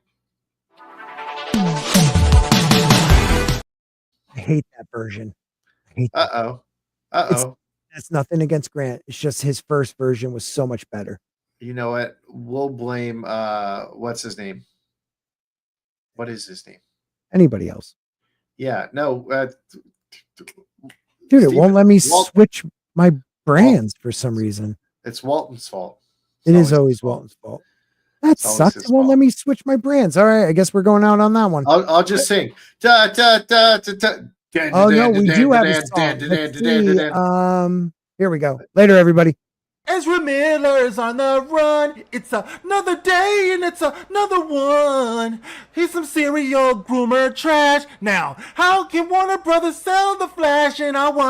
I hate that version. I hate that. Uh-oh. That's nothing against Grant. It's just his first version was so much better. You know what? We'll blame what's his name? What is his name? Anybody else? Yeah, no. Dude, it Steven- won't let me Walt- switch my brands for some reason. It's Walton's fault. It is always Walton's fault. That It's always sucks. his It won't let fault. me switch my brands. All right, I guess we're going out on that one. I'll just sing. Da, da, da, da, da. Oh no, we do have a song. Let's see. Here we go. Later, everybody. Ezra Miller's on the run. It's another day and it's another one. He's some serial groomer trash. Now, how can Warner Brothers sell the Flash? And I want